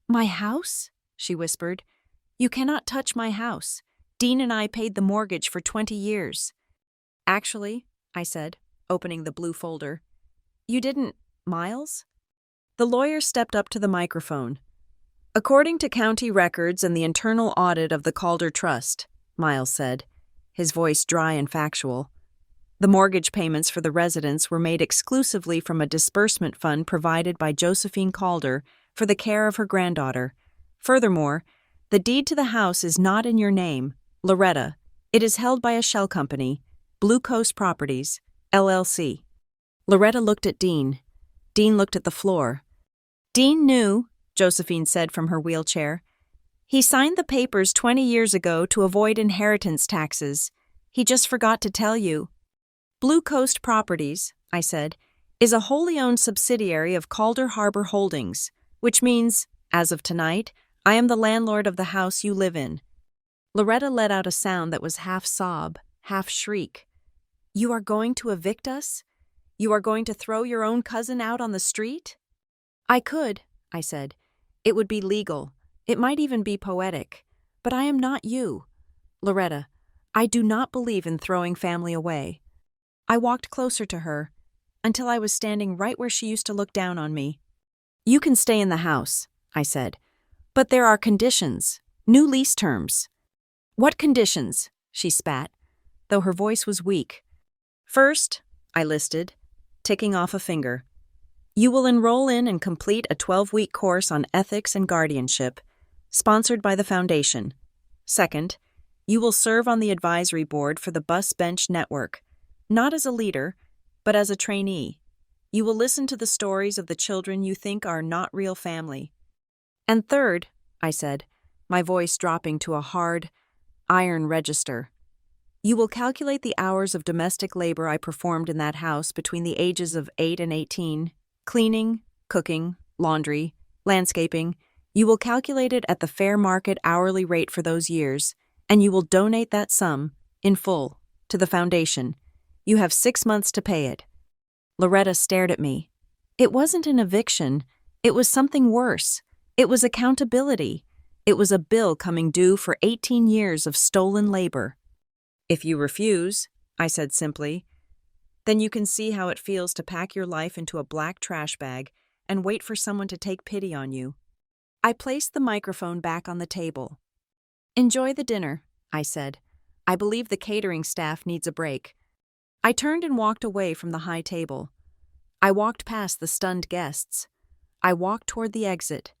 "My house?" she whispered. "You cannot touch my house. Dean and I paid the mortgage for 20 years. "Actually," I said, opening the blue folder, "you didn't, Miles?" The lawyer stepped up to the microphone. "According to county records and the internal audit of the Calder Trust," Miles said, his voice dry and factual, "the mortgage payments for the residents were made exclusively from a disbursement fund provided by Josephine Calder for the care of her granddaughter. Furthermore, the deed to the house is not in your name, Loretta. It is held by a shell company, Blue Coast Properties, LLC." Loretta looked at Dean. Dean looked at the floor. "Dean knew," Josephine said from her wheelchair. "He signed the papers 20 years ago to avoid inheritance taxes. He just forgot to tell you." "Blue Coast Properties," I said, "is a wholly owned subsidiary of Calder Harbor Holdings, which means, as of tonight, I am the landlord of the house you live in. Loretta let out a sound that was half sob, half shriek. You are going to evict us? You are going to throw your own cousin out on the street? I could, I said. It would be legal. It might even be poetic. But I am not you. Loretta, I do not believe in throwing family away. I walked closer to her, until I was standing right where she used to look down on me. You can stay in the house, I said. But there are conditions, new lease terms. What conditions? She spat, though her voice was weak. First, I listed, ticking off a finger. You will enroll in and complete a 12-week course on ethics and guardianship, sponsored by the Foundation. Second, you will serve on the advisory board for the Bus Bench Network, not as a leader, but as a trainee. You will listen to the stories of the children you think are not real family. And third, I said, my voice dropping to a hard, iron register, you will calculate the hours of domestic labor I performed in that house between the ages of 8 and 18, cleaning, cooking, laundry, landscaping. You will calculate it at the fair market hourly rate for those years, and you will donate that sum, in full, to the Foundation. You have 6 months to pay it. Loretta stared at me. It wasn't an eviction. It was something worse. It was accountability. It was a bill coming due for 18 years of stolen labor. If you refuse, I said simply, then you can see how it feels to pack your life into a black trash bag and wait for someone to take pity on you. I placed the microphone back on the table. Enjoy the dinner, I said. I believe the catering staff needs a break. I turned and walked away from the high table. I walked past the stunned guests. I walked toward the exit.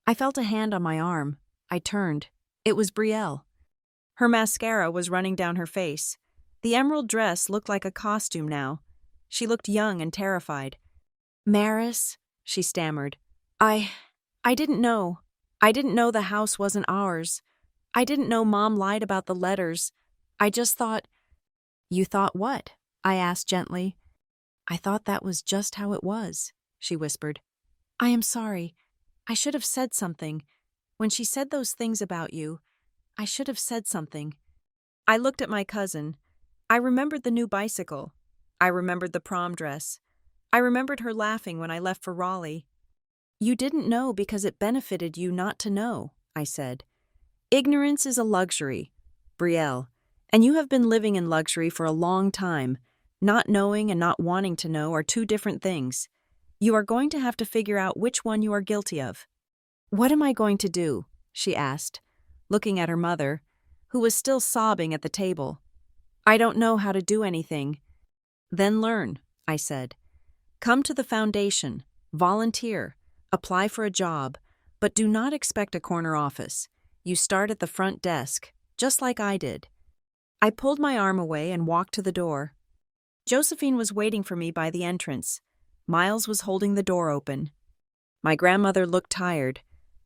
I felt a hand on my arm. I turned. It was Brielle. Her mascara was running down her face. The emerald dress looked like a costume now. She looked young and terrified. Maris, she stammered. I didn't know. I didn't know the house wasn't ours. I didn't know Mom lied about the letters. I just thought... You thought what? I asked gently. I thought that was just how it was, she whispered. I am sorry. I should have said something. When she said those things about you, I should have said something. I looked at my cousin. I remembered the new bicycle. I remembered the prom dress. I remembered her laughing when I left for Raleigh. You didn't know because it benefited you not to know, I said. Ignorance is a luxury, Brielle, and you have been living in luxury for a long time. Not knowing and not wanting to know are two different things. You are going to have to figure out which one you are guilty of. What am I going to do? She asked, looking at her mother, who was still sobbing at the table. I don't know how to do anything. Then learn, I said. Come to the Foundation, volunteer, apply for a job, but do not expect a corner office. You start at the front desk, just like I did. I pulled my arm away and walked to the door. Josephine was waiting for me by the entrance. Miles was holding the door open. My grandmother looked tired.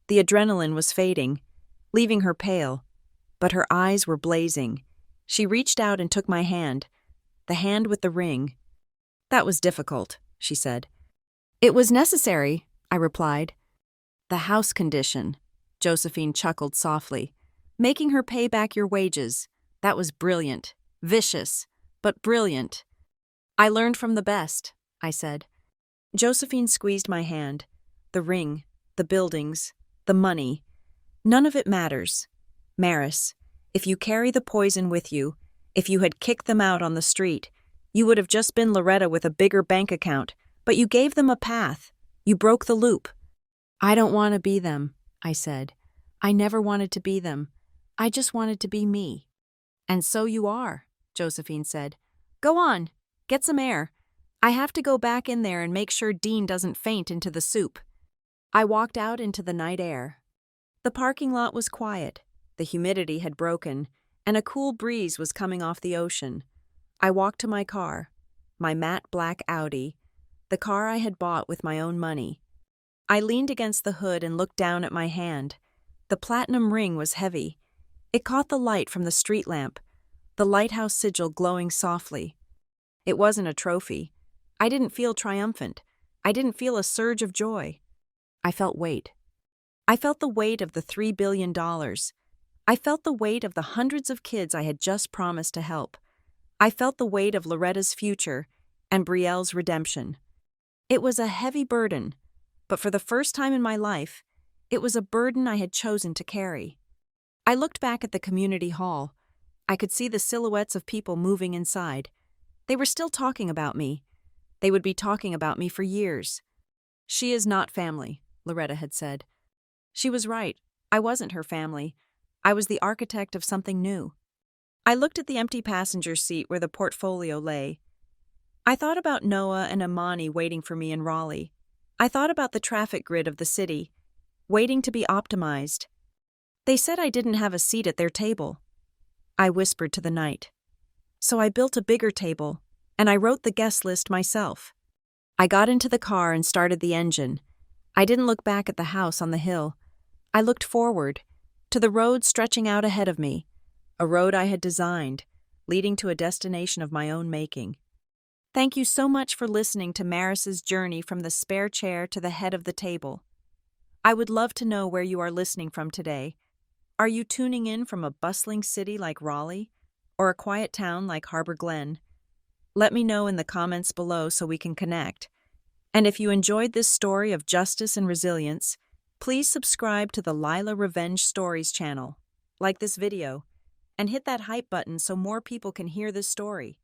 The adrenaline was fading, leaving her pale, but her eyes were blazing. She reached out and took my hand, the hand with the ring. That was difficult, she said. It was necessary, I replied. The house condition, Josephine chuckled softly. Making her pay back your wages. That was brilliant, vicious, but brilliant. I learned from the best, I said. Josephine squeezed my hand. The ring, the buildings, the money. None of it matters. Maris, if you carry the poison with you, if you had kicked them out on the street, you would have just been Loretta with a bigger bank account, but you gave them a path. You broke the loop. I don't want to be them, I said. I never wanted to be them. I just wanted to be me. And so you are, Josephine said. Go on, get some air. I have to go back in there and make sure Dean doesn't faint into the soup. I walked out into the night air. The parking lot was quiet. The humidity had broken, and a cool breeze was coming off the ocean. I walked to my car, my matte black Audi, the car I had bought with my own money. I leaned against the hood and looked down at my hand. The platinum ring was heavy. It caught the light from the street lamp, the lighthouse sigil glowing softly. It wasn't a trophy. I didn't feel triumphant. I didn't feel a surge of joy. I felt weight. I felt the weight of the $3 billion. I felt the weight of the hundreds of kids I had just promised to help. I felt the weight of Loretta's future and Brielle's redemption. It was a heavy burden, but for the first time in my life, it was a burden I had chosen to carry. I looked back at the community hall. I could see the silhouettes of people moving inside. They were still talking about me. They would be talking about me for years. "She is not family," Loretta had said. She was right. I wasn't her family. I was the architect of something new. I looked at the empty passenger seat where the portfolio lay. I thought about Noah and Amani waiting for me in Raleigh. I thought about the traffic grid of the city, waiting to be optimized. They said I didn't have a seat at their table. I whispered to the night. So I built a bigger table, and I wrote the guest list myself. I got into the car and started the engine. I didn't look back at the house on the hill. I looked forward, to the road stretching out ahead of me, a road I had designed, leading to a destination of my own making. Thank you so much for listening to Maris's journey from the spare chair to the head of the table. I would love to know where you are listening from today. Are you tuning in from a bustling city like Raleigh, or a quiet town like Harbor Glen? Let me know in the comments below so we can connect. And if you enjoyed this story of justice and resilience, please subscribe to the Lila Revenge Stories channel, like this video, and hit that hype button so more people can hear this story.